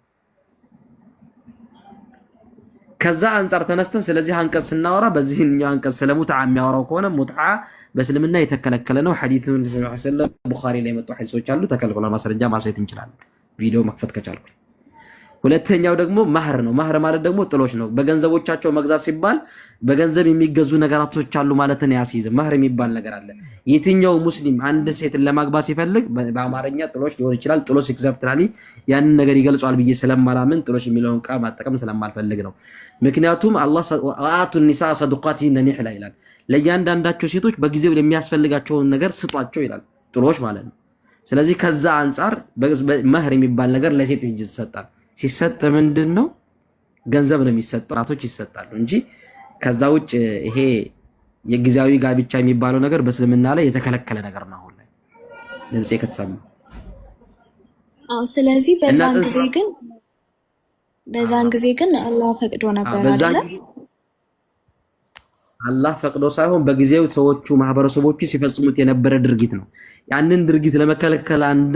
ከዛ አንፃር ተነስተን ስለዚህ አንቀጽ ስናወራ በዚህኛው አንቀጽ ስለ ሙትዓ የሚያወራው ከሆነ ሙትዓ በእስልምና የተከለከለ ነው። ሐዲሱን ሰለላሁ ቡኻሪ ላይ የመጡ ሐዲሶች አሉ። ተከልክሏል። ማስረጃ ማሳየት እንችላለን፣ ቪዲዮ መክፈት ከቻልኩ። ሁለተኛው ደግሞ ማህር ነው። ማህር ማለት ደግሞ ጥሎች ነው። በገንዘቦቻቸው መግዛት ሲባል በገንዘብ የሚገዙ ነገራቶች አሉ ማለትን ያስይዝ። ማህር የሚባል ነገር አለ። የትኛው ሙስሊም አንድ ሴትን ለማግባት ሲፈልግ በአማርኛ ጥሎች ሊሆን ይችላል። ጥሎች ኤግዛክትሊ ያንን ነገር ይገልጿል ብዬ ስለማላምን ጥሎች የሚለውን ቃል ማጠቀም ስለማልፈልግ ነው። ምክንያቱም አላህ አቱ ኒሳ ሰዱቃቲሂነ ኒህላ ይላል። ለእያንዳንዳቸው ሴቶች በጊዜው የሚያስፈልጋቸውን ነገር ስጧቸው ይላል። ጥሎች ማለት ነው። ስለዚህ ከዛ አንፃር ማህር የሚባል ነገር ለሴት ልጅ ይሰጣል። ሲሰጥ ምንድነው? ገንዘብ ነው የሚሰጠው፣ ራቶች ይሰጣሉ እንጂ ከዛ ውጭ ይሄ የጊዜያዊ ጋብቻ የሚባለው ነገር በእስልምና ላይ የተከለከለ ነገር ነው። አሁን ላይ ድምጼ ከተሰማ ስለዚህ በዛን ጊዜ ግን አላህ ፈቅዶ ነበር አይደል? አላህ ፈቅዶ ሳይሆን በጊዜው ሰዎቹ ማህበረሰቦቹ ሲፈጽሙት የነበረ ድርጊት ነው። ያንን ድርጊት ለመከለከል አንድ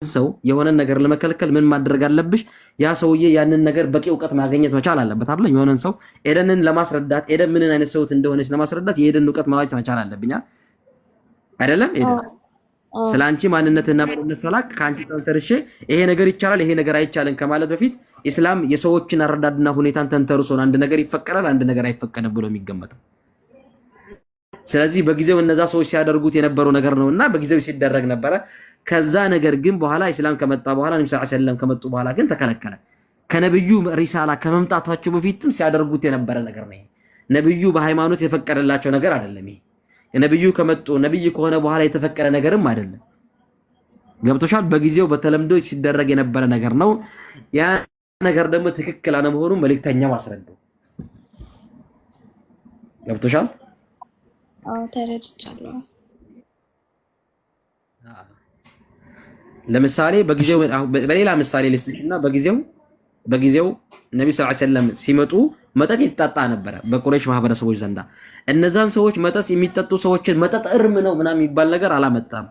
ሰው የሆነ ነገር ለመከልከል ምን ማድረግ አለብሽ? ያ ሰውዬ ያንን ነገር በቂ እውቀት ማግኘት መቻል አለበት አይደል? የሆነን ሰው ኤደንን ለማስረዳት ኤደን ምን አይነት ሰው እንደሆነች ለማስረዳት የኤደን እውቀት ማግኘት መቻል አለብኛ አይደለም? ኤደን ስላንቺ ማንነትና ማንነት ሰላክ ካንቺ ተንተርሼ ይሄ ነገር ይቻላል ይሄ ነገር አይቻልም ከማለት በፊት ኢስላም የሰዎችን አረዳድና ሁኔታን ተንተርሶ አንድ ነገር ይፈቀዳል አንድ ነገር አይፈቀድም ብሎ የሚገመተው። ስለዚህ በጊዜው እነዛ ሰዎች ሲያደርጉት የነበረው ነገር ነውና በጊዜው ሲደረግ ነበረ። ከዛ ነገር ግን በኋላ ኢስላም ከመጣ በኋላ ነብዩ ሰለላሁ ዐለይሂ ወሰለም ከመጡ በኋላ ግን ተከለከለ። ከነብዩ ሪሳላ ከመምጣታቸው በፊትም ሲያደርጉት የነበረ ነገር ነው። ነብዩ በሃይማኖት የፈቀደላቸው ነገር አይደለም። ይሄ ነብዩ ከመጡ ነብይ ከሆነ በኋላ የተፈቀደ ነገርም አይደለም። ገብቶሻል? በጊዜው በተለምዶ ሲደረግ የነበረ ነገር ነው። ያ ነገር ደግሞ ትክክል አለመሆኑን መልእክተኛው አስረዱ። ገብቶሻል? አዎ ተረድቻለሁ። ለምሳሌ በጊዜው በሌላ ምሳሌ ልስጥሽና በጊዜው ነብዩ ሰለላሁ ዐለይሂ ወሰለም ሲመጡ መጠጥ ይጣጣ ነበር በቁረይሽ ማህበረሰቦች ዘንዳ። እነዛን ሰዎች መጠጥ የሚጠጡ ሰዎችን መጠጥ እርም ነው ምናምን የሚባል ነገር አላመጣም።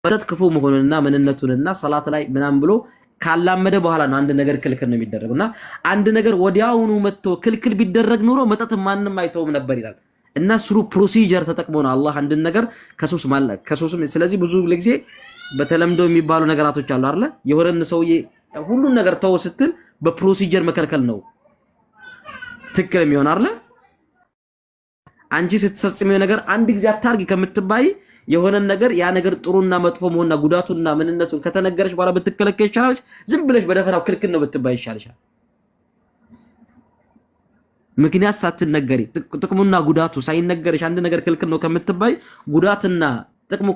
መጠጥ ክፉ መሆኑንና ምንነቱንና ሰላት ላይ ምናምን ብሎ ካላመደ በኋላ ነው አንድ ነገር ክልክል ነው የሚደረግና አንድ ነገር ወዲያውኑ መጥቶ ክልክል ቢደረግ ኑሮ መጠጥ ማንንም አይተውም ነበር ይላል። እና ስሩ ፕሮሲጀር ተጠቅሞ ነው አላህ አንድ ነገር ከሶስም ስለዚህ ብዙ ጊዜ በተለምዶ የሚባሉ ነገራቶች አሉ አይደል? የሆነን ሰውዬ ሁሉን ነገር ተው ስትል በፕሮሲጀር መከልከል ነው ትክክል የሚሆን አይደል? አንቺ ስትፈጽሚው ነገር አንድ ጊዜ አታርጊ ከምትባይ የሆነን ነገር ያ ነገር ጥሩና መጥፎ መሆንና ጉዳቱና ምንነቱን ከተነገረሽ በኋላ ብትከለከል ይችላል። ዝም ብለሽ በደፈናው ክልክል ነው ብትባይ ይሻልሻል። ምክንያት ሳትነገሪ ጥቅሙና ጉዳቱ ሳይነገርሽ አንድ ነገር ክልክል ነው ከምትባይ ጉዳትና ጥቅሙ